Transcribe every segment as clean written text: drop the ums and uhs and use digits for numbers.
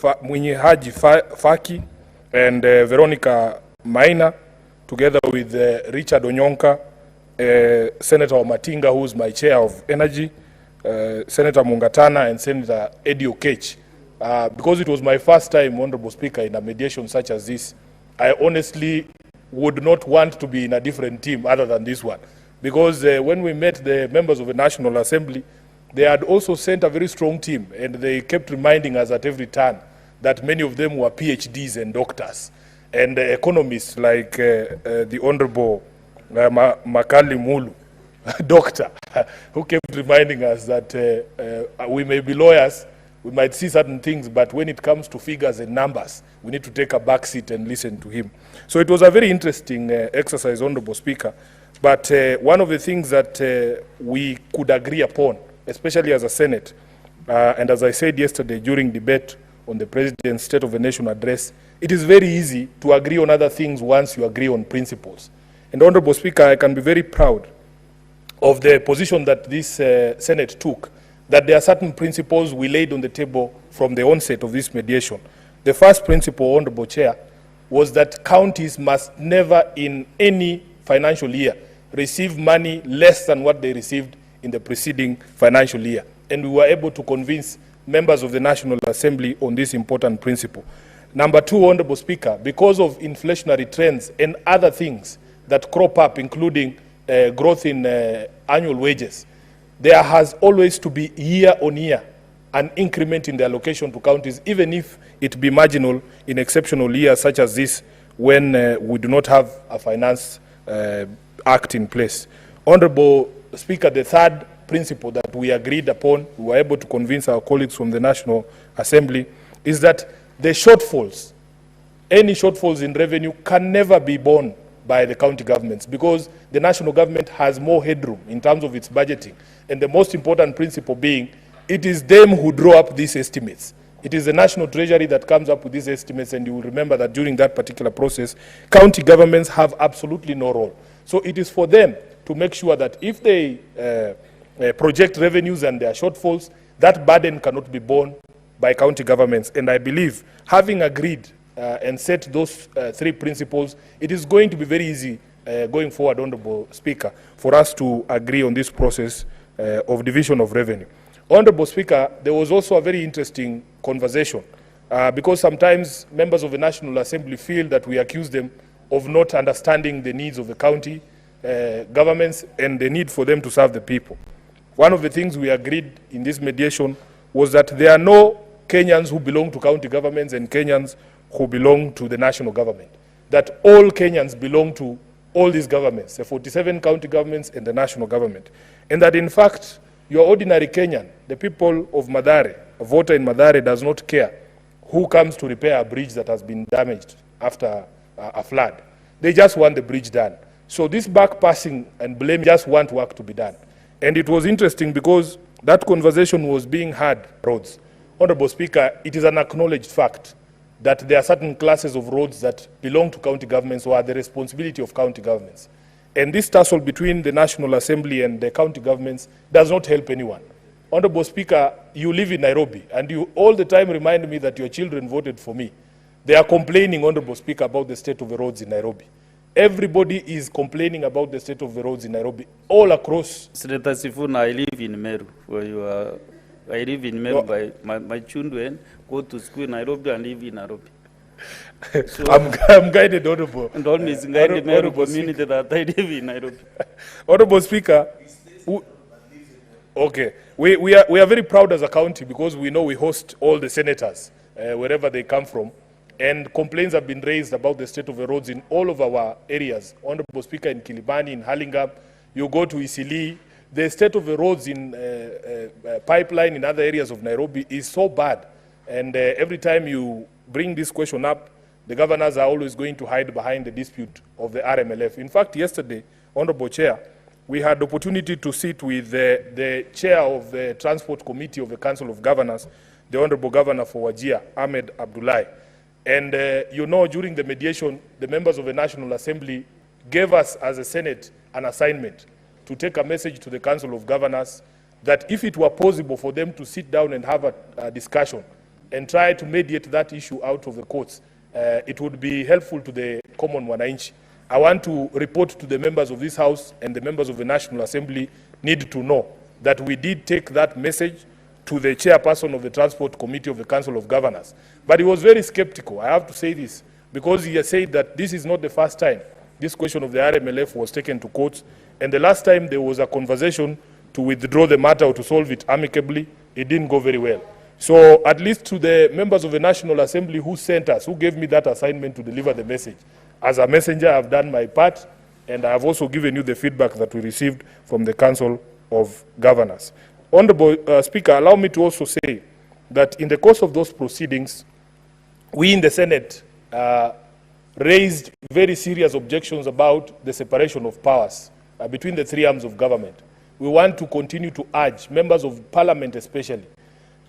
Haji Faki and Veronica Maina, together with Richard Onyonka, Senator Matinga, who is my chair of energy, Senator Mungatana, and Senator Eddie Okech. Because it was my first time, Honorable Speaker, in a mediation such as this, I honestly would not want to be in a different team other than this one. Because when we met the members of the National Assembly, they had also sent a very strong team, and they kept reminding us at every turn that many of them were PhDs and doctors, and economists like the Honorable Makali Mulu, doctor, who kept reminding us that we may be lawyers, we might see certain things, but when it comes to figures and numbers, we need to take a back seat and listen to him. So it was a very interesting exercise, Honorable Speaker. But one of the things that we could agree upon, especially as a Senate, and as I said yesterday during debate on the President's State of the Nation address, it is very easy to agree on other things once you agree on principles. And Honorable Speaker, I can be very proud of the position that this Senate took, that there are certain principles we laid on the table from the onset of this mediation. The first principle, Honorable Chair, was that counties must never in any financial year receive money less than what they received in the preceding financial year. And we were able to convince members of the National Assembly on this important principle. Number two, Honorable Speaker, because of inflationary trends and other things that crop up, including growth in annual wages, there has always to be year on year an increment in the allocation to counties, even if it be marginal in exceptional years such as this, when we do not have a finance act in place. Honorable Speaker, the third principle that we agreed upon, we were able to convince our colleagues from the National Assembly, is that the shortfalls, any shortfalls in revenue, can never be borne by the county governments, because the national government has more headroom in terms of its budgeting. And the most important principle being, it is them who draw up these estimates. It is the National Treasury that comes up with these estimates, and you will remember that during that particular process, county governments have absolutely no role. So it is for them to make sure that if they project revenues and their shortfalls, that burden cannot be borne by county governments. And I believe, having agreed and set those three principles, it is going to be very easy going forward, Honorable Speaker, for us to agree on this process of division of revenue. Honorable Speaker, there was also a very interesting conversation because sometimes members of the National Assembly feel that we accuse them of not understanding the needs of the county governments and the need for them to serve the people. One of the things we agreed in this mediation was that there are no Kenyans who belong to county governments and Kenyans who belong to the national government. That all Kenyans belong to all these governments, the 47 county governments and the national government. And that in fact, your ordinary Kenyan, the people of Mathare, a voter in Mathare, does not care who comes to repair a bridge that has been damaged after a flood. They just want the bridge done. So this back-passing and blame just want work to be done. And it was interesting because that conversation was being had roads. Honorable Speaker, it is an acknowledged fact that there are certain classes of roads that belong to county governments or are the responsibility of county governments. And this tussle between the National Assembly and the county governments does not help anyone. Honorable Speaker, you live in Nairobi, and you all the time remind me that your children voted for me. They are complaining, Honorable Speaker, about the state of the roads in Nairobi. Everybody is complaining about the state of the roads in Nairobi, all across. Senator Sifuna, I live in Meru, where you are. I live in Meru. By my children go to school in Nairobi and live in Nairobi. So I'm guided, Honorable. And all is guided Meru community that I live in Nairobi. Honorable Speaker, okay, we are very proud as a county because we know we host all the senators wherever they come from. And complaints have been raised about the state of the roads in all of our areas. Honorable Speaker, in Kilibani, in Hurlingham, you go to Isili, the state of the roads in Pipeline, in other areas of Nairobi is so bad. And every time you bring this question up, the governors are always going to hide behind the dispute of the RMLF. In fact, yesterday, Honorable Chair, we had the opportunity to sit with the chair of the Transport Committee of the Council of Governors, the Honorable Governor for Wajir, Ahmed Abdullahi. And you know, during the mediation, the members of the National Assembly gave us as a Senate an assignment to take a message to the Council of Governors that if it were possible for them to sit down and have a discussion and try to mediate that issue out of the courts, it would be helpful to the common wananchi. I want to report to the members of this House and the members of the National Assembly need to know that we did take that message to the chairperson of the Transport Committee of the Council of Governors. But he was very skeptical, I have to say this, because he has said that this is not the first time this question of the RMLF was taken to courts, and the last time there was a conversation to withdraw the matter or to solve it amicably, it didn't go very well. So at least to the members of the National Assembly who sent us, who gave me that assignment to deliver the message, as a messenger, I've done my part, and I've also given you the feedback that we received from the Council of Governors. Honorable Speaker, allow me to also say that in the course of those proceedings, we in the Senate raised very serious objections about the separation of powers between the three arms of government. We want to continue to urge members of Parliament especially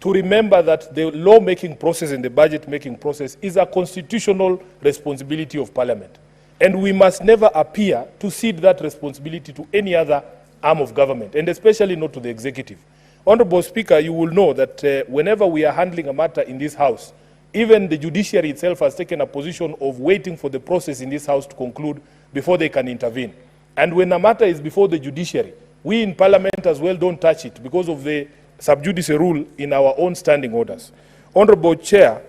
to remember that the law-making process and the budget-making process is a constitutional responsibility of Parliament. And we must never appear to cede that responsibility to any other arm of government, and especially not to the executive. Honorable Speaker, you will know that whenever we are handling a matter in this House, even the judiciary itself has taken a position of waiting for the process in this House to conclude before they can intervene. And when a matter is before the judiciary, we in Parliament as well don't touch it because of the sub judice rule in our own standing orders. Honorable Chair,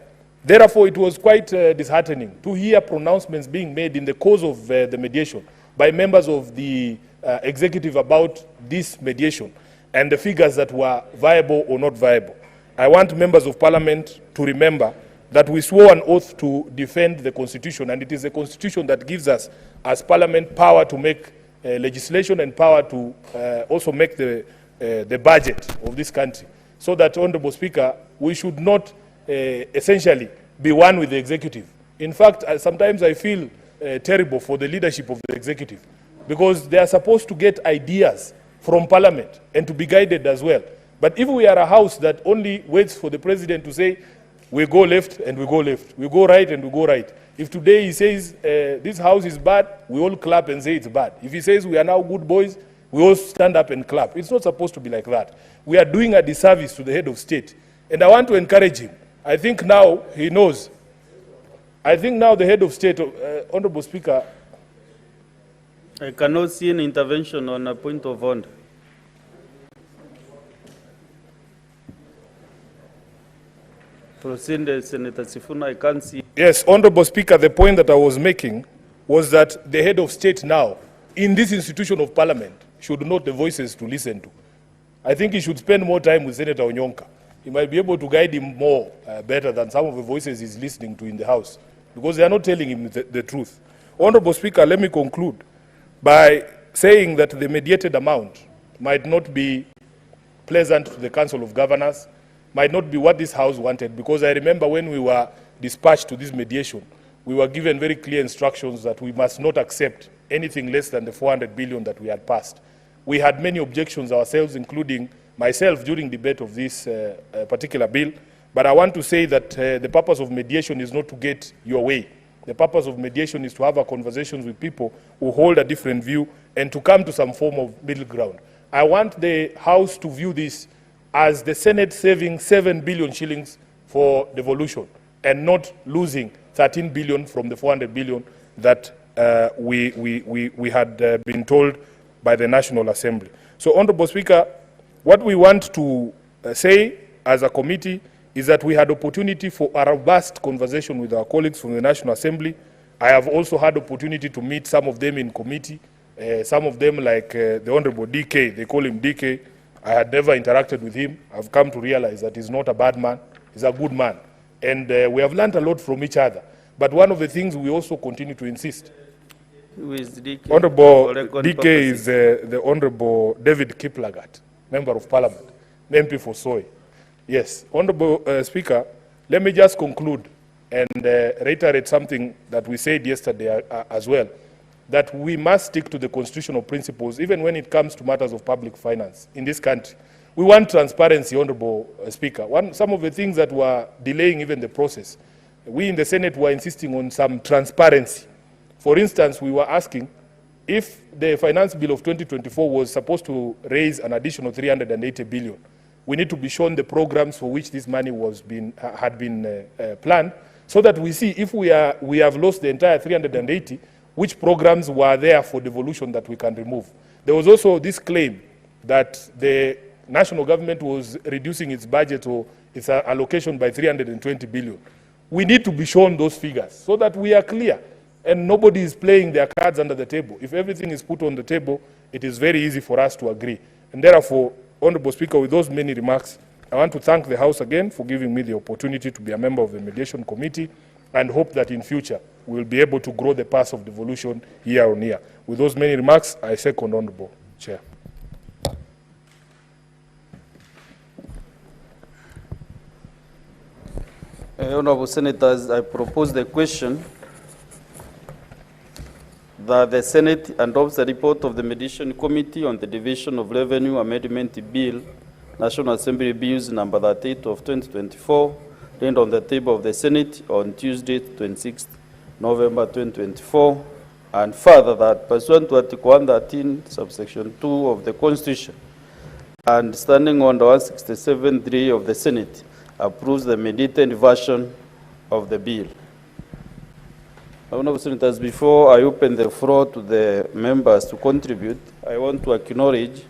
therefore it was quite disheartening to hear pronouncements being made in the course of the mediation by members of the executive about this mediation and the figures that were viable or not viable. I want members of Parliament to remember that we swore an oath to defend the Constitution, and it is the Constitution that gives us, as Parliament, power to make legislation and power to also make the budget of this country. So that, Honorable Speaker, we should not essentially be one with the executive. In fact, sometimes I feel terrible for the leadership of the executive, because they are supposed to get ideas from Parliament and to be guided as well. But if we are a House that only waits for the President to say, we go left and we go left, we go right and we go right. If today he says this House is bad, we all clap and say it's bad. If he says we are now good boys, we all stand up and clap. It's not supposed to be like that. We are doing a disservice to the head of state. And I want to encourage him. I think now he knows. I think now the head of state, Honorable Speaker. I cannot see an intervention on a point of order. Proceed, Senator Sifuna, I can't see. Yes, Honorable Speaker, the point that I was making was that the head of state now, in this institution of Parliament, should note the voices to listen to. I think he should spend more time with Senator Onyonka. He might be able to guide him more better than some of the voices he's listening to in the House, because they are not telling him the truth. Honorable Speaker, let me conclude by saying that the mediated amount might not be pleasant to the Council of Governors, might not be what this House wanted, because I remember when we were dispatched to this mediation, we were given very clear instructions that we must not accept anything less than the 400 billion that we had passed. We had many objections ourselves, including myself, during debate of this particular bill. But I want to say that the purpose of mediation is not to get your way. The purpose of mediation is to have a conversation with people who hold a different view and to come to some form of middle ground. I want the House to view this as the Senate saving 7 billion shillings for devolution and not losing 13 billion from the 400 billion that we had been told by the National Assembly. So, Honorable Speaker, what we want to say as a committee is that we had opportunity for a robust conversation with our colleagues from the National Assembly. I have also had opportunity to meet some of them in committee, some of them like the Honorable DK, they call him DK. I had never interacted with him. I've come to realize that he's not a bad man, he's a good man. And we have learned a lot from each other. But one of the things we also continue to insist. Who is DK? Honorable DK is the Honorable David Kiplagat, Member of Parliament, MP for Soy. Yes, Honorable Speaker, let me just conclude and reiterate something that we said yesterday as well, that we must stick to the constitutional principles even when it comes to matters of public finance in this country. We want transparency, Honorable Speaker. Some of the things that were delaying even the process, we in the Senate were insisting on some transparency. For instance, we were asking if the finance bill of 2024 was supposed to raise an additional 380 billion. we need to be shown the programs for which this money had been planned, so that we see if we have lost the entire 380, which programs were there for devolution that we can remove. There was also this claim that the national government was reducing its budget or its allocation by 320 billion. We need to be shown those figures so that we are clear and nobody is playing their cards under the table. If everything is put on the table, it is very easy for us to agree. And therefore, Honorable Speaker, with those many remarks, I want to thank the House again for giving me the opportunity to be a member of the Mediation Committee, and hope that in future we will be able to grow the path of devolution year on year. With those many remarks, I second Honorable Chair. Honorable Senators, I propose the question that the Senate adopts the report of the Mediation Committee on the Division of Revenue Amendment Bill, National Assembly Bills number 38 of 2024, laid on the table of the Senate on Tuesday, 26 November 2024, and further that pursuant to Article 113, subsection 2 of the Constitution, and standing under 167(3) of the Senate, approves the mediated version of the bill. Honorable Senators, before I open the floor to the members to contribute, I want to acknowledge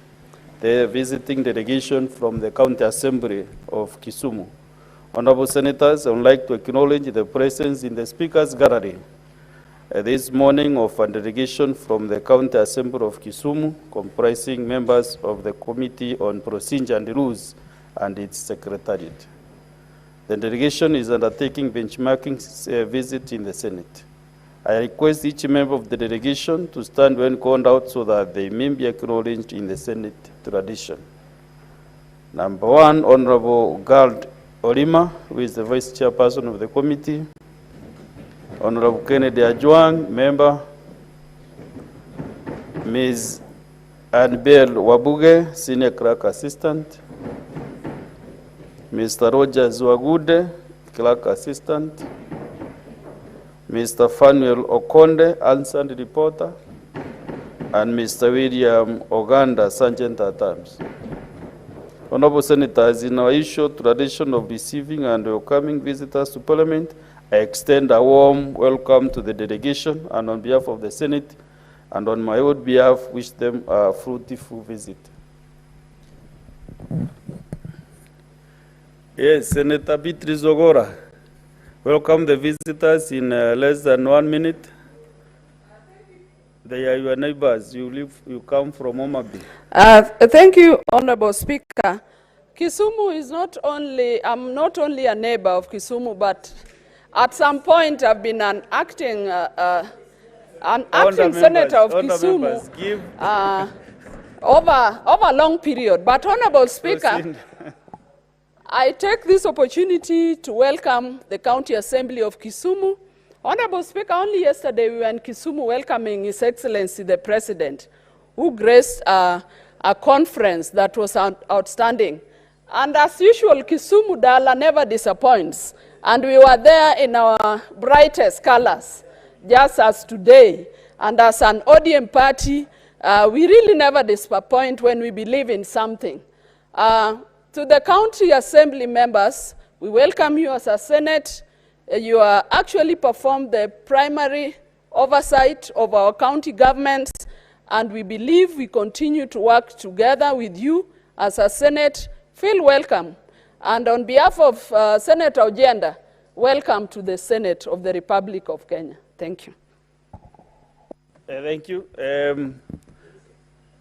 the visiting delegation from the County Assembly of Kisumu. Honorable Senators, I would like to acknowledge the presence in the Speaker's Gallery this morning of a delegation from the County Assembly of Kisumu, comprising members of the Committee on Procedure and Rules and its Secretariat. The delegation is undertaking benchmarking visit in the Senate. I request each member of the delegation to stand when called out so that they may be acknowledged in the Senate tradition. Number one, Honorable Gald Olima, who is the Vice Chairperson of the committee. Honorable Kennedy Ajwang, member. Ms. Annabel Wabuge, Senior Clerk Assistant. Mr. Roger Zwagude, Clerk Assistant. Mr. Fanuel Okonde, Answered Reporter. And Mr. William Oganda, Sergeant at Arms. Honorable Senators, in our usual tradition of receiving and welcoming visitors to Parliament, I extend a warm welcome to the delegation, and on behalf of the Senate and on my own behalf, wish them a fruitful visit. Yes, Senator Beatrice Ogora. Welcome the visitors in less than 1 minute. They are your neighbors. You come from Omabi. Thank you, Honorable Speaker. Kisumu is not only, I'm not only a neighbor of Kisumu, but at some point I've been an acting senator of Kisumu over a long period. But Honorable Speaker, I take this opportunity to welcome the County Assembly of Kisumu. Honorable Speaker, only yesterday we were in Kisumu welcoming His Excellency the President, who graced a conference that was outstanding. And as usual, Kisumu Dala never disappoints. And we were there in our brightest colors, just as today. And as an ODM party, we really never disappoint when we believe in something. To the County Assembly members, we welcome you as a Senate. You actually performed the primary oversight of our county governments, and we believe we continue to work together with you as a Senate. Feel welcome. And on behalf of Senator Odinga, welcome to the Senate of the Republic of Kenya. Thank you. Thank you.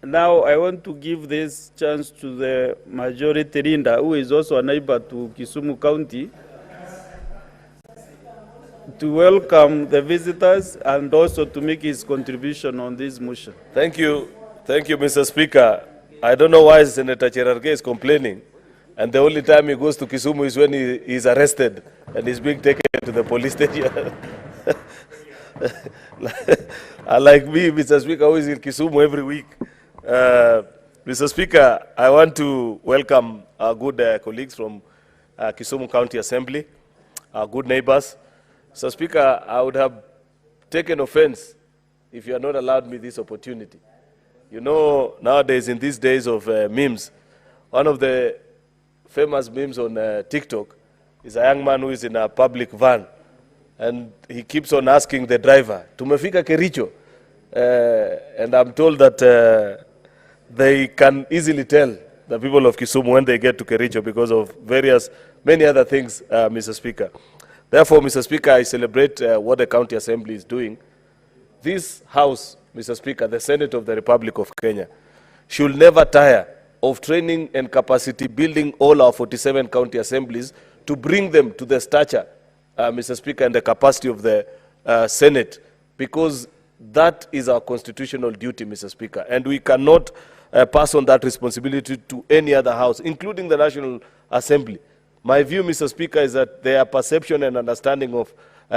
Now I want to give this chance to the Majority Leader, who is also a neighbor to Kisumu County, to welcome the visitors and also to make his contribution on this motion. Thank you, Mr. Speaker. I don't know why Senator Cherargei is complaining, and the only time he goes to Kisumu is when he is arrested and is being taken to the police station. Like me, Mr. Speaker, who is in Kisumu every week. Mr. Speaker, I want to welcome our good colleagues from Kisumu County Assembly, our good neighbors. Mr. Speaker, I would have taken offense if you had not allowed me this opportunity. You know, nowadays, in these days of memes, one of the famous memes on TikTok is a young man who is in a public van, and he keeps on asking the driver, "Tumefika Kericho?" And I'm told that they can easily tell the people of Kisumu when they get to Kericho because of many other things, Mr. Speaker. Therefore, Mr. Speaker, I celebrate what the County Assembly is doing. This House, Mr. Speaker, the Senate of the Republic of Kenya, should never tire of training and capacity building all our 47 county assemblies to bring them to the stature, Mr. Speaker, and the capacity of the Senate, because that is our constitutional duty, Mr. Speaker, and we cannot pass on that responsibility to any other house, including the National Assembly. My view, Mr. Speaker, is that their perception and understanding of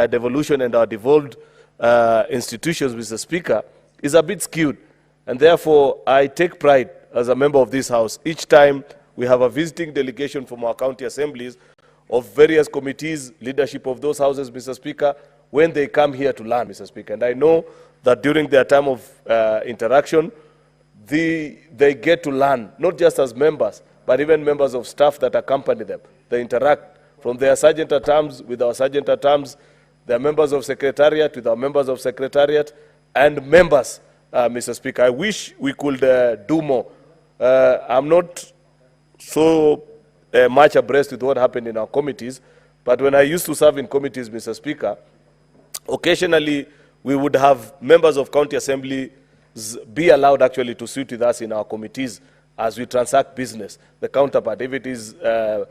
devolution and our devolved institutions, Mr. Speaker, is a bit skewed. And therefore, I take pride as a member of this House each time we have a visiting delegation from our county assemblies of various committees, leadership of those houses, Mr. Speaker, when they come here to learn, Mr. Speaker. And I know that during their time of interaction, they get to learn, not just as members, but even members of staff that accompany them. They interact from their sergeant at arms with our sergeant at arms, their members of secretariat with our members of secretariat, and members, Mr. Speaker. I wish we could do more. I'm not so much abreast with what happened in our committees, but when I used to serve in committees, Mr. Speaker, occasionally we would have members of county assembly be allowed actually to sit with us in our committees as we transact business. The counterpart, if it is a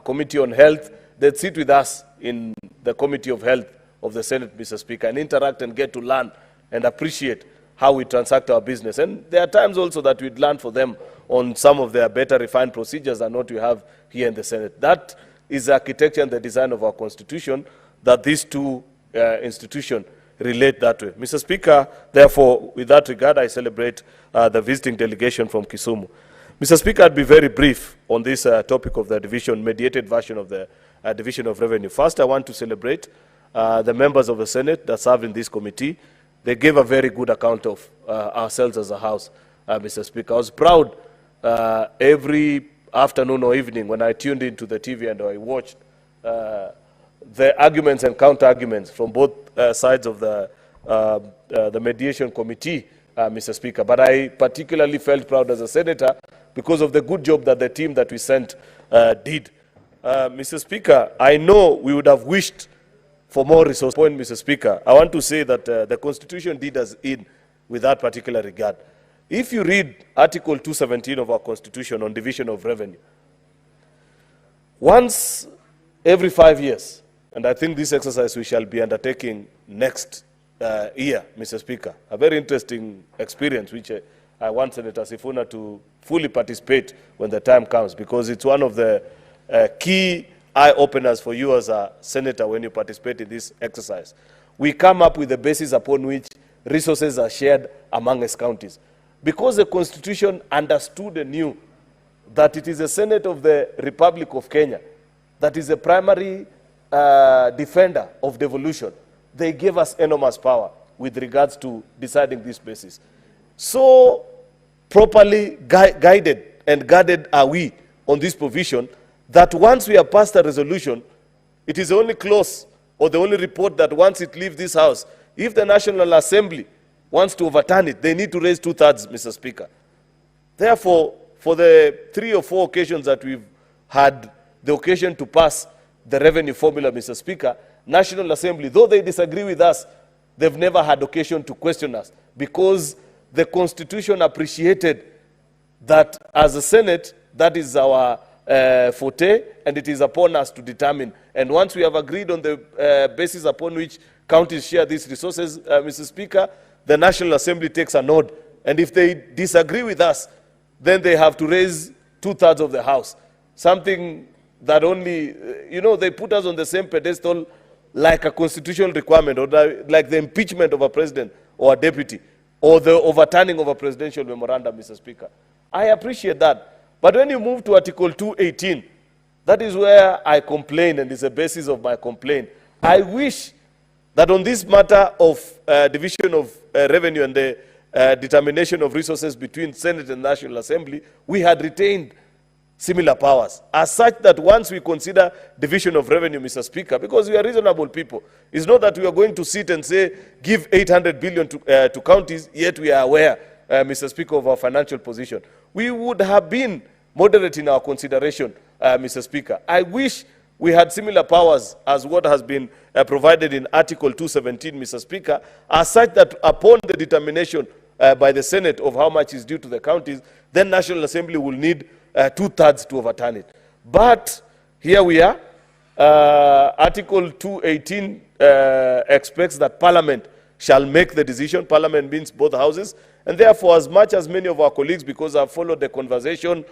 committee on health, they'd sit with us in the committee of health of the Senate, Mr. Speaker, and interact and get to learn and appreciate how we transact our business. And there are times also that we'd learn for them on some of their better refined procedures than what we have here in the Senate. That is the architecture and the design of our Constitution, that these two institutions relate that way. Mr. Speaker, therefore, with that regard, I celebrate the visiting delegation from Kisumu. Mr. Speaker, I'd be very brief on this topic of the mediated version of the Division of Revenue. First, I want to celebrate the members of the Senate that served in this committee. They gave a very good account of ourselves as a House, Mr. Speaker. I was proud every afternoon or evening when I tuned into the TV and I watched the arguments and counter-arguments from both sides of the mediation committee, Mr. Speaker. But I particularly felt proud as a senator because of the good job that the team that we sent did. Mr. Speaker, I know we would have wished for more resource. Point, Mr. Speaker, I want to say that the Constitution did us in with that particular regard. If you read Article 217 of our Constitution on division of revenue, once every 5 years, and I think this exercise we shall be undertaking next year, Mr. Speaker, a very interesting experience which I want Senator Sifuna to fully participate when the time comes, because it's one of the key eye-openers for you as a senator when you participate in this exercise. We come up with the basis upon which resources are shared among us counties. Because the Constitution understood and knew that it is the Senate of the Republic of Kenya that is the primary defender of devolution, they gave us enormous power with regards to deciding this basis. So properly guided and guarded are we on this provision that once we have passed a resolution, it is the only clause or the only report that once it leaves this House, if the National Assembly wants to overturn it, they need to raise 2/3, Mr. Speaker. Therefore, for the 3 or 4 occasions that we've had the occasion to pass the revenue formula, Mr. Speaker, National Assembly, though they disagree with us, they've never had occasion to question us, because the Constitution appreciated that as a Senate, that is our forte, and it is upon us to determine. And once we have agreed on the basis upon which counties share these resources, Mr. Speaker, the National Assembly takes a nod. And if they disagree with us, then they have to raise 2/3 of the House. Something that only, they put us on the same pedestal like a constitutional requirement, or like the impeachment of a president or a deputy, or the overturning of a presidential memorandum, Mr. Speaker. I appreciate that. But when you move to Article 218, that is where I complain, and is the basis of my complaint. I wish that on this matter of division of revenue and the determination of resources between Senate and National Assembly, we had retained similar powers, as such that once we consider division of revenue, Mr. Speaker, because we are reasonable people, it's not that we are going to sit and say, give 800 billion to counties, yet we are aware, Mr. Speaker, of our financial position. We would have been moderate in our consideration, Mr. Speaker. I wish we had similar powers as what has been provided in Article 217, Mr. Speaker, as such that upon the determination by the Senate of how much is due to the counties, then National Assembly will need 2/3 to overturn it. But here we are. Article 218 expects that Parliament shall make the decision. Parliament means both houses. And therefore, as much as many of our colleagues, because I've followed the conversation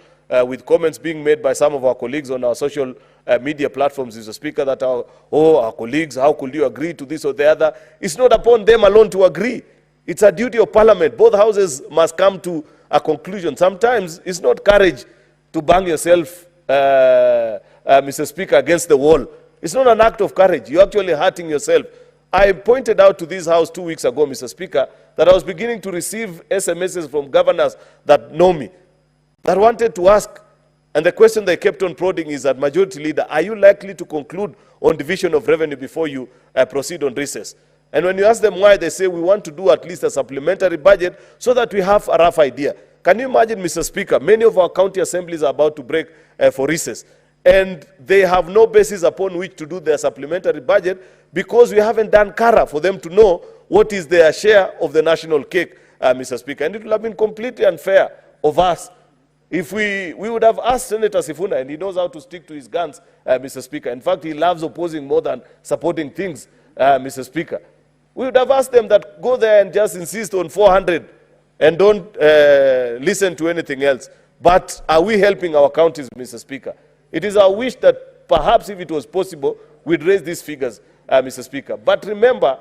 with comments being made by some of our colleagues on our social media platforms, Mr. Speaker, that our colleagues, how could you agree to this or the other? It's not upon them alone to agree. It's a duty of Parliament. Both houses must come to a conclusion. Sometimes it's not courage to bang yourself, Mr. Speaker, against the wall. It's not an act of courage. You're actually hurting yourself. I pointed out to this House 2 weeks ago, Mr. Speaker, that I was beginning to receive SMSs from governors that know me, that wanted to ask, and the question they kept on prodding is that, Majority Leader, are you likely to conclude on division of revenue before you proceed on recess? And when you ask them why, they say, we want to do at least a supplementary budget so that we have a rough idea. Can you imagine, Mr. Speaker, many of our county assemblies are about to break for recess, and they have no basis upon which to do their supplementary budget because we haven't done CARA for them to know what is their share of the national cake, Mr. Speaker. And it would have been completely unfair of us if we would have asked Senator Sifuna, and he knows how to stick to his guns, Mr. Speaker. In fact, he loves opposing more than supporting things, Mr. Speaker. We would have asked them that go there and just insist on 400 and don't listen to anything else. But are we helping our counties, Mr. Speaker? It is our wish that perhaps if it was possible, we'd raise these figures, Mr. Speaker. But remember,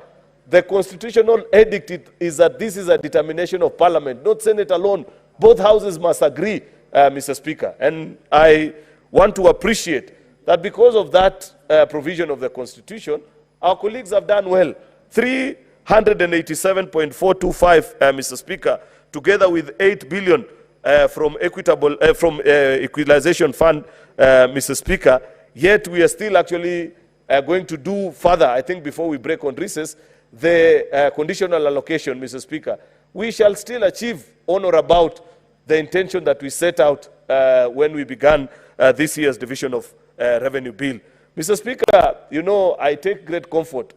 the constitutional edict is that this is a determination of Parliament, not Senate alone. Both houses must agree, Mr. Speaker. And I want to appreciate that because of that provision of the Constitution, our colleagues have done well. 387.425, Mr. Speaker, together with 8 billion from equalization fund, Mr. Speaker, yet we are still actually going to do further, I think before we break on recess, the conditional allocation, Mr. Speaker. We shall still achieve on or about the intention that we set out when we began this year's division of revenue bill. Mr. Speaker, you know, I take great comfort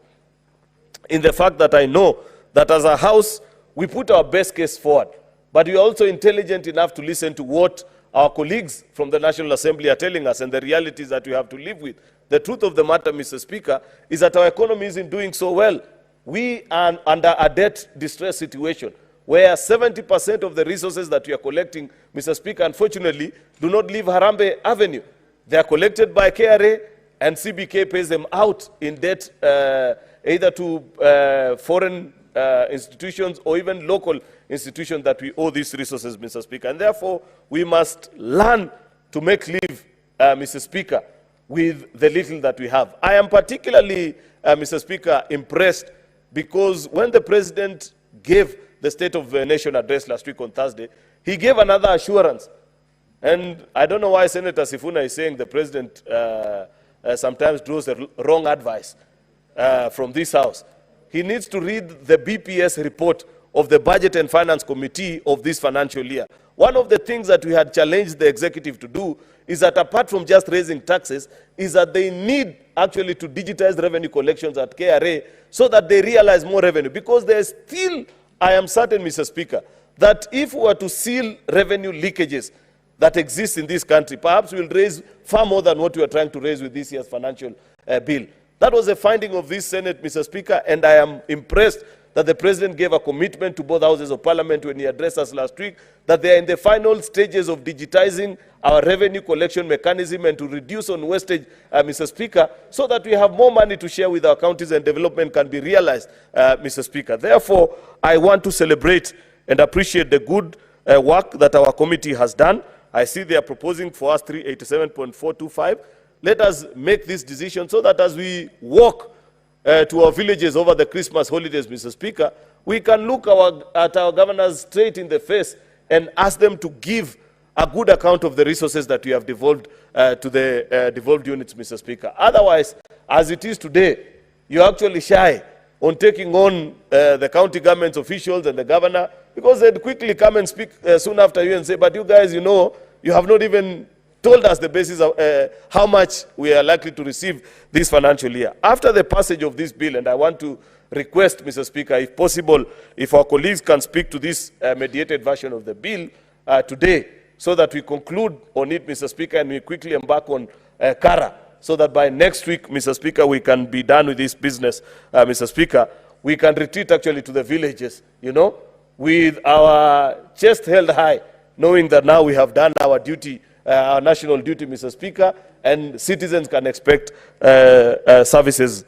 in the fact that I know that as a House, we put our best case forward, but we are also intelligent enough to listen to what our colleagues from the National Assembly are telling us and the realities that we have to live with. The truth of the matter, Mr. Speaker, is that our economy isn't doing so well. We are under a debt distress situation where 70% of the resources that we are collecting, Mr. Speaker, unfortunately, do not leave Harambee Avenue. They are collected by KRA, and CBK pays them out in debt either to foreign institutions or even local institutions that we owe these resources, Mr. Speaker. And therefore, we must learn to make live, Mr. Speaker, with the little that we have. I am particularly, Mr. Speaker, impressed because when the President gave the State of the Nation address last week on Thursday, he gave another assurance. And I don't know why Senator Sifuna is saying the President sometimes draws the wrong advice from this House. He needs to read the BPS report of the Budget and Finance Committee of this financial year. One of the things that we had challenged the executive to do is that apart from just raising taxes, is that they need actually to digitize revenue collections at KRA so that they realize more revenue. Because there's still, I am certain, Mr. Speaker, that if we were to seal revenue leakages that exist in this country, perhaps we'll raise far more than what we are trying to raise with this year's financial bill. That was a finding of this Senate, Mr. Speaker, and I am impressed that the President gave a commitment to both houses of Parliament when he addressed us last week, that they are in the final stages of digitizing our revenue collection mechanism and to reduce on wastage, Mr. Speaker, so that we have more money to share with our counties and development can be realized, Mr. Speaker. Therefore, I want to celebrate and appreciate the good work that our committee has done. I see they are proposing for us 387.425. Let us make this decision so that as we walk to our villages over the Christmas holidays, Mr. Speaker, we can look at our governors straight in the face and ask them to give a good account of the resources that we have devolved to the devolved units, Mr. Speaker. Otherwise, as it is today, you're actually shy on taking on the county government's officials and the governor, because they'd quickly come and speak soon after you and say, but you guys, you know, you have not even told us the basis of how much we are likely to receive this financial year. After the passage of this bill, and I want to request, Mr. Speaker, if possible, if our colleagues can speak to this mediated version of the bill today, so that we conclude on it, Mr. Speaker, and we quickly embark on Kara, so that by next week, Mr. Speaker, we can be done with this business, Mr. Speaker. We can retreat actually to the villages, you know, with our chest held high, knowing that now we have done our duty, our national duty, Mr. Speaker, and citizens can expect services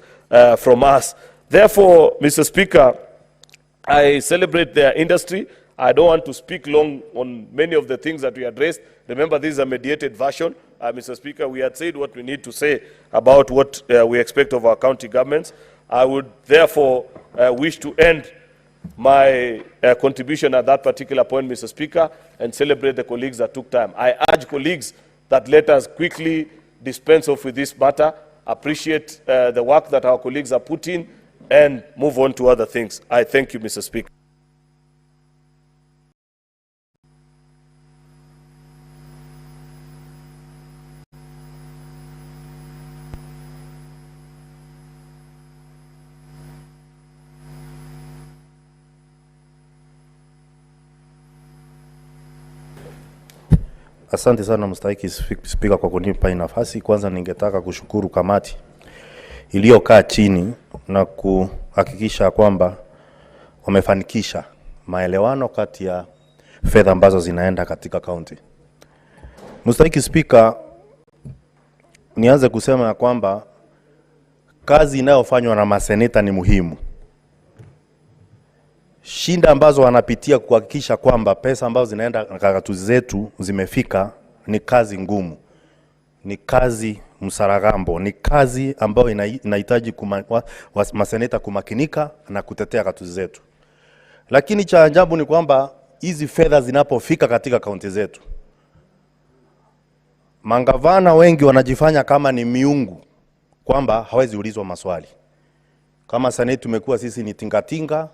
from us. Therefore, Mr. Speaker, I celebrate their industry. I don't want to speak long on many of the things that we addressed. Remember, this is a mediated version. Mr. Speaker, we had said what we need to say about what we expect of our county governments. I would therefore wish to end my contribution at that particular point, Mr. Speaker, and celebrate the colleagues that took time. I urge colleagues that let us quickly dispense off with this matter, appreciate the work that our colleagues are put in, and move on to other things. I thank you, Mr. Speaker. Asante sana mstahiki Spika kwa kunipa nafasi. Kwanza ningetaka kushukuru kamati iliyokaa chini na kuhakikisha kwamba wamefanikisha maelewano kati ya fedha ambazo zinaenda katika kaunti. Mstahiki Spika, nianze kusema ya kwamba kazi inayofanywa na maseneta ni muhimu. Shinda ambazo wanapitia kuhakikisha kwamba pesa ambazo zinaenda gatuzi zetu zimefika ni kazi ngumu. Ni kazi msaragambo, ni kazi ambayo inahitaji maseneta kumakinika na kutetea gatuzi zetu. Lakini cha ajabu ni kwamba hizi fedha zinapofika katika kaunti zetu, mangavana wengi wanajifanya kama ni miungu, kwamba hawezi ulizwa maswali. Kama seneti tumekuwa sisi ni tingatinga,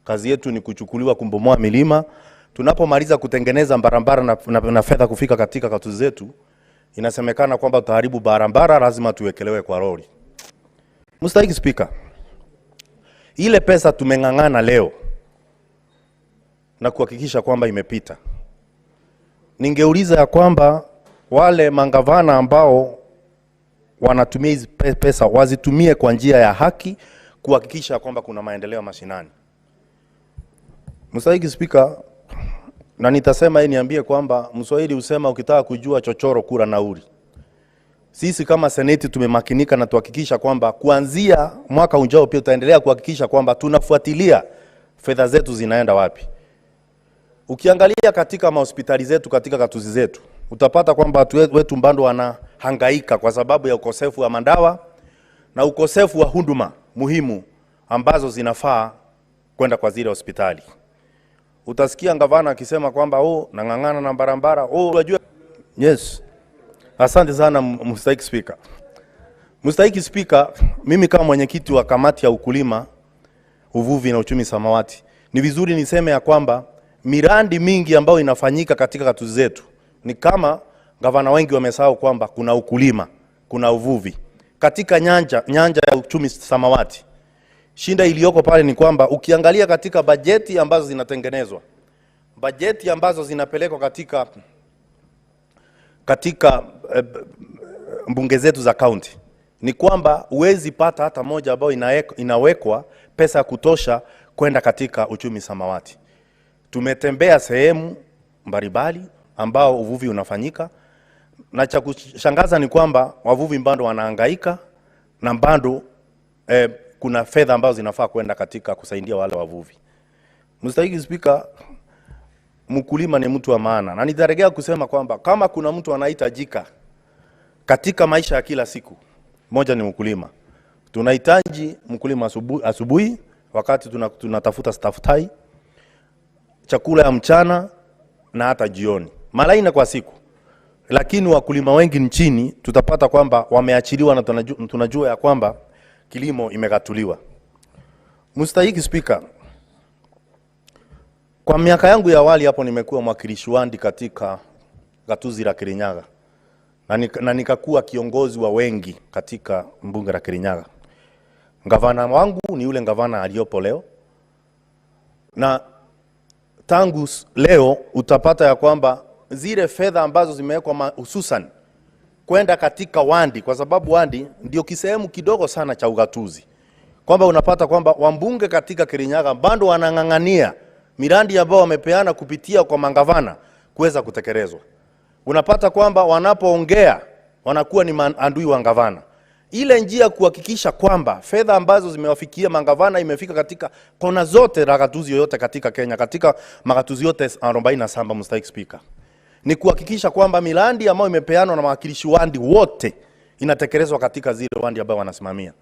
kazi yetu ni kuchukuliwa kumbomoa milima. Tunapomaliza kutengeneza barabara na fedha kufika katika gatuzi zetu, inasemekana kwamba tutaharibu barabara, lazima tuwekelewe kwa lori. Mstahiki Spika, ile pesa tumengangana leo na kuhakikisha kwamba imepita. Ningeuliza ya kwamba wale mangavana ambao wanatumia hizi pesa wazitumie kwa njia ya haki, kuhakikisha kwamba kuna maendeleo mashinani. Mstahiki Spika, na nitasema niambie kwamba Mswahili usema ukitaka kujua chochoro kula nauri. Sisi kama seneti tumemakinika na tuhakikisha kwamba kuanzia mwaka ujao pia tutaendelea kuhakikisha kwamba tunafuatilia fedha zetu zinaenda wapi. Ukiangalia katika mahospitali zetu, katika gatuzi zetu, utapata kwamba watu wetu bado wanahangaika kwa sababu ya ukosefu wa madawa na ukosefu wa huduma muhimu ambazo zinafaa kwenda kwa zile hospitali. Utasikia gavana akisema kwamba nangangana na barabara. Unajua, yes. Asante sana Mstahiki Spika. Mstahiki Spika, mimi kama mwenyekiti wa kamati ya ukulima, uvuvi na uchumi samawati, ni vizuri niseme ya kwamba miradi mingi ambayo inafanyika katika gatuzi zetu ni kama gavana wengi wamesahau kwamba kuna ukulima, kuna uvuvi katika nyanja ya uchumi samawati. Shinda iliyoko pale ni kwamba ukiangalia katika bajeti ambazo zinatengenezwa, bajeti ambazo zinapelekwa katika mbunge zetu za county, ni kwamba uwezi pata hata moja ambayo inawekwa pesa ya kutosha kwenda katika uchumi samawati. Tumetembea sehemu mbalimbali ambao uvuvi unafanyika, na cha kushangaza ni kwamba wavuvi bado wanahangaika na bado kuna fedha ambazo zinafaa kwenda katika kusaidia wale wavuvi. Mstahiki Spika, mkulima ni mtu wa maana, na nitarejea kusema kwamba kama kuna mtu anahitajika katika maisha ya kila siku, moja ni mkulima. Tunahitaji mkulima asubuhi wakati tunatafuta staftai, chakula ya mchana na hata jioni. mara 4 kwa siku. Lakini wakulima wengi nchini tutapata kwamba wameachiliwa na tunajua ya kwamba kilimo imegatuliwa. Mstahiki Speaker, kwa miaka yangu ya awali hapo nimekuwa mwakilishi wandi katika gatuzi la Kirinyaga. Na nikakuwa kiongozi wa wengi katika mbunge la Kirinyaga. Gavana wangu ni yule gavana aliyopo leo. Na tangu leo utapata ya kwamba zile fedha ambazo zimewekwa hususan kwenda katika wandi, kwa sababu wandi ndio kisehemu kidogo sana cha ugatuzi. Kwamba unapata kwamba wambunge katika Kirinyaga bado wanang'ang'ania miradi ambayo wamepeana kupitia kwa mangavana kuweza kutekelezwa. Unapata kwamba wanapoongea wanakuwa ni maadui wa gavana. Ile njia kuhakikisha kwamba fedha ambazo zimewafikia mangavana imefika katika kona zote la gatuzi yoyote katika Kenya, katika magatuzi yote 47, Mr. Speaker, ni kuhakikisha kwamba miradi ambayo imepeanwa na mawakilishi wandi wote inatekelezwa katika zile wandi ambazo wanasimamia.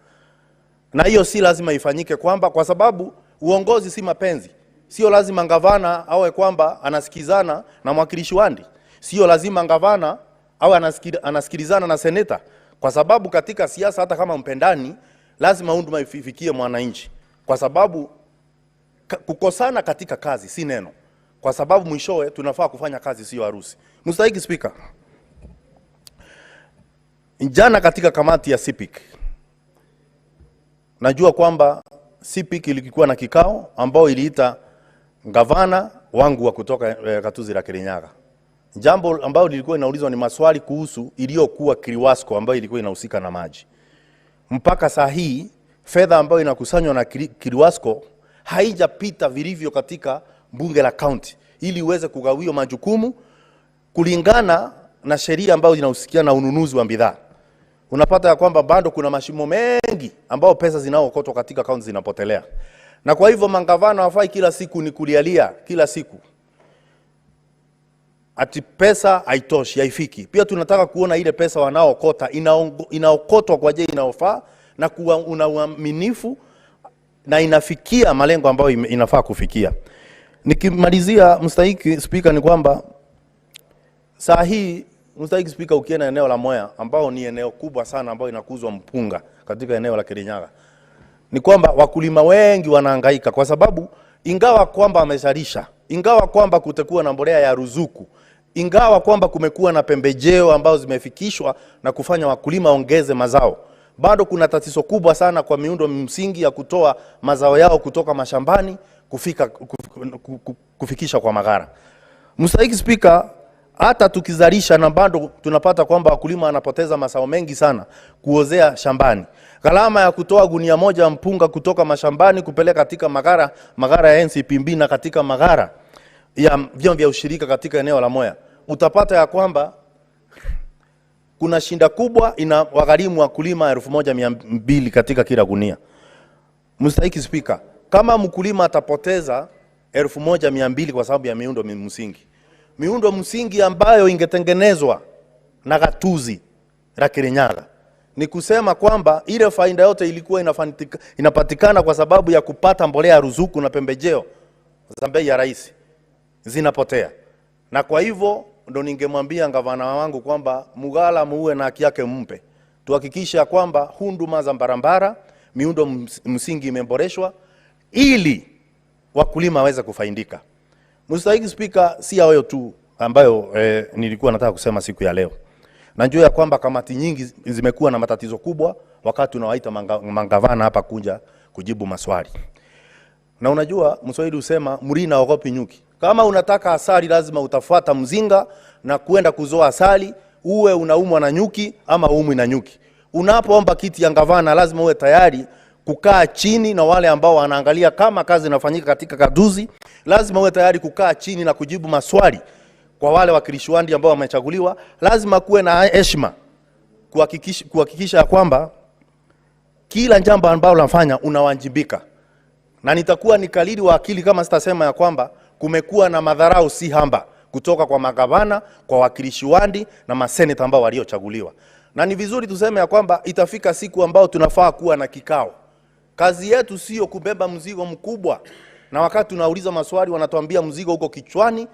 Na hiyo si lazima ifanyike kwamba, kwa sababu uongozi si mapenzi. Sio lazima gavana awe kwamba anasikizana na mwakilishi wandi. Sio lazima gavana awe anasikilizana na seneta, kwa sababu katika siasa hata kama mpendani lazima huduma ifikie mwananchi. Kwa sababu kukosana katika kazi si neno, kwa sababu mwishowe tunafaa kufanya kazi, sio harusi. Mstahiki Speaker, jana katika kamati ya CIPIC najua kwamba CIPIC ilikuwa na kikao ambao iliita gavana wangu wa kutoka gatuzi la Kirinyaga. Jambo ambalo lilikuwa inaulizwa ni maswali kuhusu iliyokuwa Kiriwasco ambayo ilikuwa inahusika na maji. Mpaka saa hii fedha ambayo inakusanywa na Kiriwasco haijapita vilivyo katika bunge la county ili iweze kugawiwa majukumu kulingana na sheria ambayo inahusiana na ununuzi wa bidhaa. Unapata ya kwamba bado kuna mashimo mengi ambao pesa zinaokotwa katika county zinapotelea. Na kwa hivyo mangavana wafai kila siku ni kulialia kila siku ati pesa haitoshi, haifiki. Pia tunataka kuona ile pesa wanaokota inaokotwa kwa njia inayofaa na kuwa una uaminifu na inafikia malengo ambayo inafaa kufikia. Nikimalizia, Mstahiki Speaker, ni kwamba saa hii, Mstahiki Speaker, ukienda eneo la Mwea ambao ni eneo kubwa sana ambao inakuzwa mpunga katika eneo la Kirinyaga, ni kwamba wakulima wengi wanahangaika kwa sababu ingawa kwamba wamezalisha, ingawa kwamba kutakuwa na mbolea ya ruzuku, ingawa kwamba kumekuwa na pembejeo ambao zimefikishwa na kufanya wakulima ongeze mazao, bado kuna tatizo kubwa sana kwa miundo msingi ya kutoa mazao yao kutoka mashambani kufikisha kwa magara. Mstahiki Speaker, hata tukizalisha na bado tunapata kwamba wakulima wanapoteza mazao mengi sana kuozea shambani. Gharama ya kutoa gunia moja ya mpunga kutoka mashambani kupeleka katika magara ya NCPB na katika magara ya vyama vya ushirika katika eneo la Mwea, utapata ya kwamba kuna shinda kubwa ina wagharimu wakulima 1200 katika kila gunia. Mstahiki Speaker, kama mkulima atapoteza 1200 kwa sababu ya miundo msingi ambayo ingetengenezwa na gatuzi la Kirinyaga, ni kusema kwamba ile faida yote ilikuwa inapatikana kwa sababu ya kupata mbolea ya ruzuku na pembejeo za bei ya rais zinapotea. Na kwa hivyo ndo ningemwambia gavana wangu kwamba mugala muue na haki yake mpe. Tuhakikisha kwamba huduma za barabara, miundo msingi imeboreshwa ili wakulima waweze kufaidika. Mstahiki Speaker, si hayo tu ambayo nilikuwa nataka kusema siku ya leo. Najua ya kwamba kamati nyingi zimekuwa na matatizo kubwa wakati tunawaita mangavana hapa kuja kujibu maswali. Na unajua Mswahili husema mrina haogopi nyuki. Kama unataka asali lazima utafuata mzinga na kuenda kuzoa asali, uwe unaumwa na nyuki ama uumwi na nyuki. Unapoomba kiti ya gavana lazima uwe tayari kukaa chini na wale ambao wanaangalia kama kazi inafanyika katika gatuzi. Lazima uwe tayari kukaa chini na kujibu maswali kwa wale wakilishi wandi ambao wamechaguliwa. Lazima kuwe na heshima kuhakikisha kwamba kila jambo ambalo unafanya unawajibika. Na nitakuwa nikalili wa akili kama sitasema ya kwamba kumekuwa na madharau si hamba kutoka kwa magavana, kwa wakilishi wandi na maseneta ambao waliochaguliwa. Na ni vizuri tuseme ya kwamba itafika siku ambao tunafaa kuwa na kikao. Kazi yetu sio kubeba mzigo mkubwa, na wakati tunauliza maswali wanatuambia mzigo uko kichwani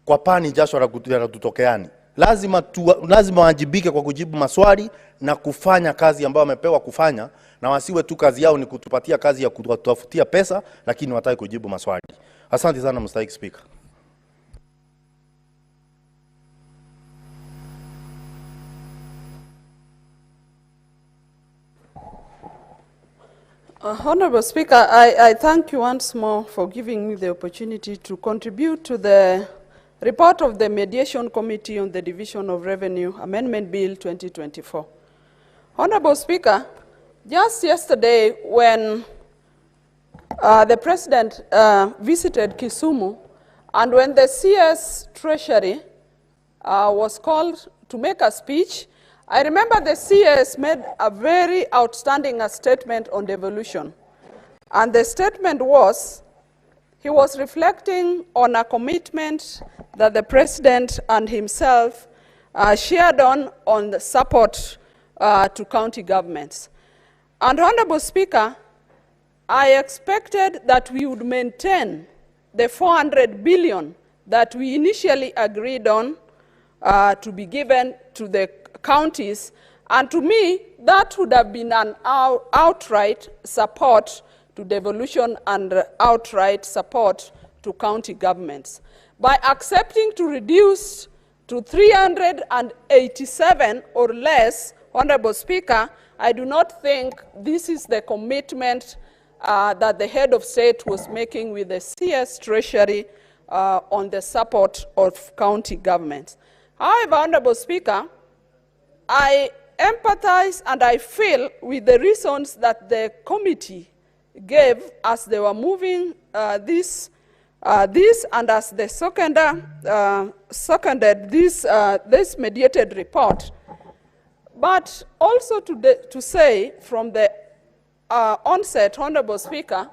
kwa pani jasho la tutokeani. Lazima wajibike kwa kujibu maswali na kufanya kazi ambayo wamepewa kufanya, na wasiwe tu kazi yao ni kutupatia kazi ya kutafutia pesa, lakini wataki kujibu maswali. Asante sana Mr. Speaker. Honorable Speaker, I thank you once more for giving me the opportunity to contribute to the report of the Mediation Committee on the Division of Revenue Amendment Bill 2024. Honorable Speaker, just yesterday when the President visited Kisumu, and when the CS Treasury was called to make a speech, I remember the CS made a very outstanding statement on devolution. And the statement was, he was reflecting on a commitment that the President and himself shared on the support to county governments. And Honorable Speaker, I expected that we would maintain the 400 billion that we initially agreed on to be given to the counties, and to me, that would have been an outright support to devolution and outright support to county governments. By accepting to reduce to 387 or less, Honorable Speaker, I do not think this is the commitment that the head of state was making with the CS Treasury on the support of county governments. However, Honorable Speaker, I empathize and I feel with the reasons that the committee gave as they were moving this and as the seconded this mediated report. But also to say from the onset, Honorable Speaker,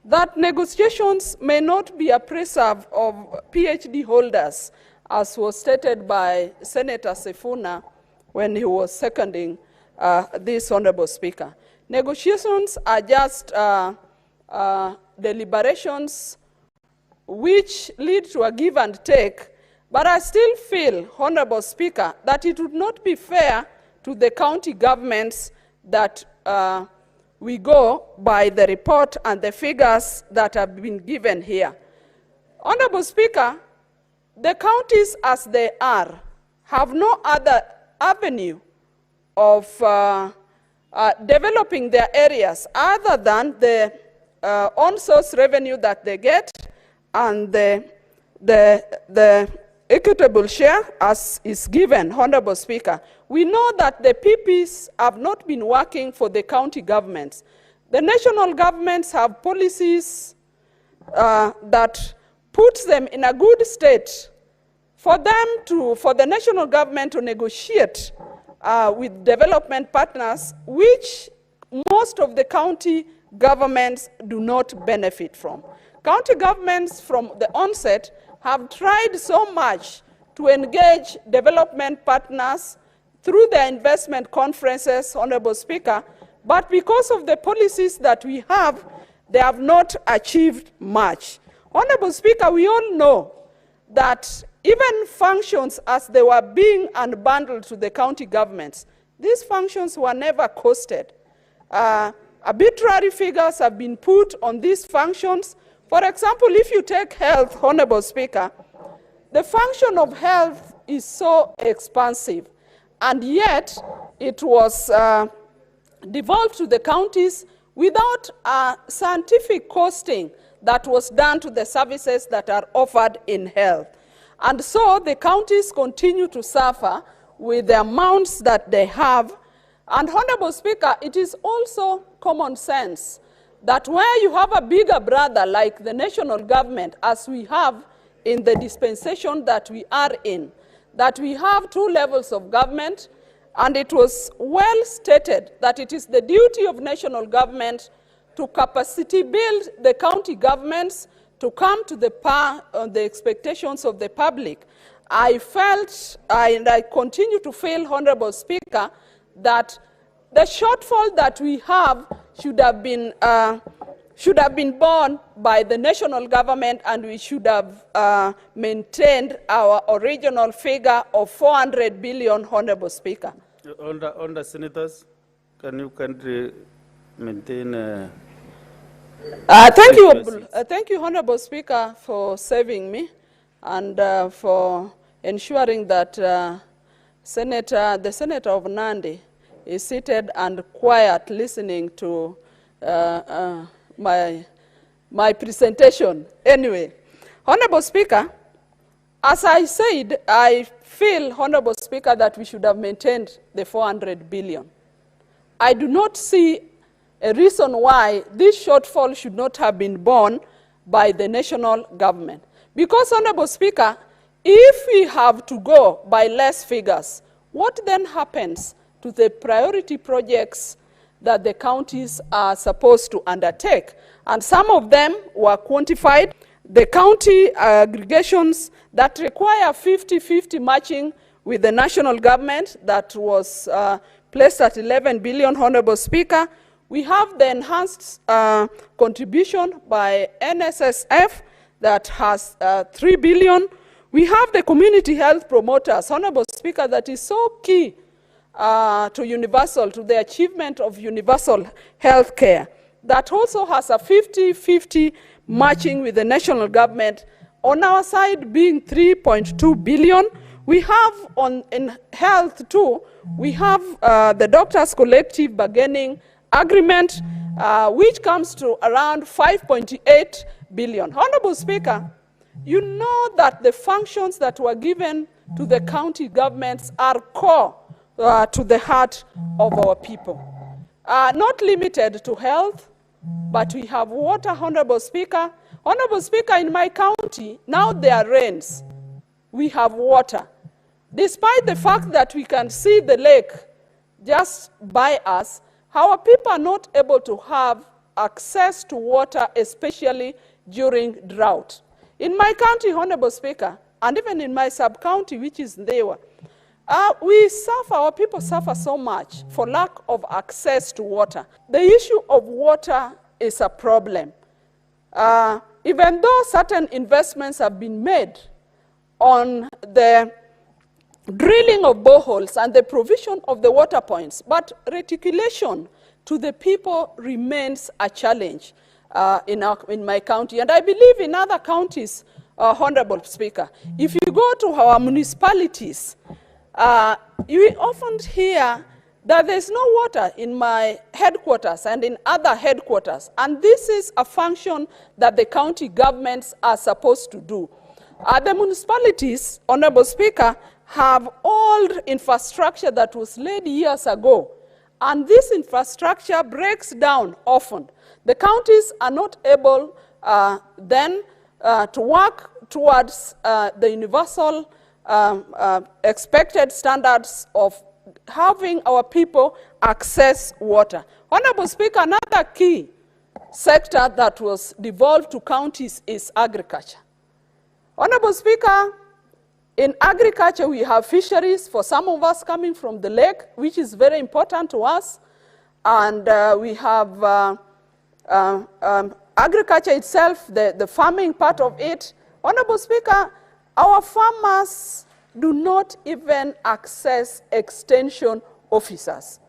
that negotiations may not be a preserve of PhD holders, as was stated by Senator Sifuna when he was seconding this, Honorable Speaker. Negotiations are just deliberations which lead to a give and take, but I still feel, Honorable Speaker, that it would not be fair to the county governments that we go by the report and the figures that have been given here. Honorable Speaker, the counties as they are have no other avenue of developing their areas other than the on-source revenue that they get and the equitable share as is given, Honorable Speaker. We know that the PPs have not been working for the county governments. The national governments have policies that puts them in a good state for the national government to negotiate with development partners, which most of the county governments do not benefit from. County governments from the onset have tried so much to engage development partners through their investment conferences, Honorable Speaker, but because of the policies that we have, they have not achieved much. Honorable Speaker, we all know that even functions as they were being unbundled to the county governments, these functions were never costed. Arbitrary figures have been put on these functions. For example, if you take health, Honorable Speaker, the function of health is so expansive, and yet it was devolved to the counties without a scientific costing that was done to the services that are offered in health. And so the counties continue to suffer with the amounts that they have. And Honorable Speaker, it is also common sense that where you have a bigger brother like the national government, as we have in the dispensation that we are in, that we have two levels of government, and it was well stated that it is the duty of national government to capacity build the county governments to come to the par on the expectations of the public. I felt, and I continue to feel, Honorable Speaker, that the shortfall that we have should have been borne by the national government, and we should have maintained our original figure of 400 billion, Honorable Speaker. On the senators, can you kindly maintain? Thank you, Honorable Speaker, for saving me and for ensuring that the Senator of Nandi is seated and quiet, listening to my presentation. Anyway, Honorable Speaker, as I said, I feel, Honorable Speaker, that we should have maintained the 400 billion. I do not see a reason why this shortfall should not have been borne by the national government. Because, Honorable Speaker, if we have to go by less figures, what then happens to the priority projects that the counties are supposed to undertake? And some of them were quantified. The county aggregations that require 50-50 matching with the national government, that was placed at 11 billion, Honorable Speaker. We have the enhanced contribution by NSSF that has 3 billion. We have the community health promoters, Honorable Speaker, that is so key to the achievement of universal health care. That also has a 50-50 matching with the national government. On our side being 3.2 billion. We have in health too, we have the Doctors Collective Bargaining Agreement, which comes to around 5.8 billion. Honorable Speaker, you know that the functions that were given to the county governments are core to the heart of our people. Not limited to health, but we have water, Honorable Speaker. Honorable Speaker, in my county, now there rains. We have water. Despite the fact that we can see the lake just by us, our people are not able to have access to water, especially during drought. In my county, Honorable Speaker, and even in my sub-county, which is Ndewa, our people suffer so much for lack of access to water. The issue of water is a problem. Even though certain investments have been made on the drilling of boreholes and the provision of the water points, but reticulation to the people remains a challenge in my county, and I believe in other counties, Honorable Speaker. If you go to our municipalities, you often hear that there's no water in my headquarters and in other headquarters, and this is a function that the county governments are supposed to do. The municipalities, Honorable Speaker, have old infrastructure that was laid years ago, and this infrastructure breaks down often. The counties are not able then to work towards the universal expected standards of having our people access water. Honorable Speaker, another key sector that was devolved to counties is agriculture. Honorable Speaker, in agriculture, we have fisheries, for some of us coming from the lake, which is very important to us. And we have agriculture itself, the farming part of it. Honorable Speaker, our farmers do not even access extension officers.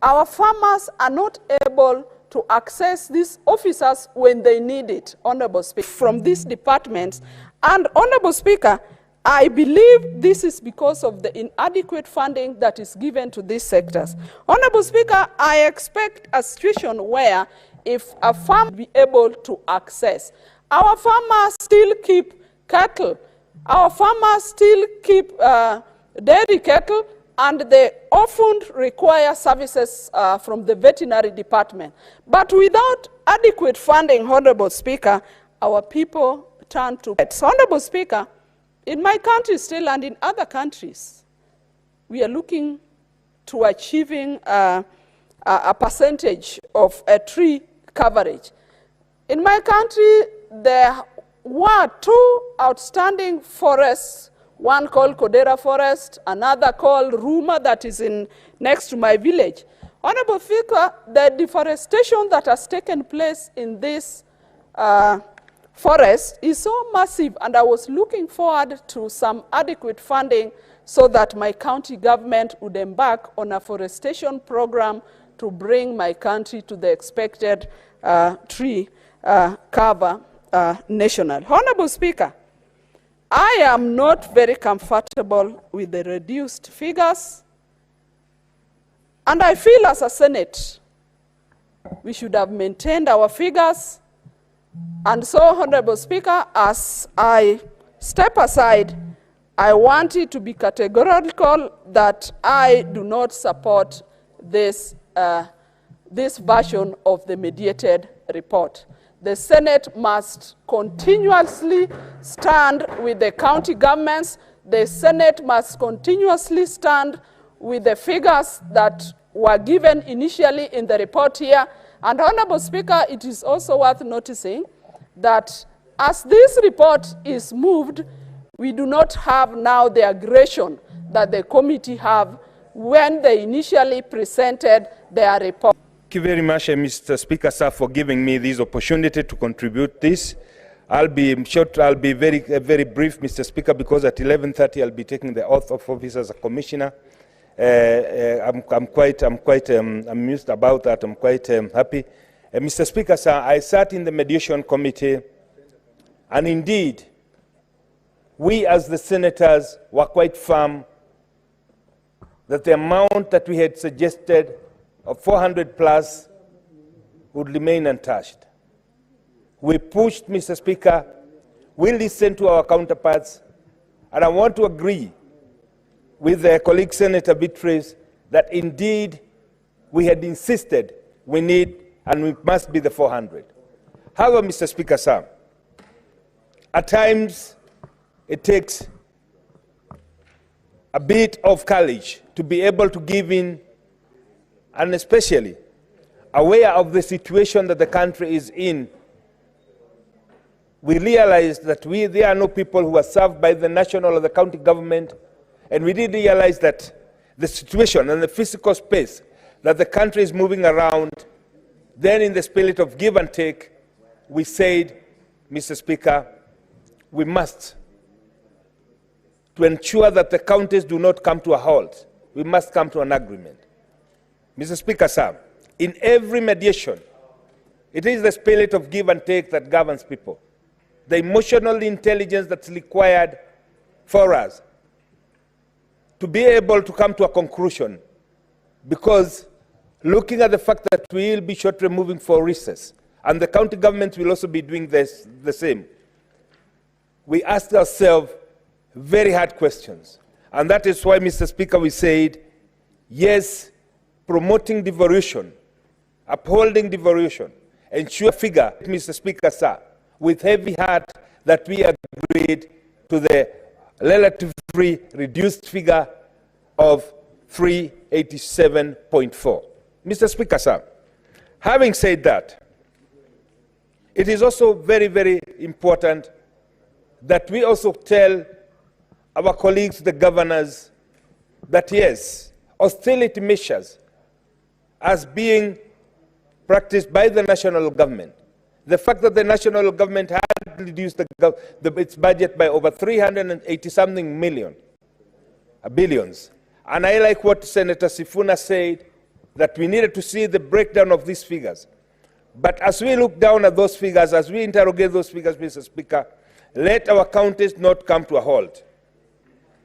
Our farmers are not able to access these officers when they need it, Honorable Speaker, from these departments. And Honorable Speaker, I believe this is because of the inadequate funding that is given to these sectors. Honorable Speaker, I expect a situation where if a farm be able to access, our farmers still keep cattle, our farmers still keep dairy cattle, and they often require services from the veterinary department. But without adequate funding, Honorable Speaker, our people turn to pets. Honorable Speaker, in my country still and in other countries, we are looking to achieving a percentage of tree coverage. In my country, there were 2 outstanding forests, one called Kodera Forest, another called Ruma that is next to my village. Honorable Speaker, the deforestation that has taken place in these forest is so massive, and I was looking forward to some adequate funding so that my county government would embark on a forestation program to bring my country to the expected tree cover national. Honorable Speaker, I am not very comfortable with the reduced figures, and I feel as a Senate, we should have maintained our figures. And so, Honorable Speaker, as I step aside, I want it to be categorical that I do not support this, this version of the mediated report. The Senate must continuously stand with the county governments. The Senate must continuously stand with the figures that were given initially in the report here. And Honorable Speaker, it is also worth noticing that as this report is moved, we do not have now the aggression that the committee have when they initially presented their report. Thank you very much, Mr. Speaker, sir, for giving me this opportunity to contribute this. I'll be short, I'll be very brief, Mr. Speaker, because at 11:30 I'll be taking the oath of office as a commissioner. I'm quite amused about that. I'm quite happy. Mr. Speaker, sir, I sat in the mediation committee, and indeed, we as the senators were quite firm that the amount that we had suggested of 400 plus would remain untouched. We pushed, Mr. Speaker, we listened to our counterparts, and I want to agree with the colleague Senator Beatrice that indeed we had insisted we need and we must be the 400. However, Mr. Speaker, sir, at times it takes a bit of courage to be able to give in, and especially aware of the situation that the country is in. We realize that there are no people who are served by the national or the county government, and we did realize that the situation and the physical space that the country is moving around, then in the spirit of give and take, we said, Mr. Speaker, we must, to ensure that the counties do not come to a halt, we must come to an agreement. Mr. Speaker, sir, in every mediation, it is the spirit of give and take that governs people. The emotional intelligence that's required for us to be able to come to a conclusion, because looking at the fact that we will be shortly moving for recess, and the county government will also be doing this, the same, we asked ourselves very hard questions. And that is why, Mr. Speaker, we said, yes, promoting devolution, upholding devolution, ensure figure, Mr. Speaker, sir, with heavy heart that we agreed to the relatively reduced figure of 387.4. Mr. Speaker, sir, having said that, it is also very, very important that we also tell our colleagues, the governors, that yes, austerity measures as being practiced by the national government. The fact that the national government had reduced its budget by over 380-something billions. And I like what Senator Sifuna said, that we needed to see the breakdown of these figures. But as we look down at those figures, as we interrogate those figures, Mr. Speaker, let our counties not come to a halt.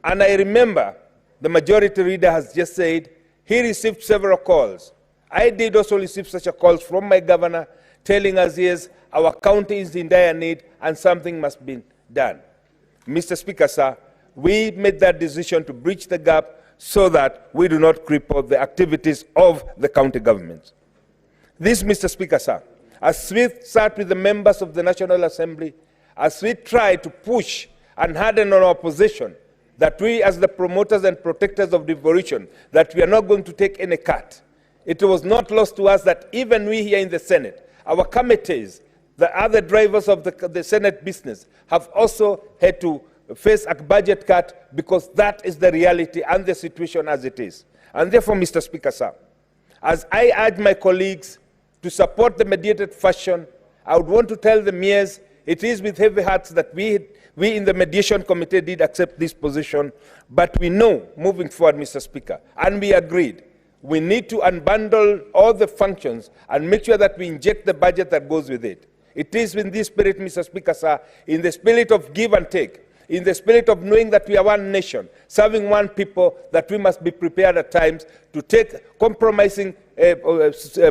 And I remember the majority leader has just said he received several calls. I did also receive such a calls from my governor telling us, yes, our county is in dire need and something must be done. Mr. Speaker, sir, we made that decision to bridge the gap so that we do not cripple the activities of the county governments. This, Mr. Speaker, sir, as we sat with the members of the National Assembly, as we try to push and harden on our position, that we as the promoters and protectors of devolution, that we are not going to take any cut. It was not lost to us that even we here in the Senate, our committees, the other drivers of the Senate business have also had to face a budget cut, because that is the reality and the situation as it is. And therefore, Mr. Speaker, sir, as I urge my colleagues to support the mediated fashion, I would want to tell the mayors, it is with heavy hearts that we in the mediation committee did accept this position, but we know moving forward, Mr. Speaker, and we agreed, we need to unbundle all the functions and make sure that we inject the budget that goes with it. It is in this spirit, Mr. Speaker, sir, in the spirit of give and take, in the spirit of knowing that we are one nation, serving one people, that we must be prepared at times to take compromising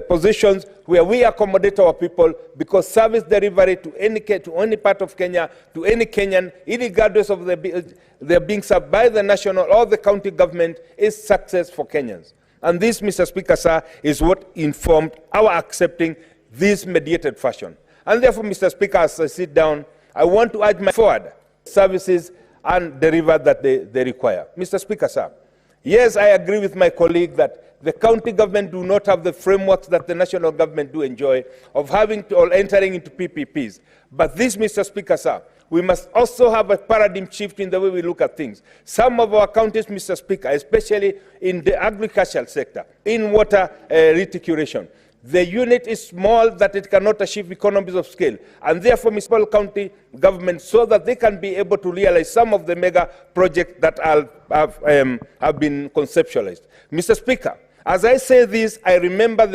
positions where we accommodate our people, because service delivery to any part of Kenya, to any Kenyan, regardless of their being served by the national or the county government, is success for Kenyans. And this, Mr. Speaker, sir, is what informed our accepting this mediated fashion. And therefore, Mr. Speaker, as I sit down, I want to urge my forward services and deliver that they require. Mr. Speaker, sir, yes, I agree with my colleague that the county government do not have the frameworks that the national government do enjoy of having to, or entering into PPPs. But this, Mr. Speaker, sir, we must also have a paradigm shift in the way we look at things. Some of our counties, Mr. Speaker, especially in the agricultural sector, in water reticulation, the unit is small that it cannot achieve economies of scale, and therefore municipal county government, so that they can be able to realize some of the mega projects that have been conceptualized. Mr. Speaker, as I say this, I remember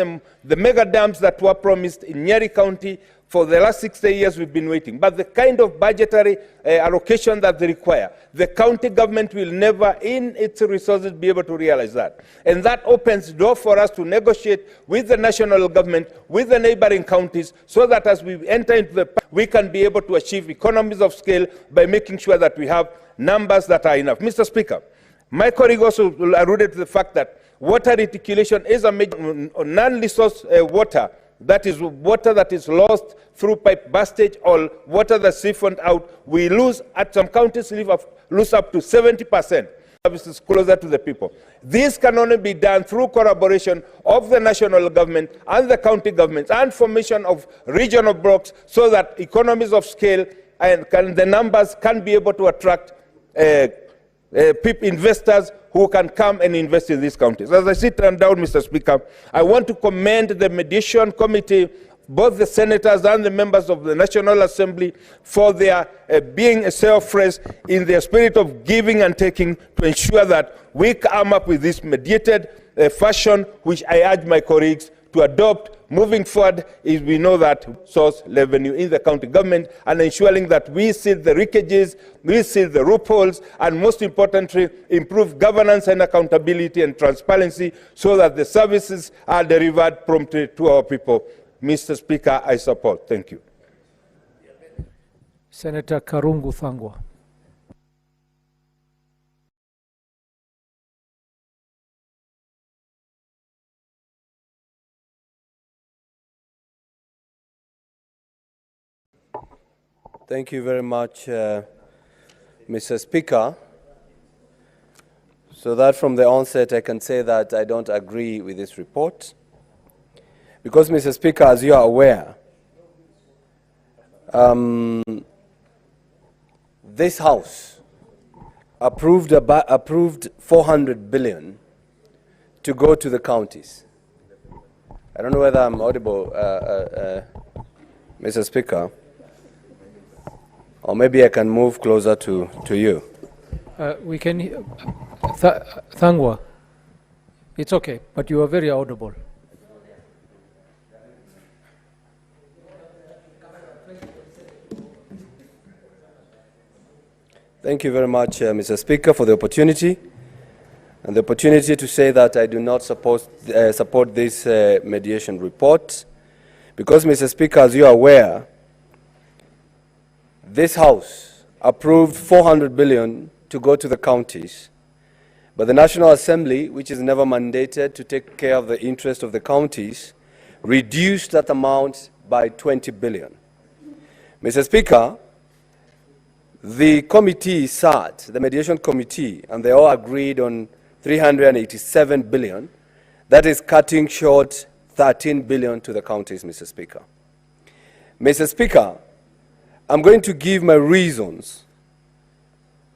the mega dams that were promised in Nyeri County. For the last 60 years, we've been waiting. But the kind of budgetary allocation that they require, the county government will never, in its resources, be able to realize that. And that opens the door for us to negotiate with the national government, with the neighboring counties, so that as we enter into we can be able to achieve economies of scale by making sure that we have numbers that are enough. Mr. Speaker, my colleague also alluded to the fact that water reticulation is a major non-resource water. That is water that is lost through pipe bustage or water that's siphoned out. We lose, at some counties, lose up to 70%. Services closer to the people. This can only be done through collaboration of the national government and the county governments and formation of regional blocks, so that economies of scale and the numbers can be able to attract investors who can come and invest in these counties. As I sit down, Mr. Speaker, I want to commend the mediation committee, both the senators and the members of the National Assembly, for their being selfless in their spirit of giving and taking to ensure that we come up with this mediated fashion, which I urge my colleagues to adopt moving forward. Is we know that source revenue in the county government, and ensuring that we seal the leakages, we seal the loopholes, and most importantly, improve governance and accountability and transparency, so that the services are delivered promptly to our people. Mr. Speaker, I support. Thank you. Senator Karungu Thangwa. Thank you very much, Mr. Speaker. So that from the onset I can say that I don't agree with this report. Because, Mr. Speaker, as you are aware, this House approved 400 billion to go to the counties. I don't know whether I'm audible, Mr. Speaker. Or maybe I can move closer to you. We can, Thangwa, it's okay, but you are very audible. Thank you very much, Mr. Speaker, for the opportunity, and the opportunity to say that I do not support this mediation report, because, Mr. Speaker, as you are aware, this House approved 400 billion to go to the counties, but the National Assembly, which is never mandated to take care of the interest of the counties, reduced that amount by 20 billion. Mr. Speaker, the committee sat, the mediation committee, and they all agreed on 387 billion. That is cutting short 13 billion to the counties, Mr. Speaker. Mr. Speaker, I'm going to give my reasons,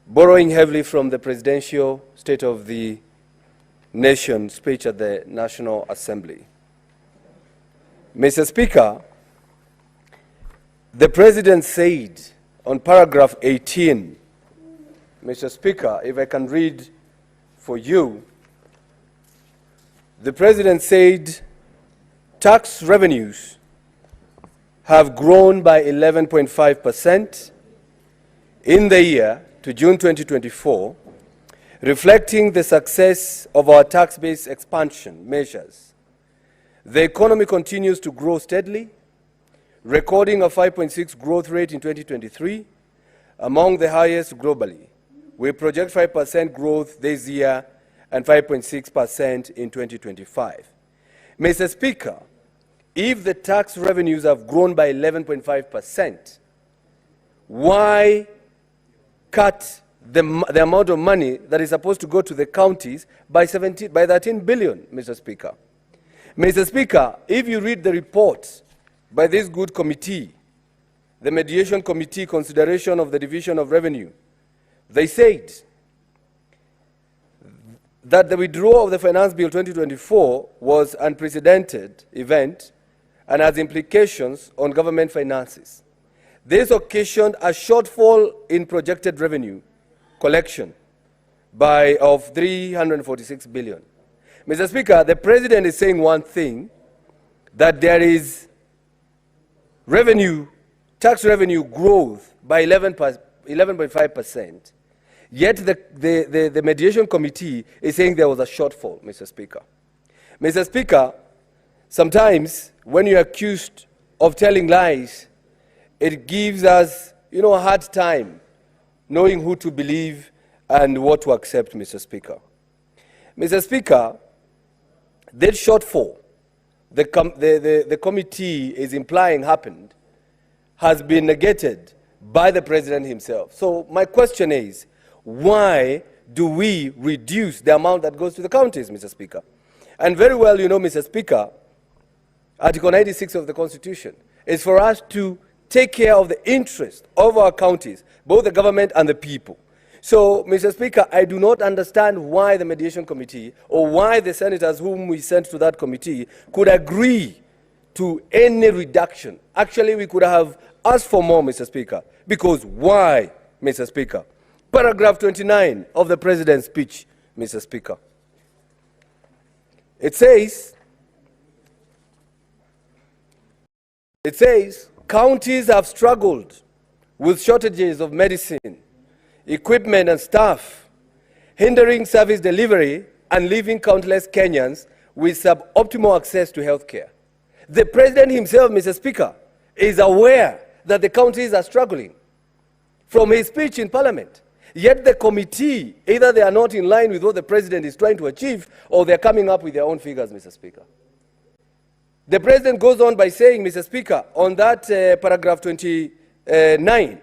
borrowing heavily from the presidential State of the Nation speech at the National Assembly. Mr. Speaker, The President said on paragraph 18, Mr. Speaker, if I can read for you, the President said tax revenues have grown by 11.5% in the year to June 2024, reflecting the success of our tax-based expansion measures. The economy continues to grow steadily, recording a 5.6% growth rate in 2023, among the highest globally. We project 5% growth this year and 5.6% in 2025. Mr. Speaker, if the tax revenues have grown by 11.5%, why cut the amount of money that is supposed to go to the counties by 13 billion, Mr. Speaker? Mr. Speaker, if you read the report by this good committee, the Mediation Committee Consideration of the Division of Revenue, they said that the withdrawal of the Finance Bill 2024 was an unprecedented event and has implications on government finances. This occasioned a shortfall in projected revenue collection of 346 billion. Mr. Speaker, the President is saying one thing, that there is tax revenue growth by 11.5%, yet the Mediation Committee is saying there was a shortfall, Mr. Speaker. Mr. Speaker, sometimes when you're accused of telling lies, it gives us, a hard time knowing who to believe and what to accept, Mr. Speaker. Mr. Speaker, that shortfall the committee is implying happened has been negated by the President himself. So my question is, why do we reduce the amount that goes to the counties, Mr. Speaker? And very well, Mr. Speaker, Article 96 of the Constitution is for us to take care of the interest of our counties, both the government and the people. So, Mr. Speaker, I do not understand why the Mediation Committee or why the senators whom we sent to that committee could agree to any reduction. Actually, we could have asked for more, Mr. Speaker. Because why, Mr. Speaker? Paragraph 29 of the President's speech, Mr. Speaker. It says, counties have struggled with shortages of medicine, equipment and staff, hindering service delivery and leaving countless Kenyans with suboptimal access to health care. The President himself, Mr. Speaker, is aware that the counties are struggling from his speech in Parliament. Yet the committee, either they are not in line with what the President is trying to achieve, or they are coming up with their own figures, Mr. Speaker. The President goes on by saying, Mr. Speaker, on that paragraph 29,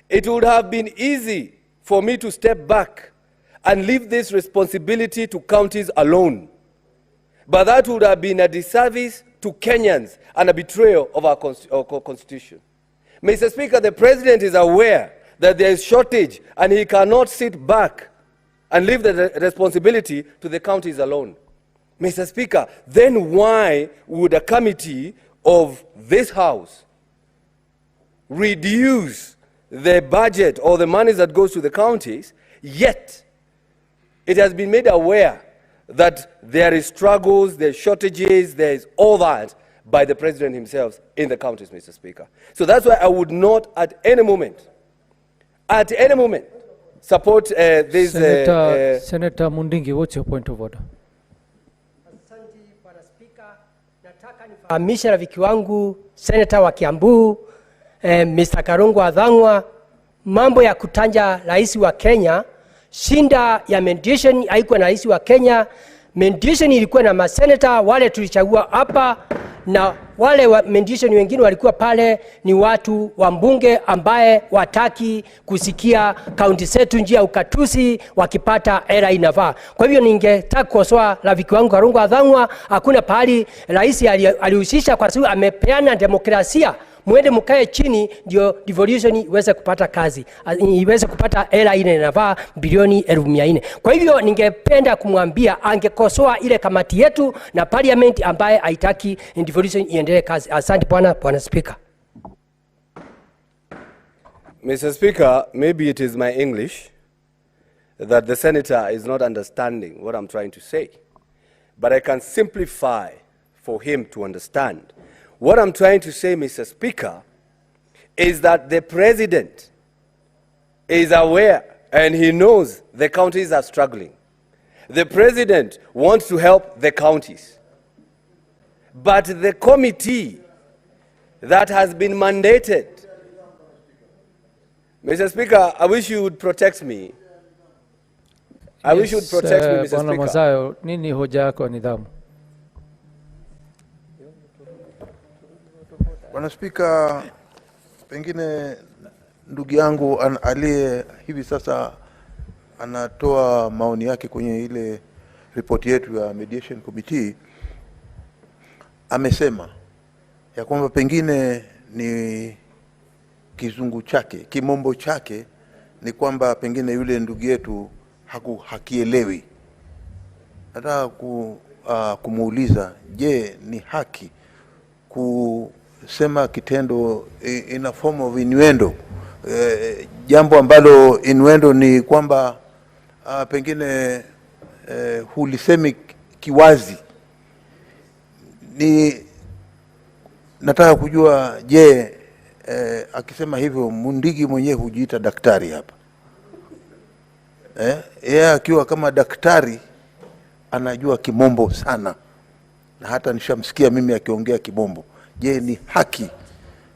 it would have been easy for me to step back and leave this responsibility to counties alone. But that would have been a disservice to Kenyans and a betrayal of our Constitution. Mr. Speaker, the President is aware that there is shortage and he cannot sit back and leave the responsibility to the counties alone. Mr. Speaker, then why would a committee of this House reduce the budget or the money that goes to the counties, yet it has been made aware that there is struggles, there are shortages, there is all that by the President himself in the counties, Mr. Speaker. So that's why I would not at any moment, support this... Senator Mundingi, what's your point of order? Mr. Rafiki wangu, Senator wa Kiambu, Mr. Karungu Adhangwa, mambo ya kutanja rais wa Kenya, shinda ya mediation haikuwa na rais wa Kenya, mediation ilikuwa na maseneta wale tulichagua hapa, na wale wa mediation wengine walikuwa pale ni watu wa mbunge ambaye wataki kusikia kaunti zetu njia ukatusi wakipata era inafaa. Kwa hivyo ningetaka kukosoa rafiki wangu Karungu Adhangwa, hakuna pahali rais alihusisha kwa sababu amepeana demokrasia. Mwende mkae chini ndio devolution iweze kupata kazi, iweze kupata era ile inafaa bilioni 1400. Kwa hivyo ningependa kumwambia angekosoa ile kamati yetu na parliament ambaye haitaki devolution iendelee kazi. Asante bwana Speaker. Mr. Speaker, maybe it is my English that the senator is not understanding what I'm trying to say. But I can simplify for him to understand. What I'm trying to say, Mr. Speaker, is that the president is aware and he knows the counties are struggling. The president wants to help the counties. But the committee that has been mandated, Mr. Speaker, I wish you would protect me. I wish you would protect me, Mr. Bwana Speaker. Masayo, nini hoja yako ya nidhamu? Bwana Spika, pengine ndugu yangu aliye hivi sasa anatoa maoni yake kwenye ile ripoti yetu ya Mediation Committee amesema ya kwamba pengine ni kizungu chake, kimombo chake ni kwamba pengine yule ndugu yetu hakielewi. Nataka kumuuliza, je, ni haki kusema kitendo in a form of innuendo, jambo ambalo innuendo ni kwamba pengine hulisemi kiwazi. Nataka kujua, je, akisema hivyo Mundigi mwenyewe hujiita daktari hapa, yeye akiwa kama daktari anajua kimombo sana, na hata nishamsikia mimi akiongea kimombo. Je, ni haki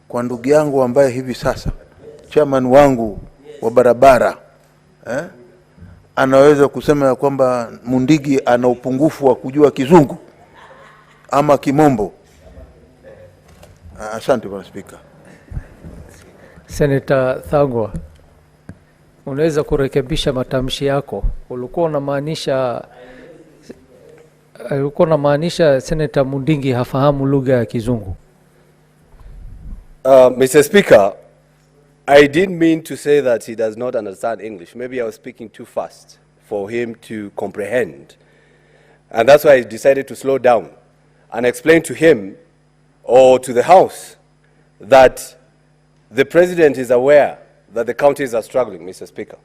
kwa ndugu yangu ambaye hivi sasa chairman wangu wa barabara anaweza kusema ya kwamba Mundigi ana upungufu wa kujua kizungu ama kimombo? Asante Bwana Speaker. Senator Thangwa, unaweza kurekebisha matamshi yako. Ulikuwa unamaanisha Senator Mundigi hafahamu lugha ya kizungu. Mr. Speaker, I didn't mean to say that he does not understand English. Maybe I was speaking too fast for him to comprehend. And that's why I decided to slow down and explain to him or to the House that the President is aware that the counties are struggling, Mr. Speaker.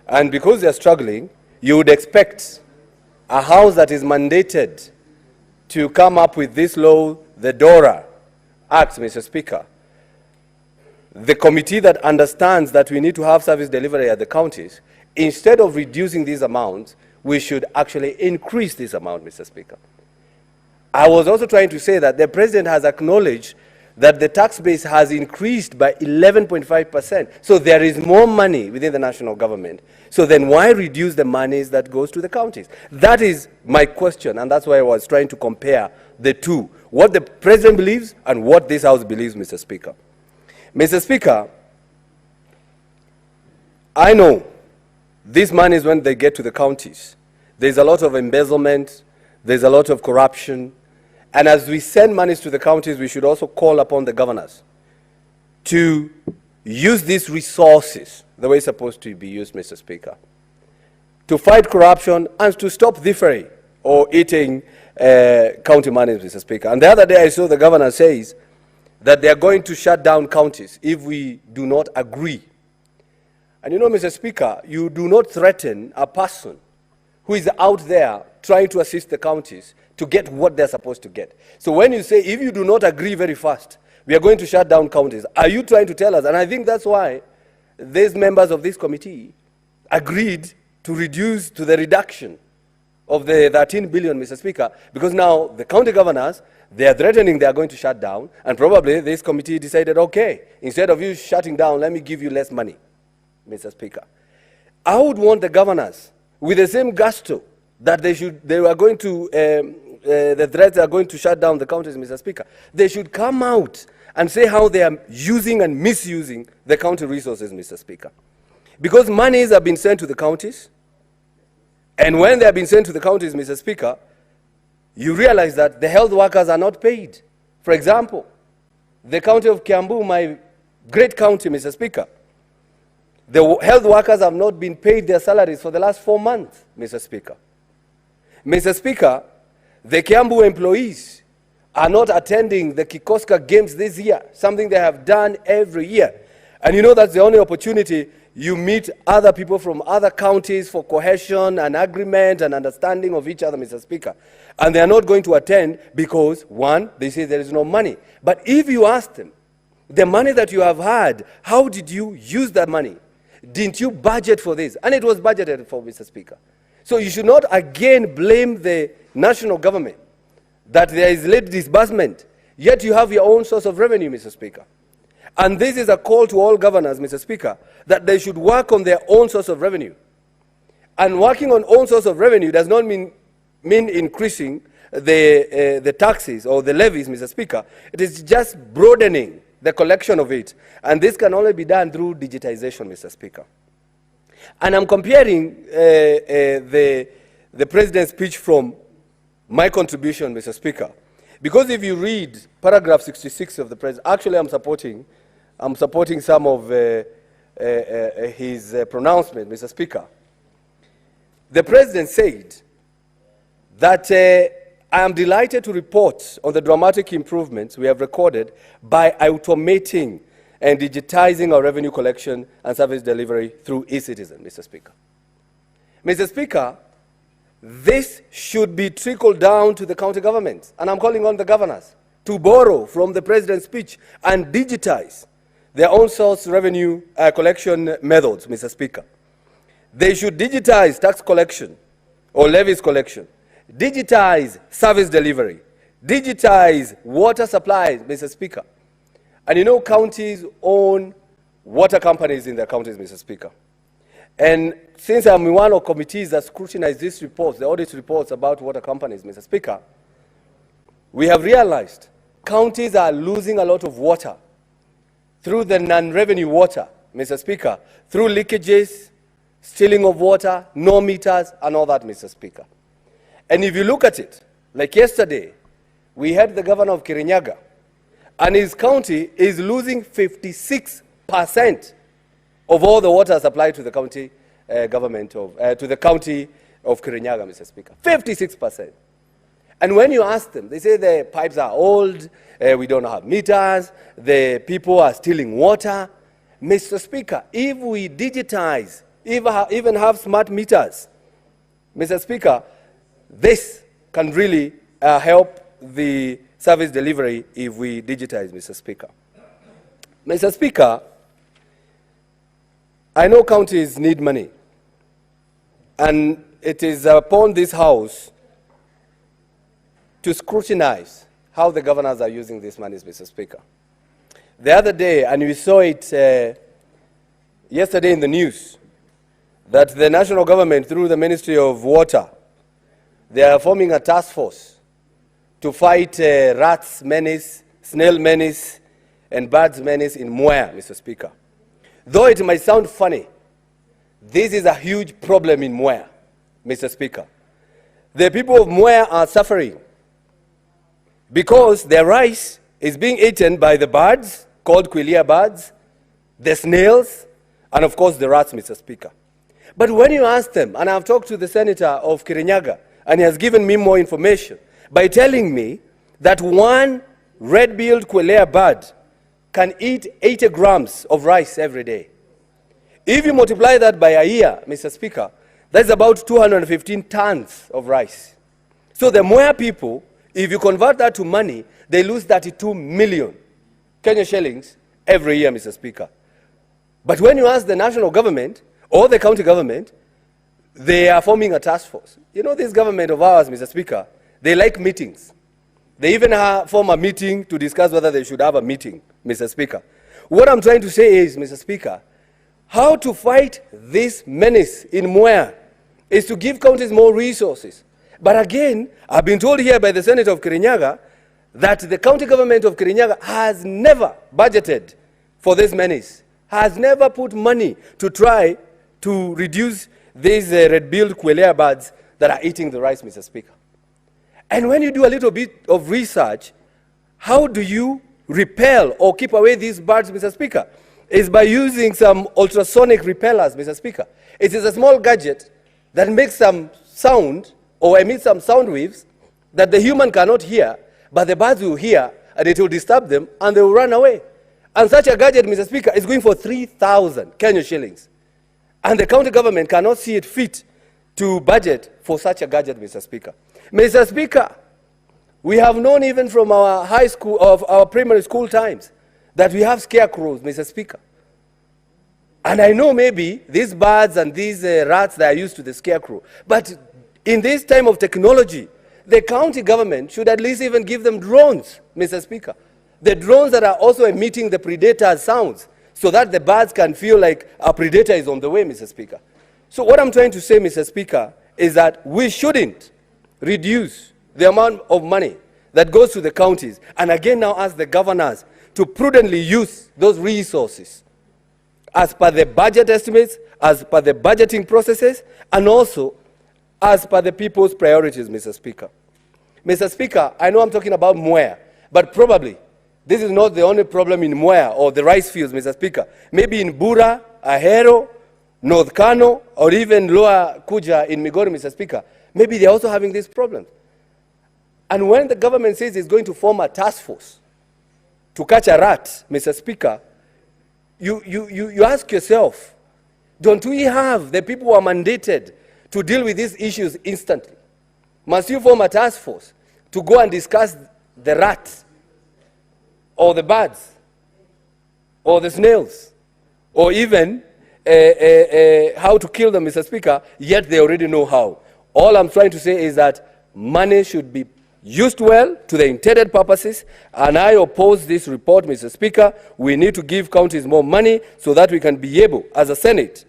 And because they are struggling, you would expect a House that is mandated to come up with this law, the DORA Act, Mr. Speaker, the committee that understands that we need to have service delivery at the counties, instead of reducing these amounts, we should actually increase this amount, Mr. Speaker. I was also trying to say that the President has acknowledged that the tax base has increased by 11.5%. So there is more money within the national government. So then why reduce the monies that goes to the counties? That is my question, and that's why I was trying to compare the two. What the President believes and what this House believes, Mr. Speaker. Mr. Speaker, I know these monies, when they get to the counties, there's a lot of embezzlement, there's a lot of corruption, and as we send monies to the counties, we should also call upon the governors to use these resources the way it's supposed to be used, Mr. Speaker, to fight corruption and to stop thievery or eating county monies, Mr. Speaker. And the other day I saw the governor says that they are going to shut down counties if we do not agree. And you know, Mr. Speaker, you do not threaten a person who is out there trying to assist the counties to get what they're supposed to get. So when you say, if you do not agree very fast, we are going to shut down counties, are you trying to tell us? And I think that's why these members of this committee agreed to reduce to the reduction of the 13 billion, Mr. Speaker, because now the county governors, they are threatening they are going to shut down, and probably this committee decided, okay, instead of you shutting down, let me give you less money, Mr. Speaker. I would want the governors, with the same gusto that they were going to, the threats are going to shut down the counties, Mr. Speaker, they should come out and say how they are using and misusing the county resources, Mr. Speaker. Because monies have been sent to the counties, and when they have been sent to the counties, Mr. Speaker, you realize that the health workers are not paid. For example, the county of Kiambu, my great county, Mr. Speaker, the health workers have not been paid their salaries for the last 4 months, Mr. Speaker. Mr. Speaker, the Kiambu employees are not attending the Kikoska Games this year, something they have done every year. And you know that's the only opportunity you meet other people from other counties for cohesion and agreement and understanding of each other, Mr. Speaker. And they are not going to attend because, one, they say there is no money. But if you ask them, the money that you have had, how did you use that money? Didn't you budget for this? And it was budgeted for, Mr. Speaker. So you should not again blame the national government that there is late disbursement, yet you have your own source of revenue, Mr. Speaker. And this is a call to all governors, Mr. Speaker, that they should work on their own source of revenue. And working on own source of revenue does not mean increasing the taxes or the levies, Mr. Speaker. It is just broadening the collection of it. And this can only be done through digitization, Mr. Speaker. And I'm comparing the President's speech from my contribution, Mr. Speaker. Because if you read paragraph 66 of the President, actually I'm supporting some of his pronouncement, Mr. Speaker. The President said that I am delighted to report on the dramatic improvements we have recorded by automating and digitizing our revenue collection and service delivery through e-citizen, Mr. Speaker. Mr. Speaker, this should be trickled down to the county governments, and I'm calling on the governors to borrow from the President's speech and digitize their own source revenue collection methods, Mr. Speaker. They should digitize tax collection or levies collection, digitize service delivery, digitize water supplies, Mr. Speaker. And you know counties own water companies in their counties, Mr. Speaker. And since I'm in one of committees that scrutinize these reports, the audit reports about water companies, Mr. Speaker, we have realized counties are losing a lot of water through the non-revenue water, Mr. Speaker, through leakages, stealing of water, no meters, and all that, Mr. Speaker. And if you look at it, like yesterday, we had the governor of Kirinyaga, and his county is losing 56% of all the water supplied to the county government to the county of Kirinyaga, Mr. Speaker. 56%. And when you ask them, they say the pipes are old, we don't have meters, the people are stealing water. Mr. Speaker, if we digitize, even have smart meters, Mr. Speaker, this can really help the service delivery if we digitize, Mr. Speaker. Mr. Speaker, I know counties need money, and it is upon this House to scrutinize how the governors are using these monies, Mr. Speaker. The other day, and we saw it yesterday in the news, that the national government, through the Ministry of Water, they are forming a task force to fight rats menace, snail menace, and birds menace in Mwea, Mr. Speaker. Though it might sound funny, this is a huge problem in Mwea, Mr. Speaker. The people of Mwea are suffering because their rice is being eaten by the birds, called quelea birds, the snails, and of course the rats, Mr. Speaker. But when you ask them, and I've talked to the senator of Kirinyaga, and he has given me more information, by telling me that one red-billed quelea bird can eat 80 grams of rice every day. If you multiply that by a year, Mr. Speaker, that's about 215 tons of rice. So the Mwea people, if you convert that to money, they lose 32 million Kenya shillings every year, Mr. Speaker. But when you ask the national government or the county government, they are forming a task force. You know, this government of ours, Mr. Speaker, they like meetings. They even form a meeting to discuss whether they should have a meeting, Mr. Speaker. What I'm trying to say is, Mr. Speaker, how to fight this menace in Mwea is to give counties more resources. But again, I've been told here by the Senator of Kirinyaga that the county government of Kirinyaga has never budgeted for this menace, has never put money to try to reduce these red-billed quelea birds that are eating the rice, Mr. Speaker. And when you do a little bit of research, how do you repel or keep away these birds, Mr. Speaker? Is by using some ultrasonic repellers, Mr. Speaker. It is a small gadget that makes some sound or emits some sound waves that the human cannot hear, but the birds will hear, and it will disturb them, and they will run away. And such a gadget, Mr. Speaker, is going for 3,000 Kenya shillings. And the county government cannot see it fit to budget for such a gadget, Mr. Speaker. Mr. Speaker, we have known even from our high school, of our primary school times, that we have scarecrows, Mr. Speaker. And I know maybe these birds and these rats that are used to the scarecrow. But in this time of technology, the county government should at least even give them drones, Mr. Speaker. The drones that are also emitting the predator's sounds, so that the birds can feel like a predator is on the way, Mr. Speaker. So what I'm trying to say, Mr. Speaker, is that we shouldn't reduce the amount of money that goes to the counties, and again now ask the governors to prudently use those resources as per the budget estimates, as per the budgeting processes, and also as per the people's priorities, Mr. Speaker. Mr. Speaker, I know I'm talking about Mwea, but probably this is not the only problem in Mwea or the rice fields, Mr. Speaker. Maybe in Bura, Ahero, North Kano, or even Lower Kuja in Migori, Mr. Speaker, maybe they're also having these problems. And when the government says it's going to form a task force to catch a rat, Mr. Speaker, you ask yourself, don't we have the people who are mandated to deal with these issues instantly? Must you form a task force to go and discuss the rats, or the birds, or the snails, or even how to kill them, Mr. Speaker, yet they already know how? All I'm trying to say is that money should be used well to the intended purposes, and I oppose this report, Mr. Speaker. We need to give counties more money so that we can be able, as a Senate,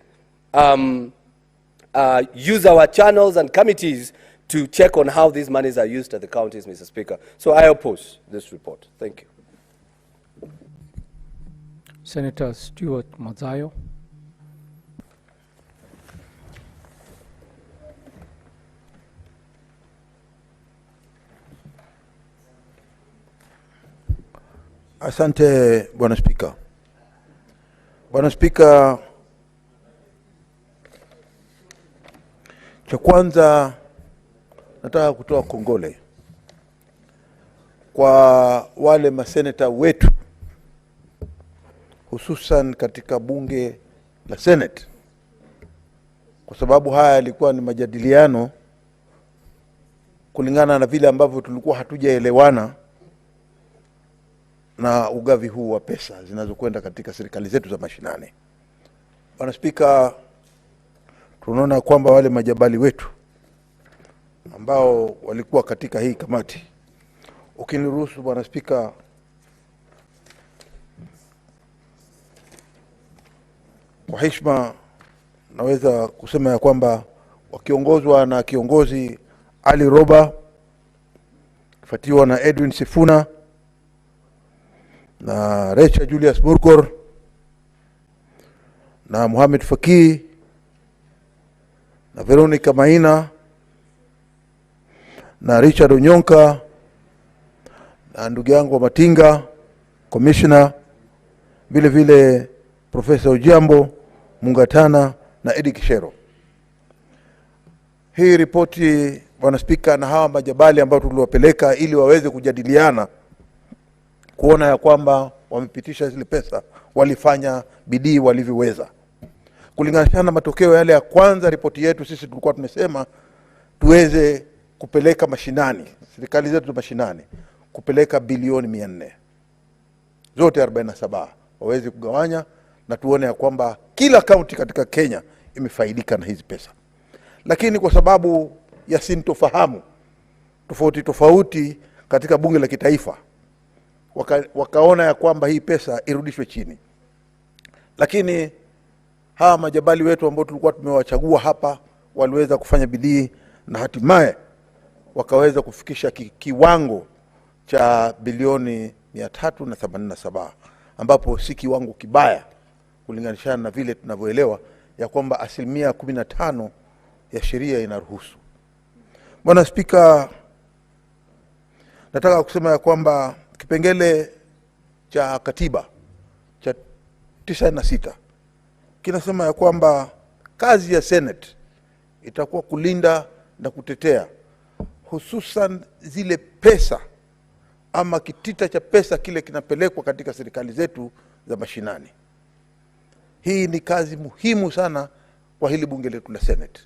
use our channels and committees to check on how these monies are used at the counties, Mr. Speaker. So I oppose this report. Thank you. Senator Stuart Mazayo. Asante Bwana Spika. Bwana Spika, cha kwanza nataka kutoa kongole kwa wale maseneta wetu, hususan katika bunge la Senate, kwa sababu haya yalikuwa ni majadiliano kulingana na vile ambavyo tulikuwa hatujaelewana na ugavi huu wa pesa zinazokwenda katika serikali zetu za mashinani. Bwana Spika, tunaona kwamba wale majabali wetu ambao walikuwa katika hii kamati, ukiniruhusu Bwana Spika, kwa heshima naweza kusema ya kwamba wakiongozwa na kiongozi Ali Roba, kufuatiwa na Edwin Sifuna na Recha Julius Burkor na Mohamed Faki na Veronica Maina na Richard Onyonka na ndugu yangu wa Matinga Commissioner, vile vile Profesa Ujambo Mungatana na Edi Kishero. Hii ripoti Bwana Spika, na hawa majabali ambao tuliwapeleka ili waweze kujadiliana kuona ya kwamba wamepitisha zile pesa, walifanya bidii walivyoweza. Kulingana na matokeo yale ya kwanza, ripoti yetu sisi tulikuwa tumesema tuweze kupeleka mashinani, serikali zetu za mashinani, kupeleka bilioni 400 zote 47 waweze kugawanya, na tuone ya kwamba kila kaunti katika Kenya imefaidika na hizi pesa. Lakini kwa sababu ya sintofahamu tofauti katika bunge la kitaifa, wakaona ya kwamba hii pesa irudishwe chini. Lakini hawa majabali wetu ambao tulikuwa tumewachagua hapa waliweza kufanya bidii na hatimaye wakaweza kufikisha kiwango cha bilioni 387, ambapo si kiwango kibaya kulinganishana na vile tunavyoelewa ya kwamba 15% ya sheria inaruhusu. Bwana Spika, nataka kusema ya kwamba kipengele cha katiba cha 96 kinasema ya kwamba kazi ya Senate itakuwa kulinda na kutetea hususan zile pesa ama kitita cha pesa kile kinapelekwa katika serikali zetu za mashinani. Hii ni kazi muhimu sana kwa hili bunge letu la Senate,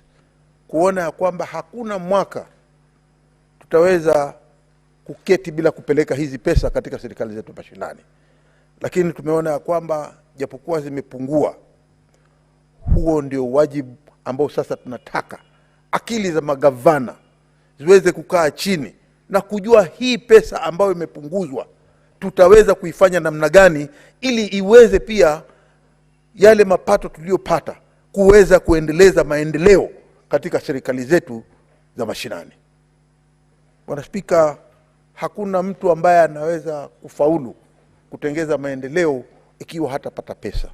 kuona ya kwamba hakuna mwaka tutaweza kuketi bila kupeleka hizi pesa katika serikali zetu mashinani. Lakini tumeona ya kwamba japokuwa zimepungua, huo ndio wajibu ambao sasa tunataka akili za magavana ziweze kukaa chini na kujua hii pesa ambayo imepunguzwa tutaweza kuifanya namna gani, ili iweze pia yale mapato tuliyopata kuweza kuendeleza maendeleo katika serikali zetu za mashinani. Bwana Spika, hakuna mtu ambaye anaweza kufaulu kutengeza maendeleo ikiwa hatapata pesa.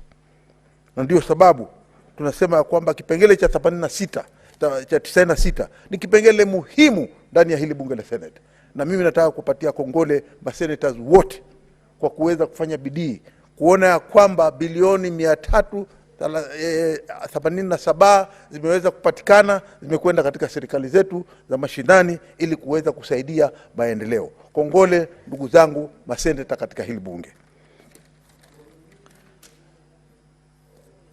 Na ndio sababu tunasema ya kwamba kipengele cha 96 ni kipengele muhimu ndani ya hili bunge la Senate. Na mimi nataka kupatia kongole masenators wote kwa kuweza kufanya bidii kuona ya kwamba bilioni 387 zimeweza kupatikana, zimekwenda katika serikali zetu za mashinani ili kuweza kusaidia maendeleo. Kongole ndugu zangu maseneta katika hili bunge.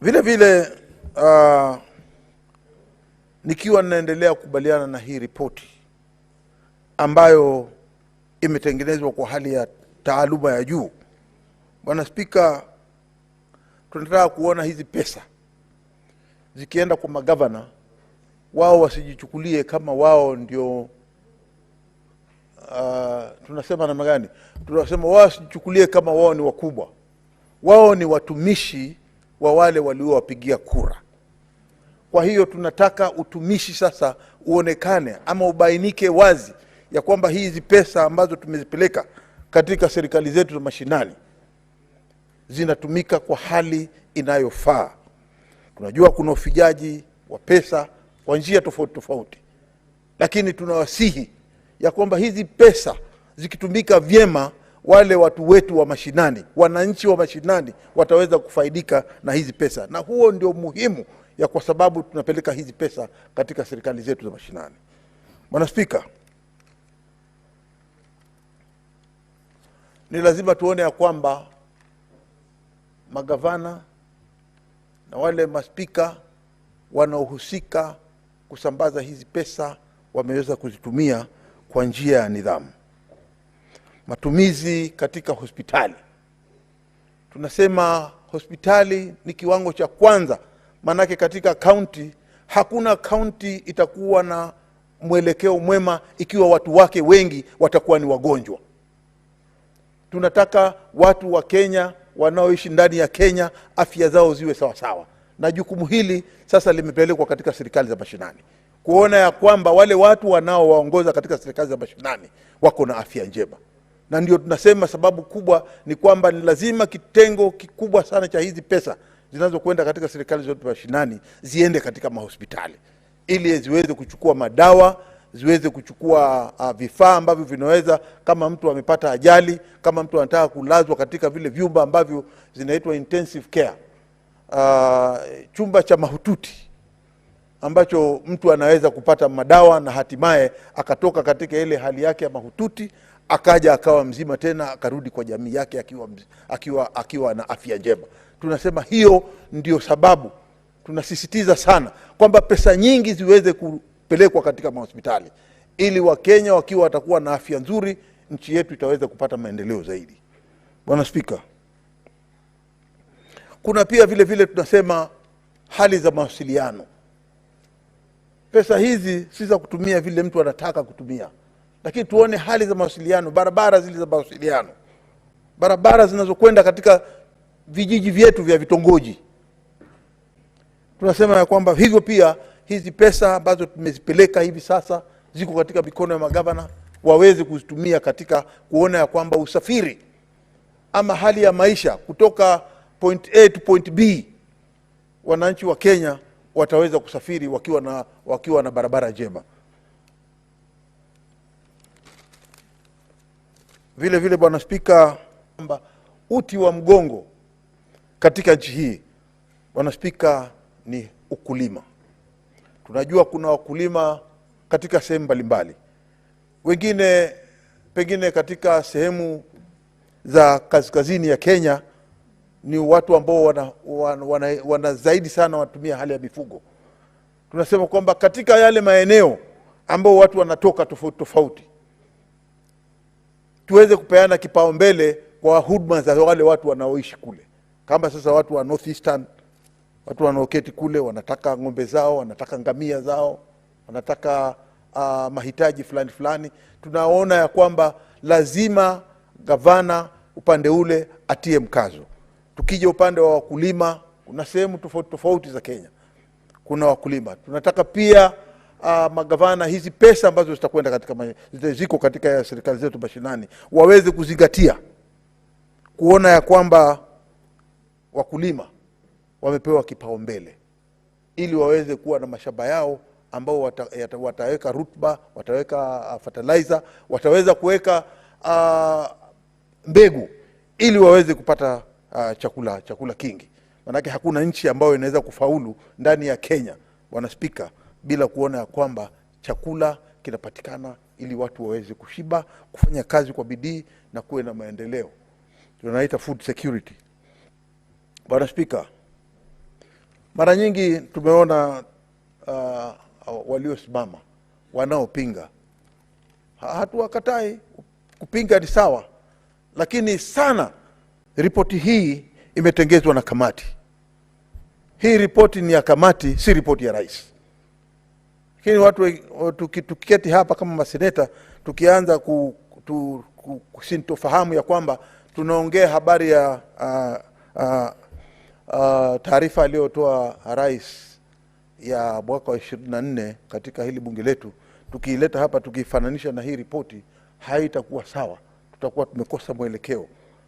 Vile vile nikiwa ninaendelea kukubaliana na hii ripoti ambayo imetengenezwa kwa hali ya taaluma ya juu, Bwana Spika, tunataka kuona hizi pesa zikienda kwa magavana, wao wasijichukulie kama wao ndio tunasema namna gani? Tunasema wao wasijichukulie kama wao ni wakubwa. Wao ni watumishi wa wale waliowapigia kura. Kwa hiyo tunataka utumishi sasa uonekane ama ubainike wazi ya kwamba hizi pesa ambazo tumezipeleka katika serikali zetu za mashinani zinatumika kwa hali inayofaa. Tunajua kuna ufijaji wa pesa kwa njia tofauti tofauti, lakini tunawasihi ya kwamba hizi pesa zikitumika vyema, wale watu wetu wa mashinani, wananchi wa mashinani wataweza kufaidika na hizi pesa. Na huo ndio muhimu ya kwa sababu tunapeleka hizi pesa katika serikali zetu za mashinani. Bwana Spika, ni lazima tuone ya kwamba magavana na wale maspika wanaohusika kusambaza hizi pesa wameweza kuzitumia kwa njia ya nidhamu. Matumizi katika hospitali, tunasema hospitali ni kiwango cha kwanza, manake katika kaunti hakuna kaunti itakuwa na mwelekeo mwema ikiwa watu wake wengi watakuwa ni wagonjwa. Tunataka watu wa Kenya wanaoishi ndani ya Kenya afya zao ziwe sawa sawa, na jukumu hili sasa limepelekwa katika serikali za mashinani kuona ya kwamba wale watu wanaowaongoza katika serikali za mashinani wako na afya njema. Na ndio tunasema sababu kubwa ni kwamba ni lazima kitengo kikubwa sana cha hizi pesa zinazokwenda katika serikali zote mashinani ziende katika mahospitali ili ziweze kuchukua madawa, ziweze kuchukua vifaa ambavyo vinaweza, kama mtu amepata ajali, kama mtu anataka kulazwa katika vile vyumba ambavyo zinaitwa intensive care, chumba cha mahututi ambacho mtu anaweza kupata madawa na hatimaye akatoka katika ile hali yake ya mahututi akaja akawa mzima tena akarudi kwa jamii yake akiwa na afya njema. Tunasema hiyo ndio sababu tunasisitiza sana kwamba pesa nyingi ziweze kupelekwa katika mahospitali ili Wakenya wakiwa watakuwa na afya nzuri, nchi yetu itaweza kupata maendeleo zaidi. Bwana Spika, kuna pia vile vile tunasema hali za mawasiliano. Pesa hizi si za kutumia vile mtu anataka kutumia, lakini tuone hali za mawasiliano, barabara zile za mawasiliano, barabara zinazokwenda katika vijiji vyetu vya vitongoji. Tunasema ya kwamba hivyo pia hizi pesa ambazo tumezipeleka hivi sasa ziko katika mikono ya magavana, waweze kuzitumia katika kuona ya kwamba usafiri ama hali ya maisha kutoka point A to point B, wananchi wa Kenya wataweza kusafiri wakiwa na barabara njema. Vile vile Bwana Spika, kwamba uti wa mgongo katika nchi hii, Bwana Spika, ni ukulima. Tunajua kuna wakulima katika sehemu mbalimbali, wengine pengine katika sehemu za kaskazini ya Kenya ni watu ambao wana zaidi sana watumia hali ya mifugo. Tunasema kwamba katika yale maeneo ambao watu wanatoka tofauti tofauti, tuweze kupeana kipaumbele kwa huduma za wale watu wanaoishi kule. Kama sasa watu wa Northeastern, watu wanaoketi kule wanataka ng'ombe zao, wanataka ngamia zao, wanataka mahitaji fulani, tunaona ya kwamba lazima gavana upande ule atie mkazo. Tukija upande wa wakulima, kuna sehemu tofauti za Kenya kuna wakulima. Tunataka pia magavana hizi pesa ambazo zitakwenda katika ziko katika serikali zetu mashinani waweze kuzingatia kuona ya kwamba wakulima wamepewa kipaumbele ili waweze kuwa na mashamba yao ambao wataweka rutuba, wataweka fertilizer, wataweza kuweka mbegu ili waweze kupata chakula kingi. Manake hakuna nchi ambayo inaweza kufaulu ndani ya Kenya, Bwana Spika, bila kuona ya kwamba chakula kinapatikana ili watu waweze kushiba, kufanya kazi kwa bidii na kuwe na maendeleo. Tunaita food security. Bwana Spika, mara nyingi tumeona waliosimama wanaopinga. Hatuwakatai, kupinga ni sawa, lakini sana ripoti hii imetengezwa na kamati. Hii ripoti ni ya kamati, si ripoti ya rais. Lakini watu tukiketi hapa kama maseneta, tukianza kusintofahamu ya kwamba tunaongea habari ya taarifa aliyotoa rais ya mwaka wa 24 katika hili bunge letu, tukiileta hapa tukifananisha na hii ripoti, haitakuwa sawa. Tutakuwa tumekosa mwelekeo.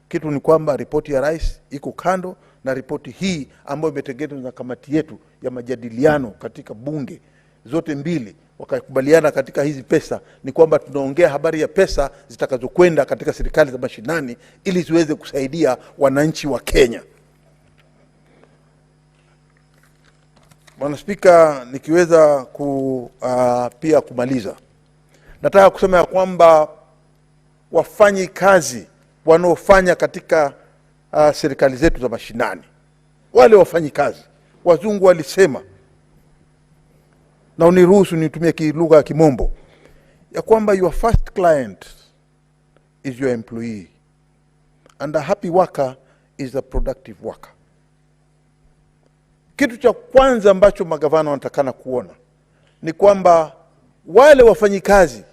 Kitu ni kwamba ripoti ya rais iko kando na ripoti hii ambayo imetengenezwa na kamati yetu ya majadiliano katika bunge zote mbili, wakakubaliana katika hizi pesa, ni kwamba tunaongea habari ya pesa zitakazokwenda katika serikali za mashinani ili ziweze kusaidia wananchi wa Kenya. Bwana Spika, nikiweza pia kumaliza, nataka kusema ya kwamba wafanyi kazi wanaofanya katika serikali zetu za mashinani, wale wafanyi kazi, wazungu walisema, na uniruhusu nitumie lugha ya Kimombo, ya kwamba your first client is your employee and a happy worker is a productive worker. Kitu cha kwanza ambacho magavana wanatakana kuona ni kwamba wale wafanyikazi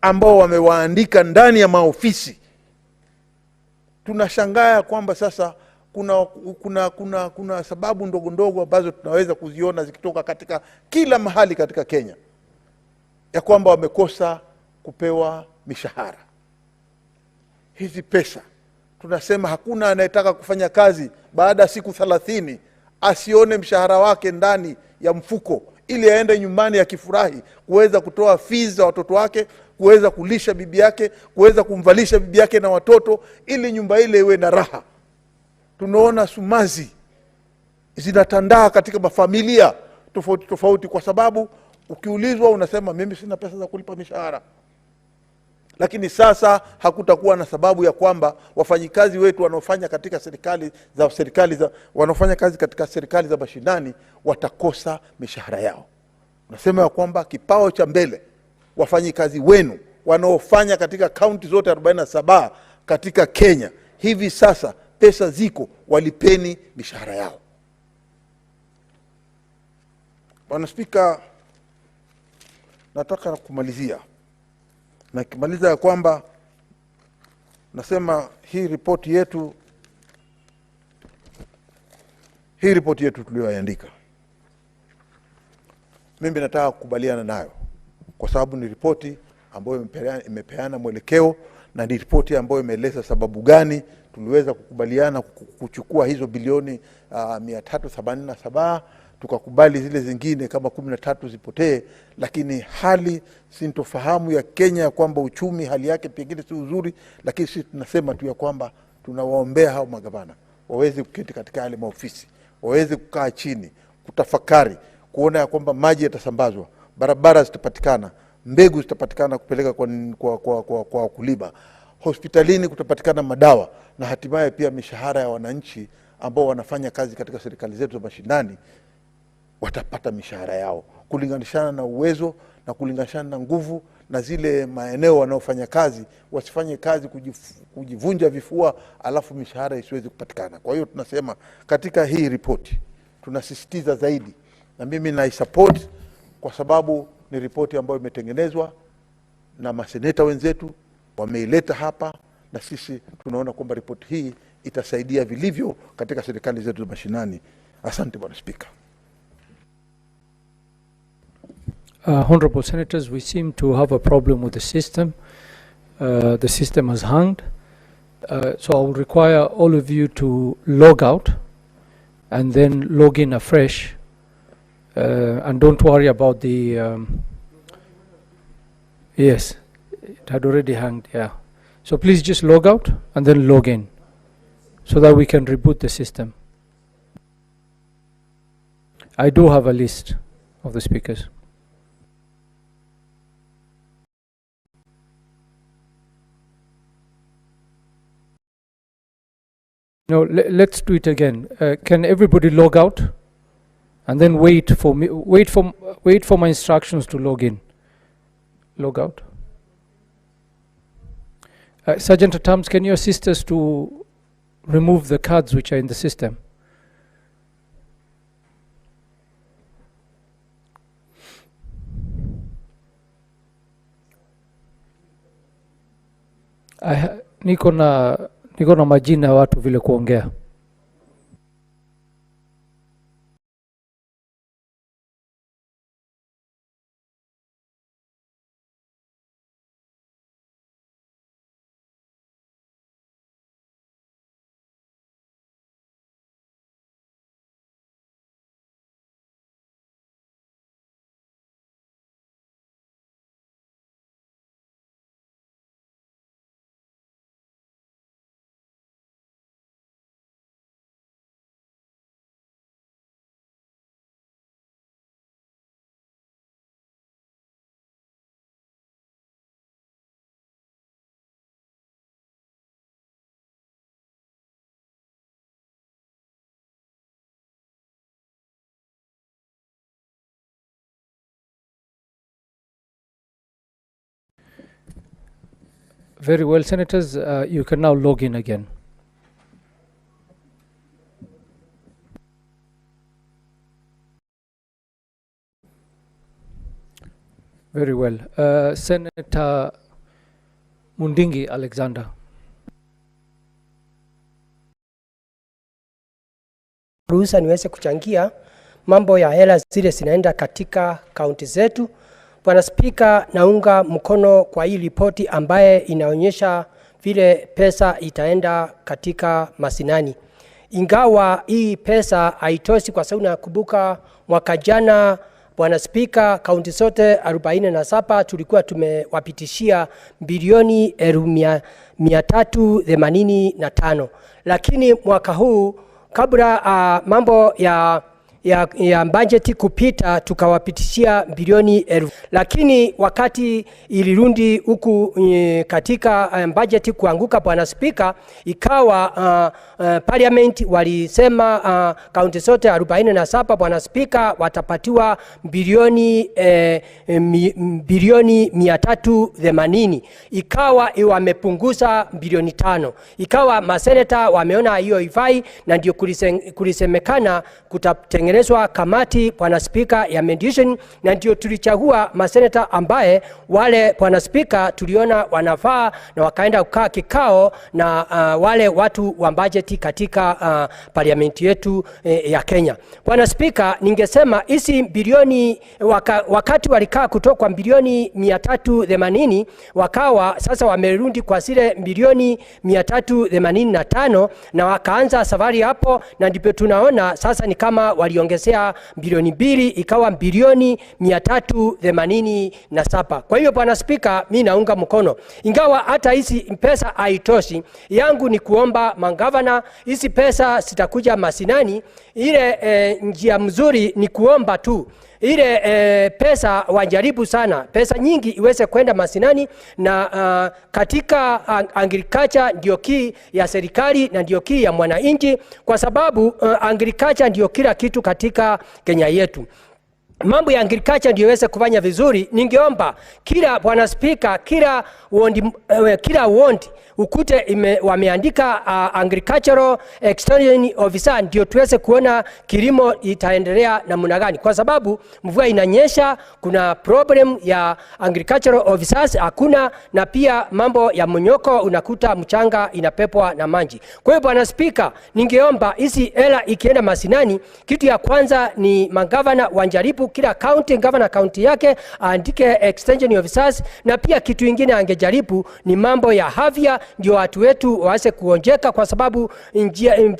ambao wamewaandika ndani ya maofisi, tunashangaa kwamba sasa kuna sababu ndogo ambazo tunaweza kuziona zikitoka katika kila mahali katika Kenya, ya kwamba wamekosa kupewa mishahara. Hizi pesa, tunasema hakuna anayetaka kufanya kazi baada ya siku 30 asione mshahara wake ndani ya mfuko, ili aende nyumbani akifurahi kuweza kutoa fees za watoto wake, kuweza kulisha bibi yake, kuweza kumvalisha bibi yake na watoto, ili nyumba ile iwe na raha. Tunaona sumazi zinatandaa katika mafamilia tofauti kwa sababu ukiulizwa unasema mimi sina pesa za kulipa mishahara. Lakini sasa hakutakuwa na sababu ya kwamba wafanyikazi wetu wanaofanya katika wanaofanya kazi katika serikali za mashinani watakosa mishahara yao. Nasema ya kwamba kipao cha mbele wafanyikazi wenu wanaofanya katika kaunti zote 47 katika Kenya, hivi sasa pesa ziko, walipeni mishahara yao. Bwana Spika, nataka kumalizia. Na kimaliza ya kwamba nasema hii ripoti yetu tuliyoandika, mimi nataka kukubaliana nayo kwa sababu ni ripoti ambayo imepeana mwelekeo, na ni ripoti ambayo imeeleza sababu gani tuliweza kukubaliana kuchukua hizo bilioni 387, tukakubali zile zingine kama 13 zipotee. Lakini hali sintofahamu ya Kenya ya kwamba uchumi hali yake pengine si uzuri, lakini sisi tunasema tu ya kwamba tunawaombea hao magavana waweze kuketi katika yale maofisi, waweze kukaa chini, kutafakari, kuona ya kwamba maji yatasambazwa, barabara zitapatikana, mbegu zitapatikana kupeleka kwa wakulima, hospitalini kutapatikana madawa, na hatimaye pia mishahara ya wananchi ambao wanafanya kazi katika serikali zetu za mashinani watapata mishahara yao kulinganishana na uwezo na kulinganishana na nguvu, na zile maeneo wanaofanya kazi wasifanye kazi kujivunja vifua alafu mishahara isiwezi kupatikana. Kwa hiyo tunasema katika hii ripoti tunasisitiza zaidi, na mimi naisupport kwa sababu ni ripoti ambayo imetengenezwa na maseneta wenzetu, wameileta hapa, na sisi tunaona kwamba ripoti hii itasaidia vilivyo katika serikali zetu za mashinani. Asante Bwana Spika. Honorable Senators, we seem to have a problem with the system. The system has hanged. So I will require all of you to log out and then log in afresh. And don't worry about the... yes, it had already hanged, yeah. So please just log out and then log in so that we can reboot the system. I do have a list of the speakers. No, let's do it again. Can everybody log out and then wait for me? Wait for my instructions to log in. Log out. Sergeant at Arms, can you assist us to remove the cards which are in the system? Niko na majina ya watu vile kuongea. Very well, Senators, you can now log in again. Very well. Senator Mundingi Alexander. Ruhusa niweze kuchangia mambo ya hela zile zinaenda katika kaunti zetu. Bwana Spika, naunga mkono kwa hii ripoti ambaye inaonyesha vile pesa itaenda katika mashinani. Ingawa hii pesa haitoshi kwa sababu nakumbuka mwaka jana Bwana Spika, kaunti zote 47 tulikuwa tumewapitishia bilioni 385, lakini mwaka huu kabla mambo ya budget kupita tukawapitishia bilioni 1000, lakini wakati ilirundi huku katika budget kuanguka, Bwana Spika, ikawa parliament walisema kaunti zote 47 Bwana Spika watapatiwa bilioni 380, ikawa wamepunguza bilioni 5, ikawa maseneta wameona hiyo ifai, na ndio kulisemekana kutatengenezwa kamati Bwana Spika ya mediation, na ndio tulichagua maseneta ambaye wale Bwana Spika tuliona wanafaa, na wakaenda kukaa kikao na wale watu wa budget katika parliament yetu ya Kenya. Bwana Spika, ningesema hizi bilioni wakati walikaa kutoka kwa bilioni 380 wakawa sasa wamerudi kwa zile bilioni 385 na wakaanza safari hapo, na ndipo tunaona sasa ni kama waliongezea bilioni 2 ikawa bilioni 387. Kwa hiyo Bwana Spika, mimi naunga mkono, ingawa hata hizi pesa haitoshi. Yangu ni kuomba mangavana, hizi pesa zitakuja mashinani. Ile njia mzuri ni kuomba tu ile pesa wajaribu sana, pesa nyingi iweze kwenda mashinani, na katika agriculture ndio key ya serikali na ndio key ya mwananchi, kwa sababu agriculture ndio kila kitu katika Kenya yetu. Mambo ya agriculture ndio iweze kufanya vizuri. Ningeomba kila Bwana Speaker, kila ward ukute wameandika agricultural extension officer, ndio tuweze kuona kilimo itaendelea namna gani, kwa sababu mvua inanyesha, kuna problem ya agricultural officers hakuna, na pia mambo ya mnyoko, unakuta mchanga inapepwa na maji. Kwa hiyo Bwana Speaker, ningeomba hizi hela ikienda masinani, kitu ya kwanza ni magavana wanjaribu kila county, governor county yake aandike extension officers, na pia kitu kingine angejaribu ni mambo ya afya, ndio watu wetu waweze kuonjeka, kwa sababu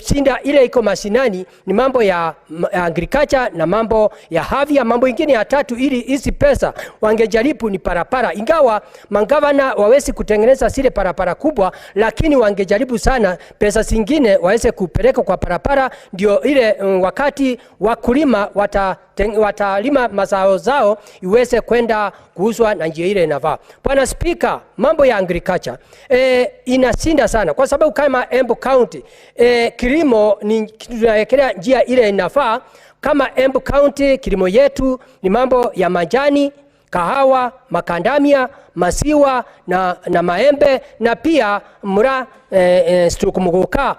shinda ile iko mashinani ni mambo ya agriculture na mambo ya afya. Mambo mengine ya tatu ili hizi pesa wangejaribu ni parapara, ingawa magavana wawezi kutengeneza zile parapara kubwa, lakini wangejaribu sana pesa zingine waweze kupeleka kwa parapara, ndio ile wakati wakulima watalima mazao zao iweze kwenda kuuzwa na njia ile inafaa. Bwana Speaker, mambo ya agriculture inashinda sana, kwa sababu kama Embu County kilimo ni tunawekelea njia ile inafaa. Kama Embu County kilimo yetu ni mambo ya majani, kahawa, makandamia, masiwa na maembe, na pia mura stukumuguka.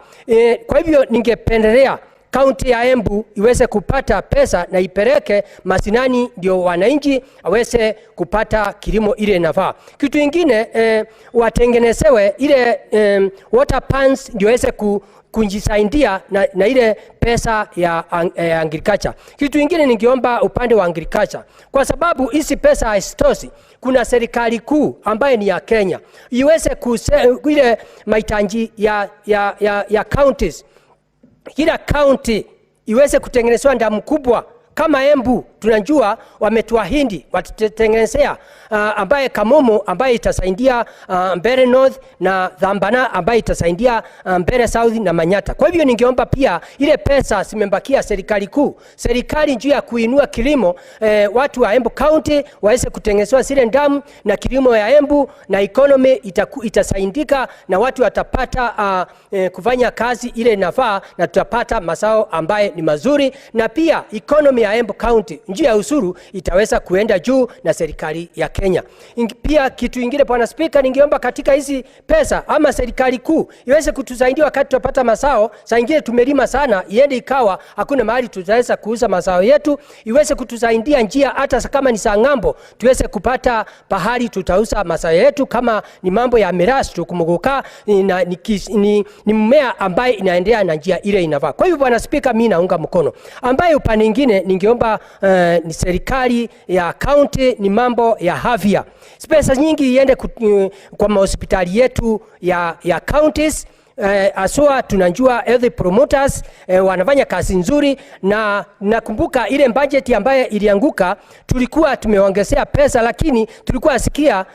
Kwa hivyo ningependelea kaunti ya Embu iweze kupata pesa na ipeleke masinani, ndio wananchi aweze kupata kilimo ile inafaa. Kitu kingine watengenezewe ile water pans, ndio iweze kujisaidia na ile pesa ya agriculture. Kitu kingine ningeomba upande wa agriculture, kwa sababu hizi pesa haisitoshi, kuna serikali kuu ambaye ni ya Kenya iweze ile mahitaji ya counties, kila county iweze kutengenezwa ndamu kubwa. Kama Embu tunajua wametuahidi watatengenezea ambaye Kamomo ambaye itasaidia Mbere North, na Dhambana ambaye itasaidia Mbere South na Manyata. Kwa hivyo ningeomba pia ile pesa simembakia serikali kuu, serikali juu ya kuinua kilimo, watu wa Embu County waweze kutengenezwa zile ndamu, na kilimo ya Embu na economy itasaidika, na watu watapata kufanya kazi ile inafaa, na tutapata mazao ambaye ni mazuri, na pia economy ya Embu County njia ya usuru itaweza kuenda juu na serikali ya Kenya. Pia kitu kingine Bwana Speaker, ningeomba katika hizi pesa ama serikali kuu iweze kutusaidia wakati tutapata mazao. Saa nyingine tumelima sana, iende ikawa hakuna mahali tutaweza kuuza mazao yetu, iweze kutusaidia njia hata kama ni saa ngambo tuweze kupata pahali tutauza mazao yetu. Kama ni mambo ya mirasi tukumuguka ni mmea ambaye inaendelea na njia ile inafaa. Kwa hivyo Bwana Speaker, mimi naunga mkono. Ambaye upande mwingine ningeomba ni serikali ya county ni mambo ya afya. Pesa nyingi iende kwa hospitali yetu ya counties. Aswa tunajua health promoters wanafanya kazi nzuri, na nakumbuka ile budget ambaye ilianguka tulikuwa tumeongezea pesa, lakini tulikuwa asikia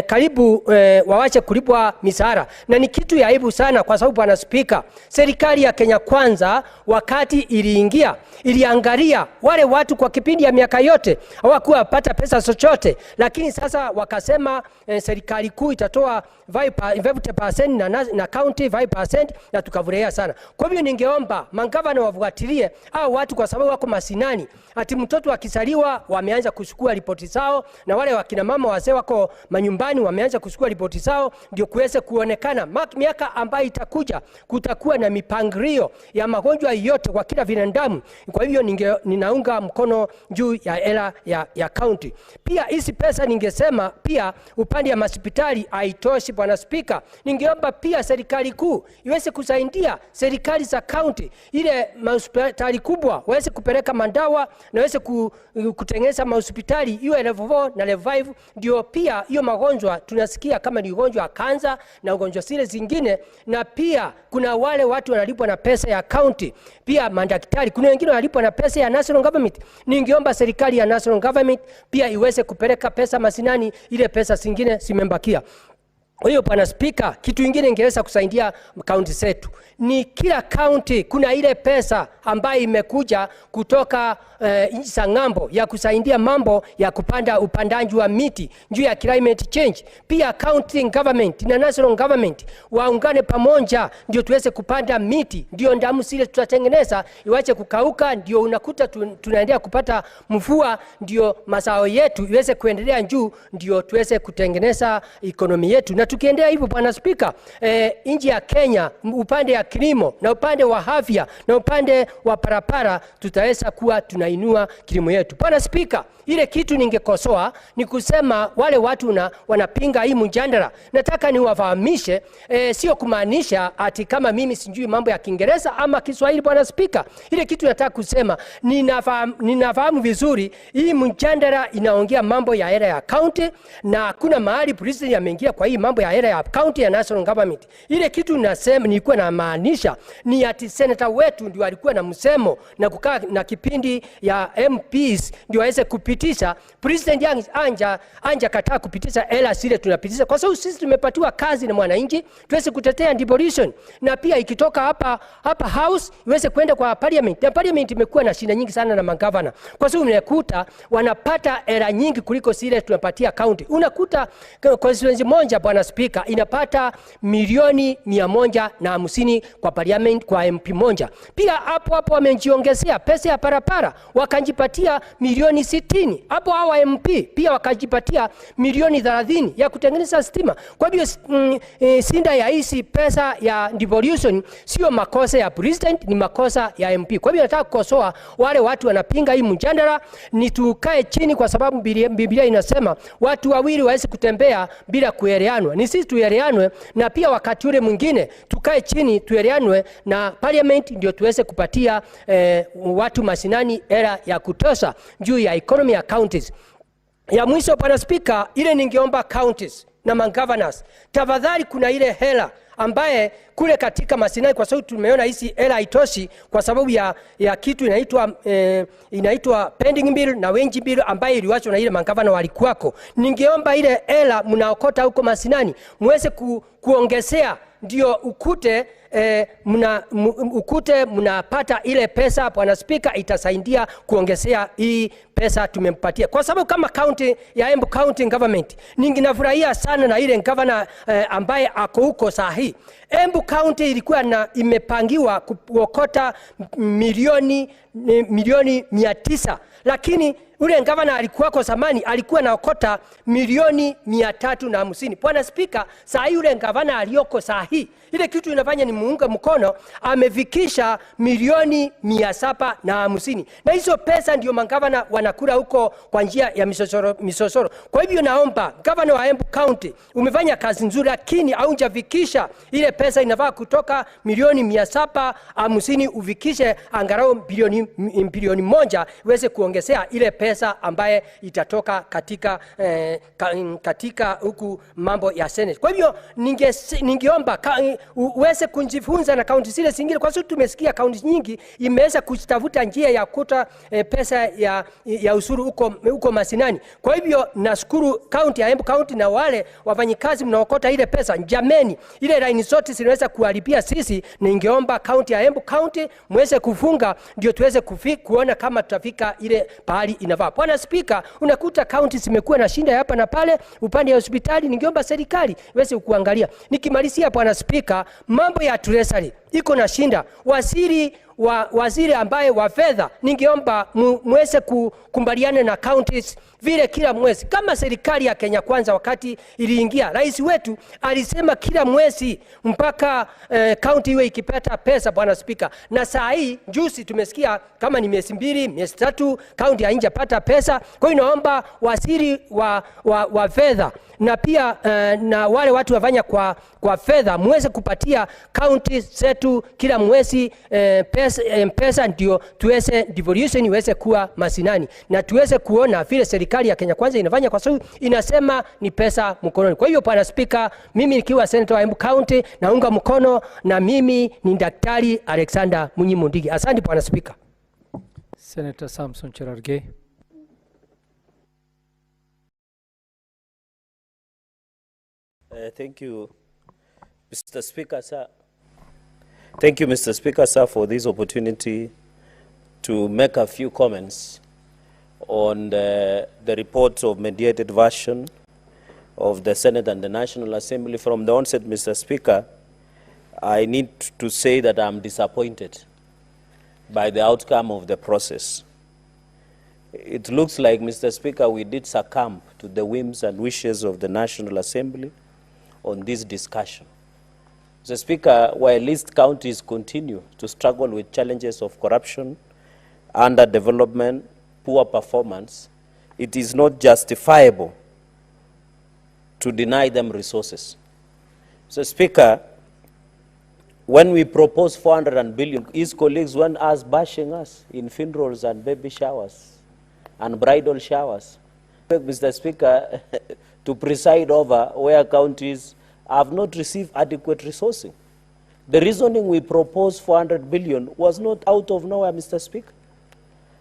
karibu wawache kulipwa misara, na ni kitu ya aibu sana, kwa sababu Bwana Speaker, serikali ya Kenya Kwanza wakati iliingia iliangalia wale watu kwa kipindi ya miaka yote hawakuwa pata pesa chochote, lakini sasa wakasema serikali kuu itatoa 5% na county 5%, na tukavurehia sana. Kwa hivyo ningeomba magavana wafuatilie au watu, kwa sababu wako masinani, ati mtoto akisaliwa wameanza kuchukua ripoti zao, na wale wakina mama wazee wako manyumbani wameanza kuchukua ripoti zao, ndio kuweze kuonekana miaka ambayo itakuja kutakuwa na mipangilio ya magonjwa yote kwa kila binadamu. Kwa hivyo ninaunga mkono juu ya hela ya county. Pia hizi pesa ningesema pia upande ya hospitali haitoshi Bwana Speaker. Ningeomba pia serikali kuu iweze kusaidia serikali za county, ile hospitali kubwa waweze kupeleka mandawa na waweze kutengeneza hospitali iwe level 4 na level 5, ndio pia hiyo magonjwa tunasikia kama ni ugonjwa wa kansa na ugonjwa zile zingine. Na pia kuna wale watu wanalipwa na pesa ya county, pia madaktari, kuna wengine wanalipwa na pesa ya national government. Ningeomba serikali ya national government pia iweze kupeleka pesa masinani, ile pesa zingine zimembakia. Kwa hiyo Bwana Speaker, kitu kingine ingeweza kusaidia county zetu ni kila county kuna ile pesa ambayo imekuja kutoka nchi za ng'ambo ya kusaidia mambo ya kupanda upandaji wa miti juu ya climate change. Pia county government na national government waungane pamoja ndio tuweze kupanda miti, ndio damu zile tutatengeneza iwache kukauka, ndio unakuta tunaendelea kupata mvua, ndio mazao yetu iweze kuendelea juu, ndio tuweze kutengeneza ekonomi yetu. Na tukiendelea hivyo Bwana Spika, nchi ya Kenya upande ya kilimo na upande wa afya na upande wa parapara tutaweza kuwa tunainua kilimo yetu. Bwana Spika, ile kitu ningekosoa ni kusema wale watu wanapinga hii mjadala. Nataka niwafahamishe, sio kumaanisha ati kama mimi sijui mambo ya Kiingereza ama Kiswahili Bwana Spika. Ile kitu nataka kusema, ninafahamu vizuri hii mjadala inaongea mambo ya era ya county, na kuna mahali president ameingia kwa hii mambo ya era ya county ya national government. Ile kitu nasema nilikuwa na maanisha ni ati senator wetu ndio alikuwa na msemo na kukaa na kipindi ya MPs ndio aweze kupitisha. President anja kataa kupitisha ela zile tunapitisha, kwa sababu sisi tumepatiwa kazi na mwananchi tuweze kutetea devolution, na pia ikitoka hapa house iweze kwenda kwa parliament. Na parliament imekuwa na shida nyingi sana na magavana, kwa sababu unakuta wanapata ela nyingi kuliko zile tunapatia county. Unakuta constituency moja Bwana Speaker inapata milioni 150 kwa parliament kwa MP moja. Pia hapo wamejiongezea pesa ya parapara wakajipatia milioni 60. Hapo hawa MP pia wakajipatia milioni 30 ya kutengeneza stima. Kwa hivyo sinda ya hizi pesa ya devolution sio makosa ya president, ni makosa ya MP. Kwa hivyo nataka kukosoa wale watu wanapinga hii mjadala, ni tukae chini, kwa sababu Biblia inasema watu wawili waweze kutembea bila kuelewanwa. Ni sisi tuelewanwe, na pia wakati ule mwingine tukae chini tuelewanwe na parliament ndio tuweze kupatia watu mashinani era ya kutosha juu ya economy ya counties. Ya mwisho Bwana Speaker, ile ningeomba counties na governors, tafadhali kuna ile hela ambaye kule katika masinai, kwa sababu tumeona hizi hela haitoshi kwa sababu ya kitu inaitwa pending bill na wage bill ambaye iliwachwa na ile magavana walikuwako. Ningeomba ile hela mnaokota huko masinani muweze kuongezea, ndio ukute mnapata ile pesa Bwana Speaker, itasaidia kuongezea hii pesa tumempatia. Kwa sababu kama county ya Embu County Government, ninginafurahia sana na ile governor ambaye ako huko sahi. Embu County ilikuwa imepangiwa kuokota milioni 900, lakini ule governor alikuwa kwa zamani alikuwa naokota milioni 350. Bwana Speaker, saa hii ule governor aliyoko saa hii, ile kitu inafanya ni muunga mkono, amefikisha milioni 750. Na hizo pesa ndio magavana wanakula huko kwa njia ya misosoro. Kwa hivyo naomba governor wa Embu County, umefanya kazi nzuri, lakini haujafikisha ile pesa. Inafaa kutoka milioni 750 ufikishe angalau bilioni 1 iweze kuongezea ile pesa ambaye itatoka katika huku mambo ya Senate. Kwa hivyo ningeomba uweze kujifunza na kaunti zile zingine, kwa sababu tumesikia kaunti nyingi imeweza kutafuta njia ya kuta pesa ya usuru huko masinani. Kwa hivyo nashukuru kaunti ya Embu County na wale wafanyikazi mnaokota ile pesa. Jameni, ile line zote zinaweza kuharibia sisi. Ningeomba kaunti ya Embu County muweze kufunga ndio tuweze kuona kama tutafika ile pahali inafaa. Bwana Speaker, unakuta kaunti zimekuwa na shinda hapa na pale upande ya hospitali. Ningeomba serikali iweze kuangalia. Nikimalizia Bwana Speaker, mambo ya treasury iko na shinda. Waziri ambaye wa fedha, ningeomba muweze kukumbaliana na counties vile kila mwezi, kama serikali ya Kenya Kwanza wakati iliingia, rais wetu alisema kila mwezi mpaka county iwe ikipata pesa Bwana Speaker. Na saa hii juzi tumesikia kama ni miezi 2, miezi 3 county haijapata pesa. Kwa hiyo naomba waziri wa fedha na pia na wale watu wafanya kwa fedha muweze kupatia county zetu kila mwezi pesa ndio tuweze devolution iweze kuwa masinani na tuweze kuona vile serikali ya Kenya Kwanza inafanya, kwa sababu inasema ni pesa mkononi. Kwa hiyo Bwana Speaker, mimi nikiwa senator wa Embu County naunga mkono, na mimi ni Daktari Alexander Munyimundigi. Asante Bwana Speaker. Senator Samson Cherargei. Thank you, Mr. Speaker, sir. Thank you, Mr. Speaker, sir, for this opportunity to make a few comments on the reports of mediated version of the Senate and the National Assembly. From the onset, Mr. Speaker, I need to say that I'm disappointed by the outcome of the process. It looks like, Mr. Speaker, we did succumb to the whims and wishes of the National Assembly on this discussion. Mr. Speaker, while East counties continue to struggle with challenges of corruption, underdevelopment, poor performance, it is not justifiable to deny them resources. Mr. Speaker, when we propose 400 billion, his colleagues went us bashing us in funerals and baby showers and bridal showers. Mr. Speaker, to preside over where counties have not received adequate resourcing. The reasoning we proposed 400 billion was not out of nowhere, Mr. Speaker.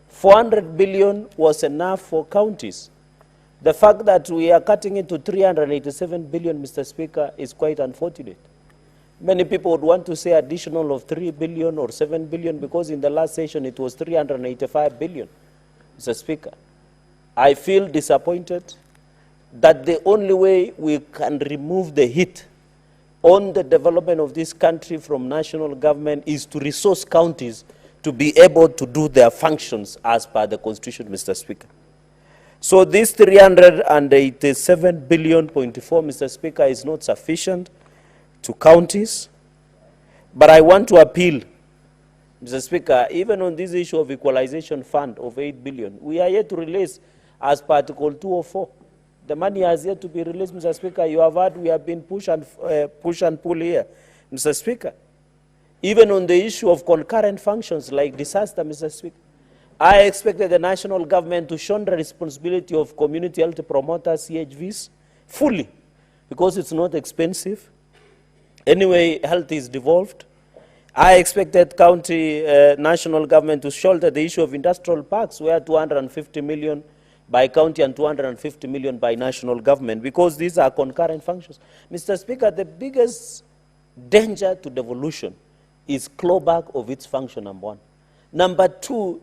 400 billion was enough for counties. The fact that we are cutting it to 387 billion, Mr. Speaker, is quite unfortunate. Many people would want to say additional of 3 billion or 7 billion because in the last session it was 385 billion. Mr. Speaker, I feel disappointed that the only way we can remove the hit on the development of this country from national government is to resource counties to be able to do their functions as per the Constitution, Mr. Speaker. So this 387 billion, Mr. Speaker, is not sufficient to counties. But I want to appeal, Mr. Speaker, even on this issue of equalization fund of 8 billion, we are yet to release as per Article 204. The money has yet to be released, Mr. Speaker. You have heard we have been push and pull here, Mr. Speaker. Even on the issue of concurrent functions like disaster, Mr. Speaker, I expected the national government to shoulder the responsibility of community health promoters, CHVs, fully, because it's not expensive. Anyway, health is devolved. I expected county national government to shoulder the issue of industrial parks, where 250 million by county and 250 million by national government, because these are concurrent functions. Mr. Speaker, the biggest danger to devolution is clawback of its function, number one. Number two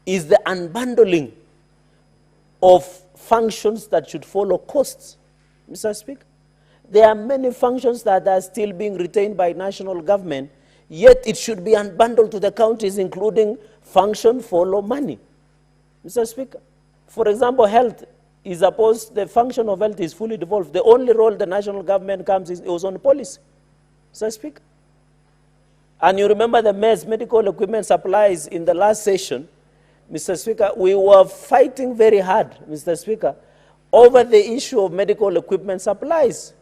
is the unbundling of functions that should follow costs, Mr. Speaker. There are many functions that are still being retained by national government, yet it should be unbundled to the counties, including function follow money, Mr. Speaker. For example, health is supposed, the function of health is fully devolved. The only role the national government comes is was on policy, Mr. Speaker. And you remember the MES, medical equipment supplies, in the last session, Mr. Speaker, we were fighting very hard, Mr. Speaker, over the issue of medical equipment supplies.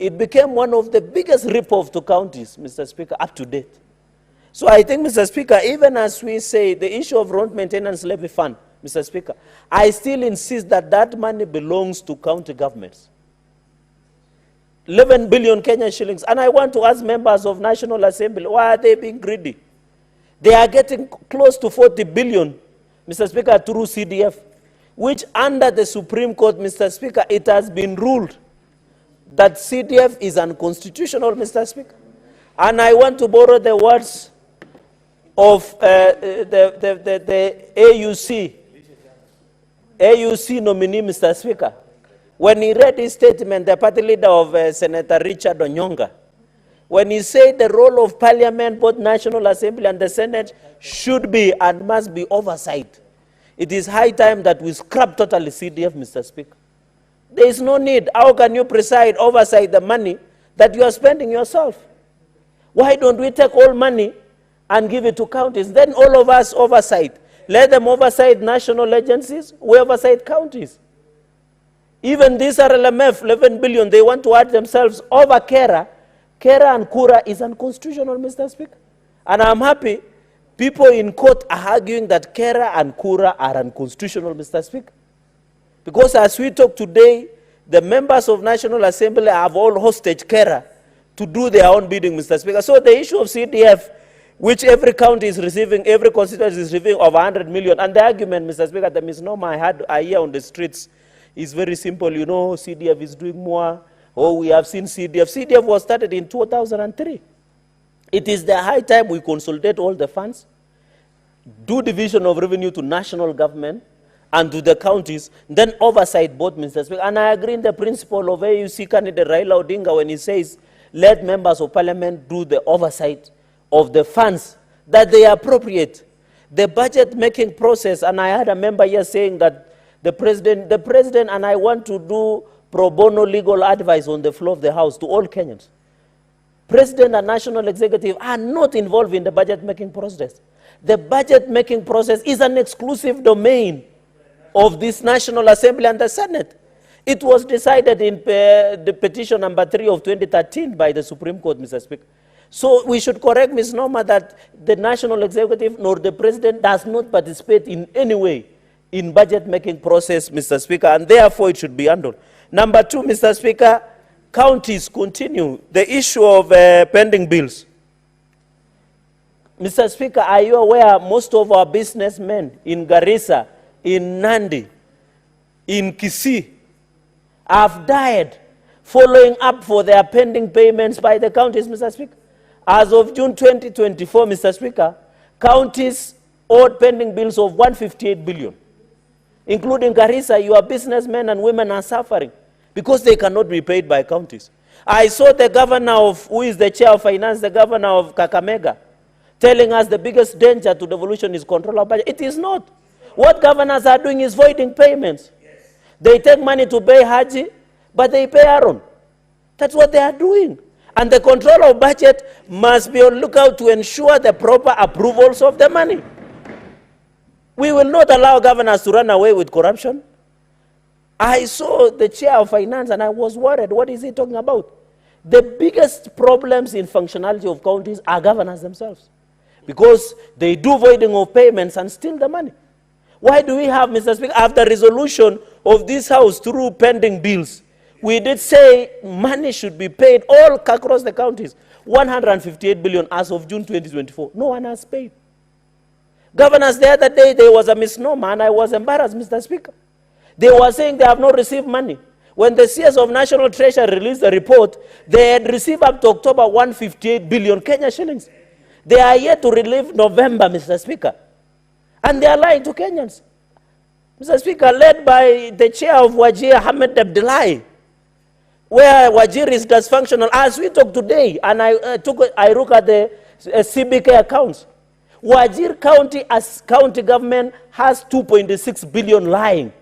It became one of the biggest rip-off to counties, Mr. Speaker, up to date. So I think, Mr. Speaker, even as we say the issue of road maintenance levy fund, Mr. Speaker, I still insist that that money belongs to county governments. 11 billion Kenyan shillings. And I want to ask members of National Assembly, why are they being greedy? They are getting close to 40 billion, Mr. Speaker, through CDF, which under the Supreme Court, Mr. Speaker, it has been ruled that CDF is unconstitutional, Mr. Speaker. And I want to borrow the words of the AUC nominee, Mr. Speaker. When he read his statement, the party leader of Senator Richard Odinga, when he said the role of Parliament, both National Assembly and the Senate, should be and must be oversight. It is high time that we scrap totally CDF, Mr. Speaker. There is no need. How can you preside, oversight the money that you are spending yourself? Why don't we take all money and give it to counties? Then all of us oversight. Let them oversight national agencies, we oversight counties. Even this RLMF, 11 billion, they want to add themselves over Kera. Kera and Kura is unconstitutional, Mr. Speaker. And I'm happy people in court are arguing that Kera and Kura are unconstitutional, Mr. Speaker. Because as we talk today, the members of National Assembly have all hostage Kera to do their own bidding, Mr. Speaker. So the issue of CDF, which every county is receiving, every constituency is receiving of 100 million, and the argument, Mr. Speaker, the misnomer I hear on the streets is very simple. You know, CDF is doing more. Oh, we have seen CDF. CDF was started in 2003. It is the high time we consolidate all the funds, do division of revenue to national government and to the counties, then oversight both, Mr. Speaker. And I agree in the principle of AUC candidate Raila Odinga when he says, let members of parliament do the oversight of the funds that they appropriate. The budget making process, and I had a member here saying that the president and I want to do pro bono legal advice on the floor of the House to all Kenyans. President and national executive are not involved in the budget making process. The budget making process is an exclusive domain of this National Assembly and the Senate. It was decided in the petition number 3 of 2013 by the Supreme Court, Mr. Speaker. So we should correct Ms. Norma that the national executive nor the president does not participate in any way in budget making process, Mr. Speaker, and therefore it should be handled. Number 2, Mr. Speaker, counties continue the issue of pending bills. Mr. Speaker, are you aware most of our businessmen in Garissa, in Nandi, in Kisii, have died following up for their pending payments by the counties, Mr. Speaker? As of June 2024, Mr. Speaker, counties owed pending bills of 158 billion. Including Garissa, your businessmen and women are suffering because they cannot be paid by counties. I saw the governor of, who is the chair of finance, the governor of Kakamega, telling us the biggest danger to devolution is control of budget. It is not. What governors are doing is voiding payments. Yes. They take money to pay Haji, but they pay Aaron. That's what they are doing. And the control of budget must be on lookout to ensure the proper approvals of the money. We will not allow governors to run away with corruption. I saw the chair of finance and I was worried. What is he talking about? The biggest problems in functionality of counties are governors themselves, because they do voiding of payments and steal the money. Why do we have, Mr. Speaker, after resolution of this House through pending bills, we did say money should be paid all across the counties, 158 billion as of June 2024. No one has paid. Governors, the other day, there was a misnomer, and I was embarrassed, Mr. Speaker. They were saying they have not received money. When the CS of National Treasury released the report, they had received up to October 158 billion Kenya shillings. They are yet to relieve November, Mr. Speaker. And they are lying to Kenyans. Mr. Speaker, led by the chair of Wajir, Ahmed Abdullahi, where Wajir is dysfunctional. As we talk today, and I look at the CBK accounts, Wajir County as county government has 2.6 billion lying.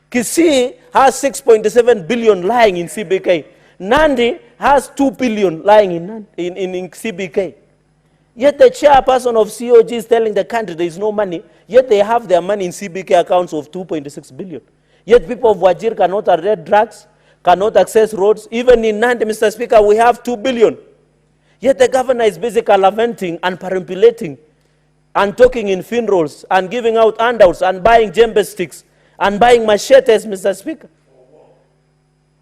Kisii has 6.7 billion lying in CBK. Nandi has 2 billion lying in CBK. Yet the chairperson of COG is telling the country there is no money, yet they have their money in CBK accounts of 2.6 billion. Yet people of Wajir cannot arrest drugs, cannot access roads. Even in Nandi, Mr. Speaker, we have 2 billion. Yet the governor is basically lamenting and perambulating and talking in funerals and giving out handouts and buying djembe sticks and buying machetes, Mr. Speaker.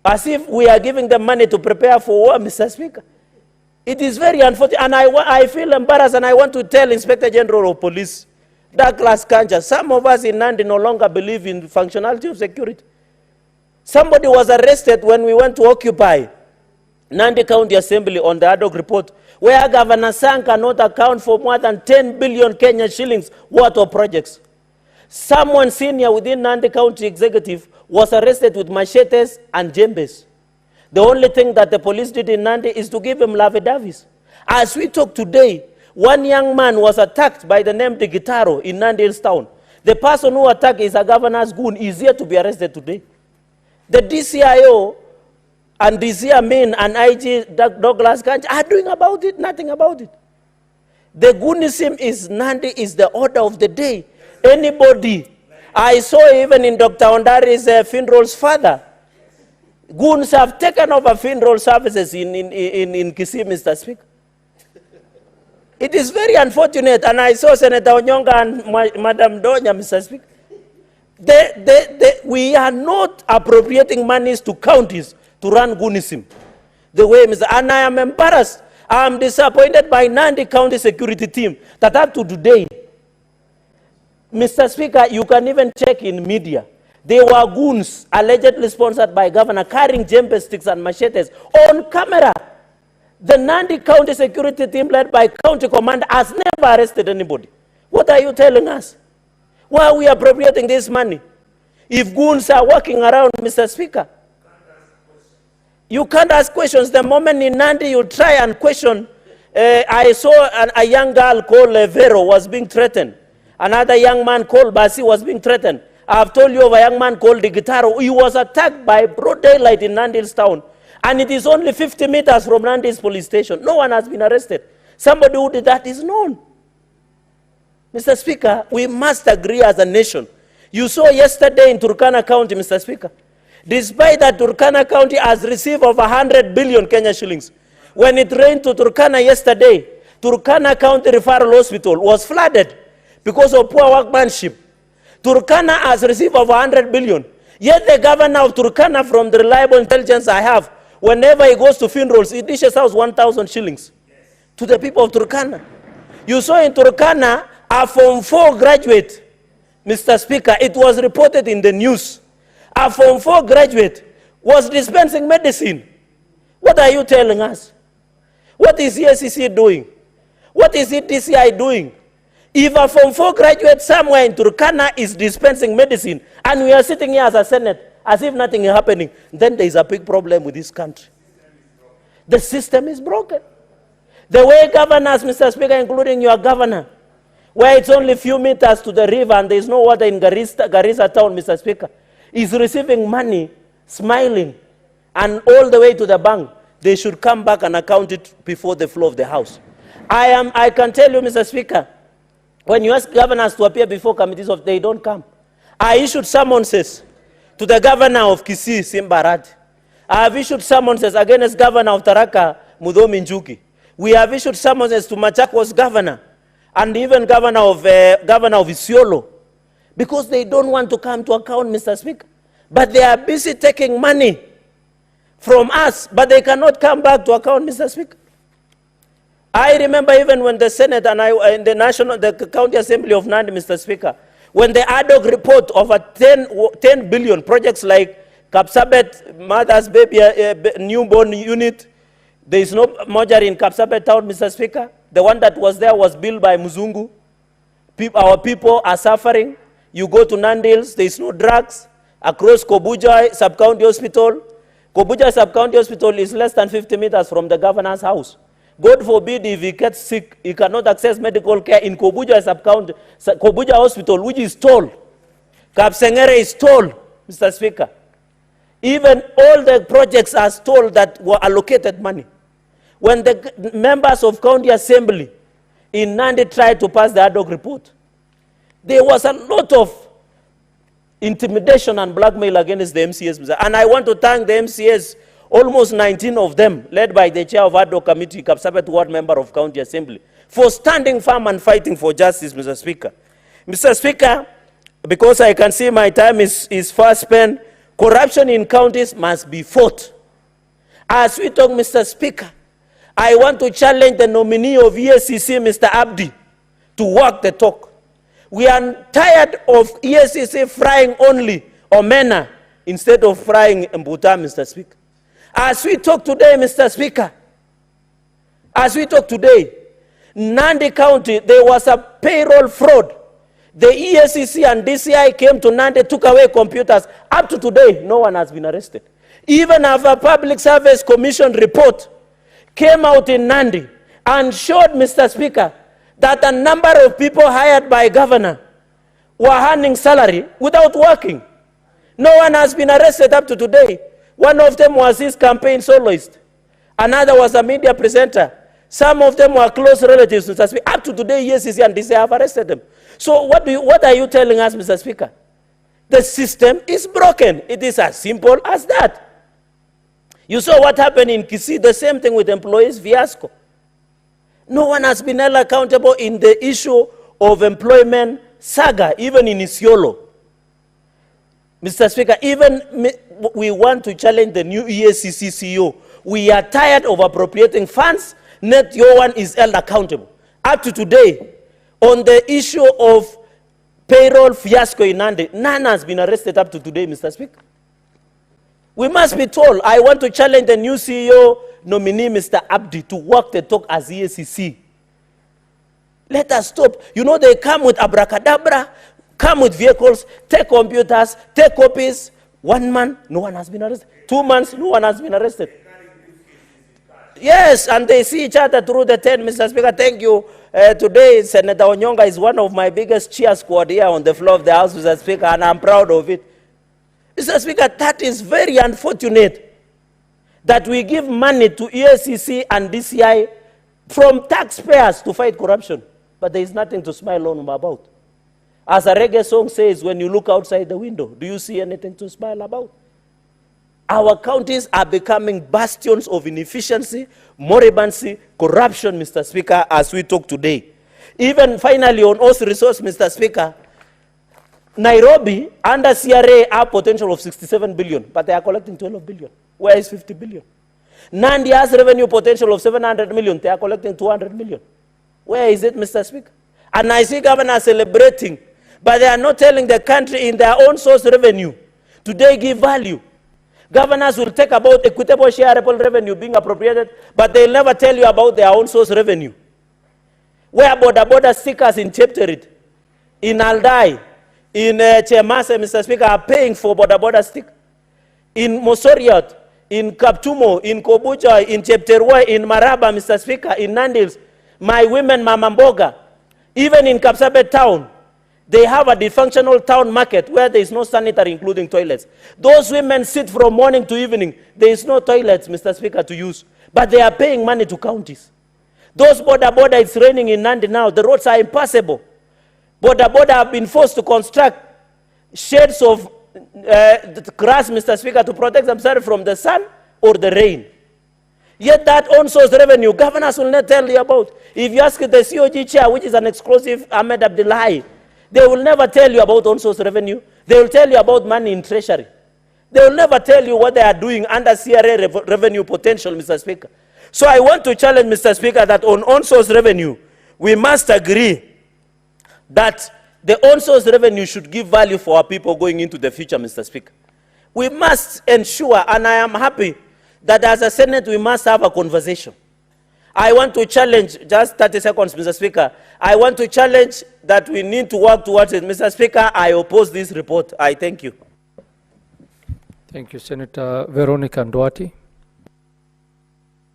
As if we are giving them money to prepare for war, Mr. Speaker. It is very unfortunate, and I feel embarrassed, and I want to tell Inspector General of Police, Douglas Kanja, some of us in Nandi no longer believe in functionality of security. Somebody was arrested when we went to occupy Nandi County Assembly on the ad hoc report, where Governor Sang cannot account for more than 10 billion Kenya shillings worth of projects. Someone senior within Nandi County Executive was arrested with machetes and djembes. The only thing that the police did in Nandi is to give him lavidavis. As we talk today, one young man was attacked by the name de Gitaro in Nandi Hills town. The person who attacked is a governor's goon. Is here to be arrested today. The DCIO and DC Amin and IG Douglas Kanj are doing about it, nothing about it. The goonism is Nandi is the order of the day. Anybody, I saw even in Dr. Ondari's funeral's father, goons have taken over funeral services in Kisii, Mr. Speaker. It is very unfortunate, and I saw Senator Onyonga and Madam Donya, Mr. Speaker. We are not appropriating monies to counties to run goonism. The way, Mr. And I am embarrassed. I am disappointed by Nandi County security team that up to today, Mr. Speaker, you can even check in media. They were goons allegedly sponsored by governor carrying djembe sticks and machetes on camera. The Nandi County Security Team led by County Commander has never arrested anybody. What are you telling us? Why are we appropriating this money? If goons are walking around, Mr. Speaker, you can't ask questions. The moment in Nandi you try and question, I saw a young girl called Vero was being threatened. Another young man called Basi was being threatened. I have told you of a young man called Digitaro. He was attacked by broad daylight in Nandi's town. And it is only 50 meters from Nandi's police station. No one has been arrested. Somebody who did that is known. Mr. Speaker, we must agree as a nation. You saw yesterday in Turkana County, Mr. Speaker, despite that Turkana County has received over 100 billion Kenya shillings. When it rained to Turkana yesterday, Turkana County Referral Hospital was flooded because of poor workmanship. Turkana has received over 100 billion. Yet the governor of Turkana, from the reliable intelligence I have, whenever he goes to funerals, he dishes out 1,000 shillings to the people of Turkana. You saw in Turkana, a Form 4 graduate, Mr. Speaker, it was reported in the news. A Form 4 graduate was dispensing medicine. What are you telling us? What is EACC doing? What is DCI doing? If a Form 4 graduate somewhere in Turkana is dispensing medicine, and we are sitting here as a Senate, as if nothing is happening, then there is a big problem with this country. The system is broken. The way governors, Mr. Speaker, including your governor, where it's only a few meters to the river and there is no water in Garissa town, Mr. Speaker, is receiving money, smiling, and all the way to the bank. They should come back and account it before the floor of the House. I can tell you, Mr. Speaker, when you ask governors to appear before committees, they don't come. I issued summonses to the governor of Kisii, Simbarad. I have issued summonses against governor of Taraka, Mudhomi Njuki. We have issued summonses to Machakos governor and even governor of Isiolo, because they don't want to come to account, Mr. Speaker. But they are busy taking money from us, but they cannot come back to account, Mr. Speaker. I remember even when the Senate and in the County Assembly of Nandi, Mr. Speaker, when the ad hoc report of a 10 billion projects like Kapsabet, Mother's Baby Newborn Unit, there is no mortuary in Kapsabet town, Mr. Speaker. The one that was there was built by Muzungu. Our people are suffering. You go to Nandils, there is no drugs. Across Kobuja Sub-County Hospital, Kobuja Sub-County Hospital is less than 50 meters from the governor's house. God forbid if he gets sick, he cannot access medical care in Kobuja Sub-County, Kobuja Hospital, which is tall. Kapsengere is tall, Mr. Speaker. Even all the projects are told that were allocated money. When the members of County Assembly in Nandi tried to pass the ad hoc report, there was a lot of intimidation and blackmail against the MCAs. And I want to thank the MCAs, almost 19 of them, led by the chair of ad hoc committee, Kapsabet ward member of County Assembly, for standing firm and fighting for justice, Mr. Speaker. Mr. Speaker, because I can see my time is fast spent, corruption in counties must be fought. As we talk, Mr. Speaker, I want to challenge the nominee of EACC, Mr. Abdi, to walk the talk. We are tired of EACC frying only omena instead of frying mbuta, Mr. Speaker. As we talk today, Mr. Speaker, as we talk today, Nandi County, there was a payroll fraud. The EACC and DCI came to Nandi, took away computers. Up to today, no one has been arrested. Even our Public Service Commission report came out in Nandi and showed, Mr. Speaker, that a number of people hired by governor were earning salary without working. No one has been arrested up to today. One of them was his campaign soloist. Another was a media presenter. Some of them were close relatives, Mr. Speaker. Up to today, EACC and DCI have arrested them. So what are you telling us, Mr. Speaker? The system is broken. It is as simple as that. You saw what happened in Kisii, the same thing with employees fiasco. No one has been held accountable in the issue of employment saga, even in Isiolo. Mr. Speaker, even we want to challenge the new EACC CEO. We are tired of appropriating funds. Not your one is held accountable. Up to today, on the issue of payroll fiasco in Nandi, none has been arrested up to today, Mr. Speaker. We must be told. I want to challenge the new CEO, nominee, Mr. Abdi, to walk the talk as EACC. Let us stop. You know, they come with abracadabra, come with vehicles, take computers, take copies. 1 month, no one has been arrested. 2 months, no one has been arrested. Yes, and they see each other through the tent, Mr. Speaker. Thank you. Today, Senator Onyonga is one of my biggest cheer squad here on the floor of the House, Mr. Speaker, and I'm proud of it. Mr. Speaker, that is very unfortunate that we give money to EACC and DCI from taxpayers to fight corruption, but there is nothing to smile on about. As a reggae song says, when you look outside the window, do you see anything to smile about? Our counties are becoming bastions of inefficiency, moribancy, corruption, Mr. Speaker, as we talk today. Even finally on Earth resource, Mr. Speaker, Nairobi, under CRA, have potential of 67 billion, but they are collecting 12 billion. Where is 50 billion? Nandi has revenue potential of 700 million. They are collecting 200 million. Where is it, Mr. Speaker? And I see governors celebrating, but they are not telling the country in their own source revenue. Today, give value. Governors will take about equitable shareable revenue being appropriated, but they'll never tell you about their own source revenue. Where border stickers in Chepterit, in Aldai, in Chemase, Mr. Speaker, are paying for border stick. In Mosoriot, in Kaptumo, in Kobucha, in Chepterwa, in Maraba, Mr. Speaker, in Nandils, my women, Mama Mboga, even in Kapsabet town, they have a dysfunctional town market where there is no sanitary, including toilets. Those women sit from morning to evening. There is no toilets, Mr. Speaker, to use. But they are paying money to counties. Those border, it's raining in Nandi now. The roads are impassable. Border have been forced to construct shades of grass, Mr. Speaker, to protect themselves from the sun or the rain. Yet that own source revenue, governors will not tell you about. If you ask the COG chair, which is an exclusive Ahmed Abdullahi, they will never tell you about own source revenue. They will tell you about money in treasury. They will never tell you what they are doing under CRA revenue potential, Mr. Speaker. So I want to challenge, Mr. Speaker, that on own source revenue, we must agree that the own source revenue should give value for our people going into the future, Mr. Speaker. We must ensure, and I am happy that as a Senate, we must have a conversation. I want to challenge, just 30 seconds, Mr. Speaker. I want to challenge that we need to work towards it. Mr. Speaker, I oppose this report. I thank you. Thank you, Senator Veronica Ndwati.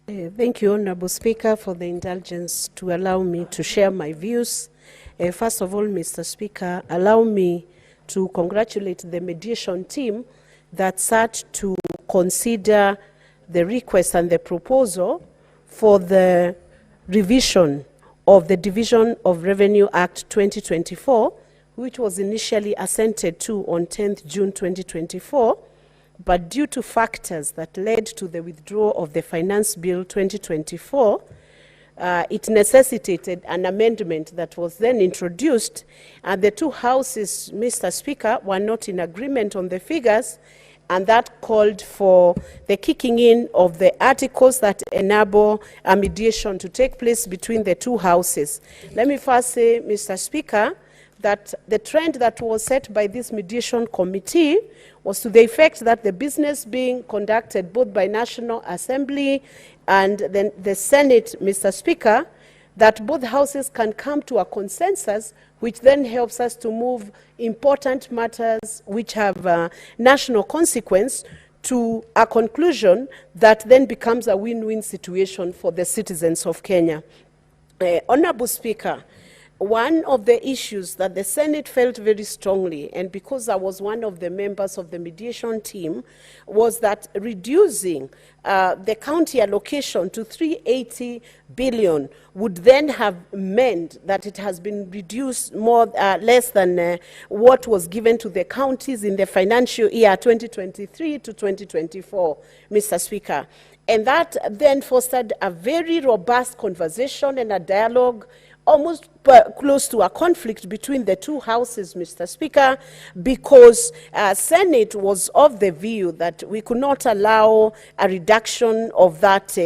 Thank you, Honorable Speaker, for the indulgence to allow me to share my views. First of all, Mr. Speaker, allow me to congratulate the mediation team that sat to consider the request and the proposal for the revision of the Division of Revenue Act 2024, which was initially assented to on 10th June 2024, but due to factors that led to the withdrawal of the Finance Bill 2024, it necessitated an amendment that was then introduced, and the two houses, Mr. Speaker, were not in agreement on the figures, and that called for the kicking in of the articles that enable a mediation to take place between the two houses. Let me first say, Mr. Speaker, that the trend that was set by this mediation committee was to the effect that the business being conducted both by National Assembly and then the Senate, Mr. Speaker, that both houses can come to a consensus, which then helps us to move important matters which have national consequence to a conclusion that then becomes a win-win situation for the citizens of Kenya. Honorable Speaker, one of the issues that the Senate felt very strongly, and because I was one of the members of the mediation team, was that reducing the county allocation to 380 billion would then have meant that it has been reduced less than what was given to the counties in the financial year 2023 to 2024, Mr. Speaker. And that then fostered a very robust conversation and a dialogue, almost close to a conflict between the two houses, Mr. Speaker, because Senate was of the view that we could not allow a reduction of that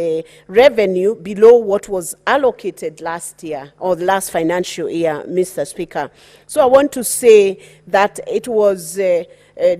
revenue below what was allocated last year or the last financial year, Mr. Speaker. So I want to say that it was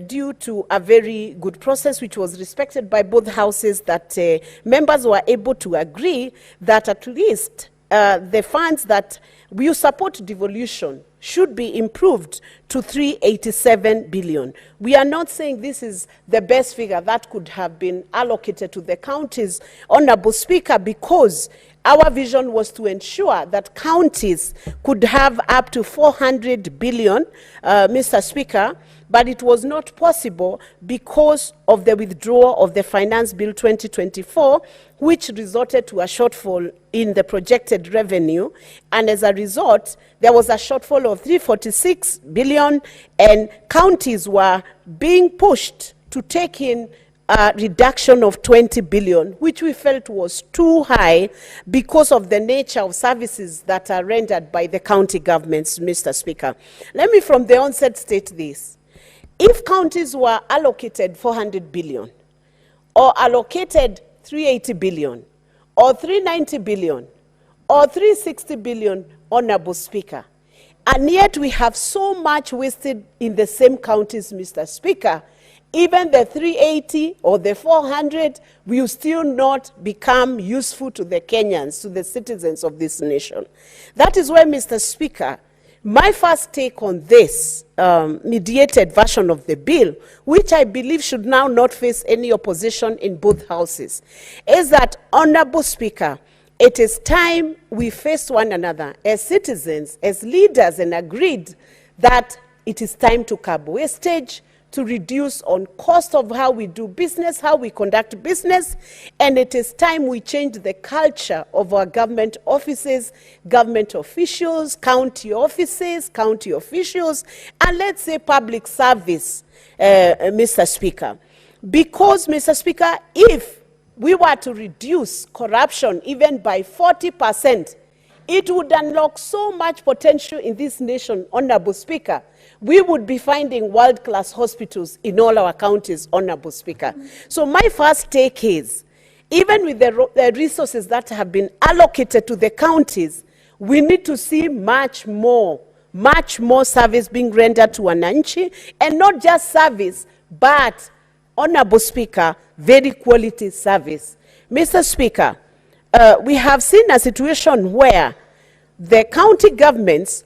due to a very good process which was respected by both houses, that members were able to agree that at least the funds that will support devolution should be improved to 387 billion. We are not saying this is the best figure that could have been allocated to the counties, Honorable Speaker, because our vision was to ensure that counties could have up to 400 billion, Mr. Speaker, but it was not possible because of the withdrawal of the Finance Bill 2024, which resulted to a shortfall in the projected revenue. And as a result, there was a shortfall of 346 billion, and counties were being pushed to take in a reduction of 20 billion, which we felt was too high because of the nature of services that are rendered by the county governments, Mr. Speaker. Let me from the onset state this. If counties were allocated 400 billion, or allocated 380 billion, or 390 billion, or 360 billion, Honorable Speaker, and yet we have so much wasted in the same counties, Mr. Speaker, even the 380 or the 400 will still not become useful to the Kenyans, to the citizens of this nation. That is why, Mr. Speaker, my first take on this mediated version of the bill, which I believe should now not face any opposition in both houses, is that, Honorable Speaker, it is time we face one another as citizens, as leaders, and agreed that it is time to curb wastage, to reduce on cost of how we do business, how we conduct business, and it is time we change the culture of our government offices, government officials, county offices, county officials, and let's say public service, Mr. Speaker. Because, Mr. Speaker, if we were to reduce corruption even by 40%, it would unlock so much potential in this nation, Honorable Speaker. We would be finding world-class hospitals in all our counties, Honorable Speaker. So my first take is, even with the resources that have been allocated to the counties, we need to see much more service being rendered to Wananchi, and not just service, but, Honorable Speaker, very quality service. Mr. Speaker, we have seen a situation where the county governments,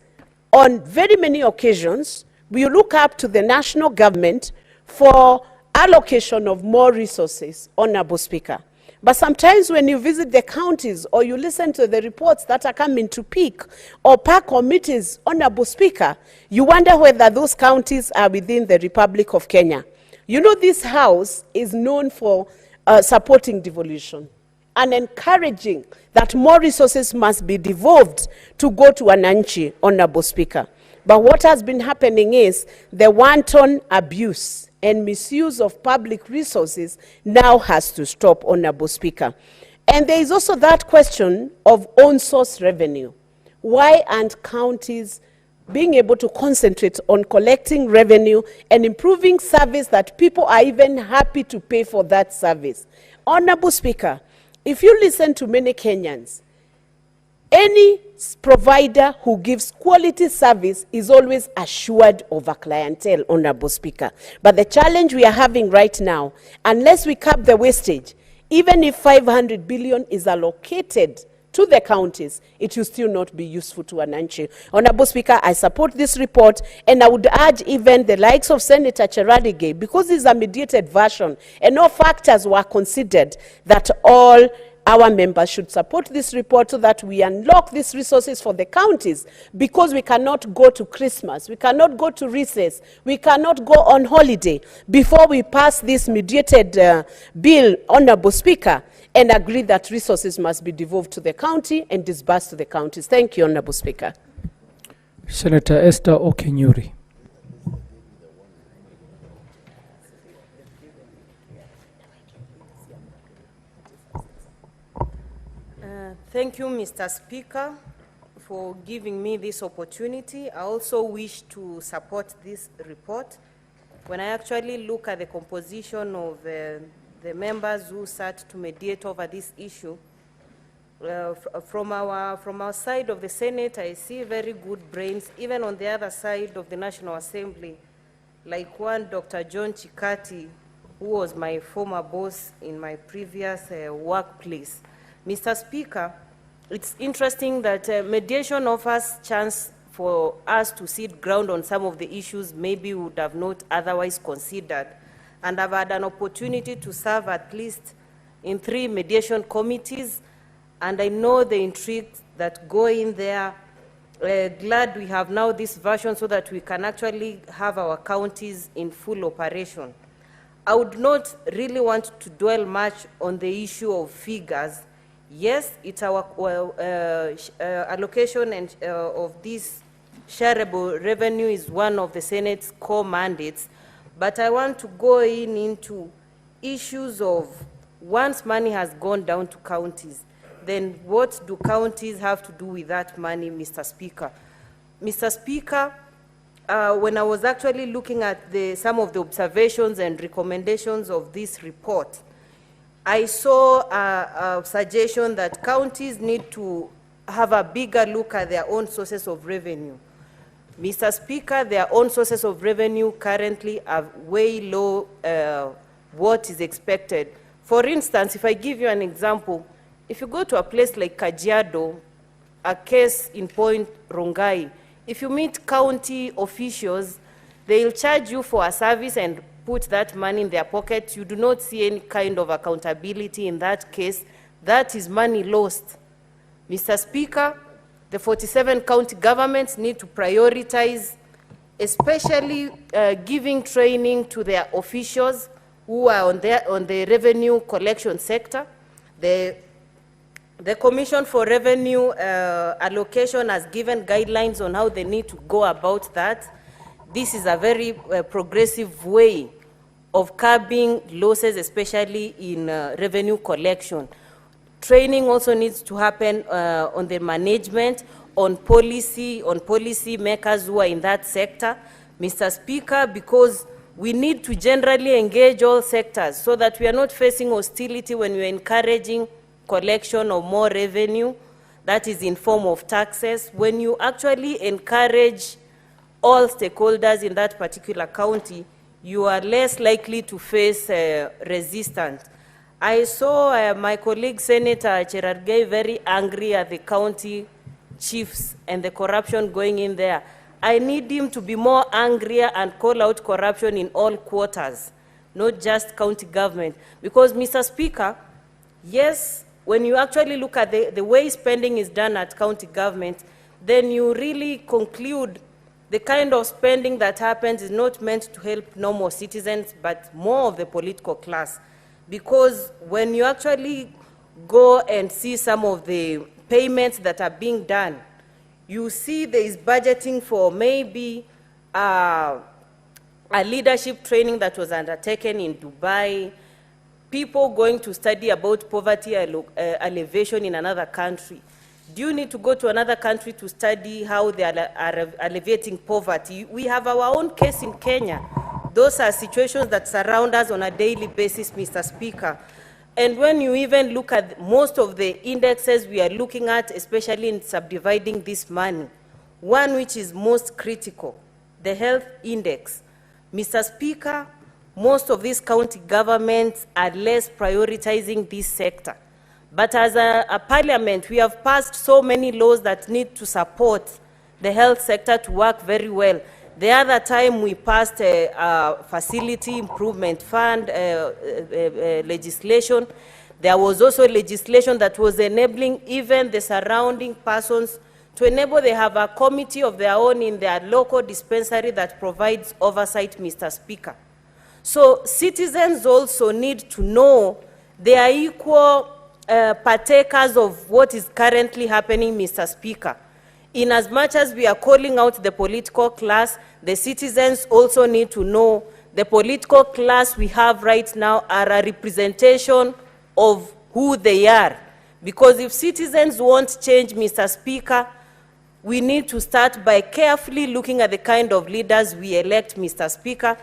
on very many occasions, we look up to the national government for allocation of more resources, Honorable Speaker. But sometimes when you visit the counties or you listen to the reports that are coming to PEAK or PAC committees, Honorable Speaker, you wonder whether those counties are within the Republic of Kenya. You know, this house is known for supporting devolution and encouraging that more resources must be devolved to go to Wananchi, Honorable Speaker. But what has been happening is the wanton abuse and misuse of public resources now has to stop, Honorable Speaker. And there is also that question of own source revenue. Why aren't counties being able to concentrate on collecting revenue and improving service that people are even happy to pay for that service? Honorable Speaker, if you listen to many Kenyans, any provider who gives quality service is always assured of a clientele, Honorable Speaker. But the challenge we are having right now, unless we curb the wastage, even if 500 billion is allocated to the counties, it will still not be useful to Wananchi. Honorable Speaker, I support this report, and I would urge even the likes of Senator Cherargei, because this is a mediated version and no factors were considered, that all our members should support this report so that we unlock these resources for the counties, because we cannot go to Christmas, we cannot go to recess, we cannot go on holiday before we pass this mediated bill, Honorable Speaker, and agree that resources must be devolved to the county and disbursed to the counties. Thank you, Honorable Speaker. Senator Esther Okenyuri. Thank you, Mr. Speaker, for giving me this opportunity. I also wish to support this report. When I actually look at the composition of the members who sat to mediate over this issue, from our side of the Senate, I see very good brains. Even on the other side of the National Assembly, like one Dr. John Chikati, who was my former boss in my previous workplace. Mr. Speaker, it's interesting that mediation offers chance for us to sit ground on some of the issues maybe we would have not otherwise considered. And I've had an opportunity to serve at least in 3 mediation committees, and I know the intrigue that go in there. Glad we have now this version so that we can actually have our counties in full operation. I would not really want to dwell much on the issue of figures. Yes, it's our allocation and, of this shareable revenue is one of the Senate's core mandates, but I want to go into issues of once money has gone down to counties, then what do counties have to do with that money, Mr. Speaker? Mr. Speaker, when I was actually looking at some of the observations and recommendations of this report, I saw a suggestion that counties need to have a bigger look at their own sources of revenue. Mr. Speaker, their own sources of revenue currently are way low what is expected. For instance, if I give you an example, if you go to a place like Kajiado, a case in Point Rongai, if you meet county officials, they'll charge you for a service and put that money in their pocket. You do not see any kind of accountability in that case. That is money lost. Mr. Speaker, the 47 county governments need to prioritize, especially giving training to their officials who are on the revenue collection sector. The Commission for Revenue Allocation has given guidelines on how they need to go about that. This is a very progressive way of curbing losses, especially in revenue collection. Training also needs to happen on the management, on policy makers who are in that sector, Mr. Speaker, because we need to generally engage all sectors so that we are not facing hostility when we are encouraging collection of more revenue that is in form of taxes. When you actually encourage all stakeholders in that particular county, you are less likely to face resistance. I saw my colleague Senator Cherargei very angry at the county chiefs and the corruption going in there. I need him to be more angrier and call out corruption in all quarters, not just county government. Because, Mr. Speaker, yes, when you actually look at the way spending is done at county government, then you really conclude the kind of spending that happens is not meant to help normal citizens, but more of the political class. Because when you actually go and see some of the payments that are being done, you see there is budgeting for maybe a leadership training that was undertaken in Dubai, people going to study about poverty alleviation in another country. Do you need to go to another country to study how they are alleviating poverty? We have our own case in Kenya. Those are situations that surround us on a daily basis, Mr. Speaker. And when you even look at most of the indexes we are looking at, especially in subdividing this money, one which is most critical, the health index. Mr. Speaker, most of these county governments are less prioritizing this sector. But as a parliament, we have passed so many laws that need to support the health sector to work very well. The other time we passed a facility improvement fund legislation. There was also legislation that was enabling even the surrounding persons to enable they have a committee of their own in their local dispensary that provides oversight, Mr. Speaker. So citizens also need to know they are equal partakers of what is currently happening, Mr. Speaker. In as much as we are calling out the political class, the citizens also need to know the political class we have right now are a representation of who they are. Because if citizens want change, Mr. Speaker, we need to start by carefully looking at the kind of leaders we elect, Mr. Speaker.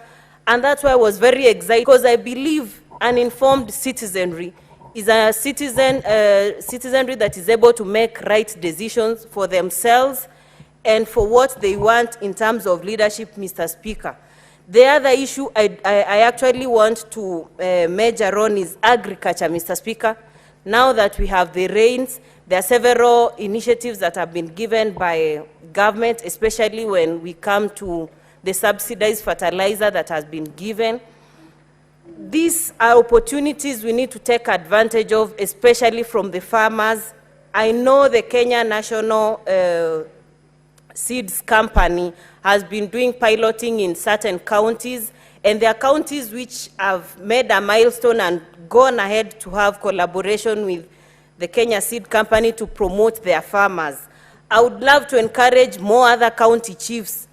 And that's why I was very excited, because I believe an informed citizenry is a citizenry that is able to make right decisions for themselves and for what they want in terms of leadership, Mr. Speaker. The other issue I actually want to major on is agriculture, Mr. Speaker. Now that we have the rains, there are several initiatives that have been given by government, especially when we come to the subsidized fertilizer that has been given. These are opportunities we need to take advantage of, especially from the farmers. I know the Kenya National Seeds Company has been doing piloting in certain counties, and there are counties which have made a milestone and gone ahead to have collaboration with the Kenya Seed Company to promote their farmers. I would love to encourage more other county chiefs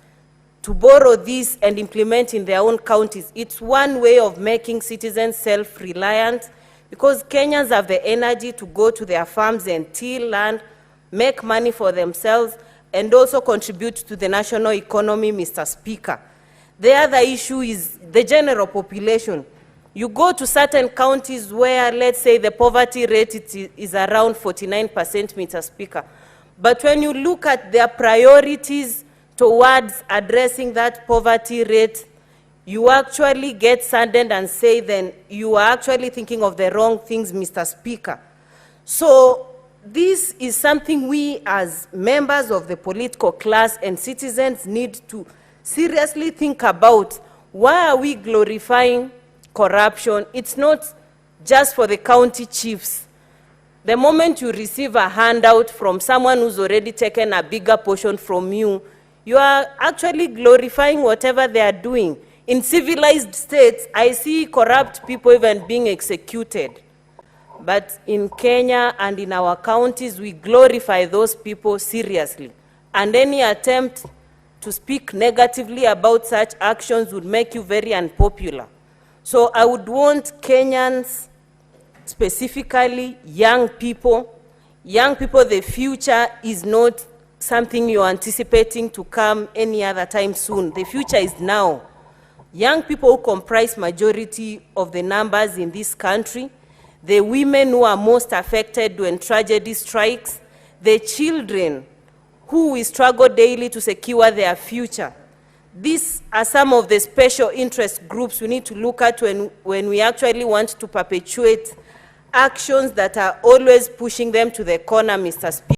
to borrow this and implement in their own counties. It's one way of making citizens self-reliant, because Kenyans have the energy to go to their farms and till land, make money for themselves, and also contribute to the national economy, Mr. Speaker. The other issue is the general population. You go to certain counties where, let's say, the poverty rate is around 49%, Mr. Speaker. But when you look at their priorities towards addressing that poverty rate, you actually get saddened and say, then you are actually thinking of the wrong things, Mr. Speaker. So this is something we as members of the political class and citizens need to seriously think about. Why are we glorifying corruption? It's not just for the county chiefs. The moment you receive a handout from someone who's already taken a bigger portion from you, you are actually glorifying whatever they are doing. In civilized states, I see corrupt people even being executed. But in Kenya and in our counties, we glorify those people seriously. And any attempt to speak negatively about such actions would make you very unpopular. So I would want Kenyans, specifically young people, the future is not something you're anticipating to come any other time soon. The future is now. Young people who comprise majority of the numbers in this country, the women who are most affected when tragedy strikes, the children who will struggle daily to secure their future. These are some of the special interest groups we need to look at when we actually want to perpetuate actions that are always pushing them to the corner, Mr. Speaker.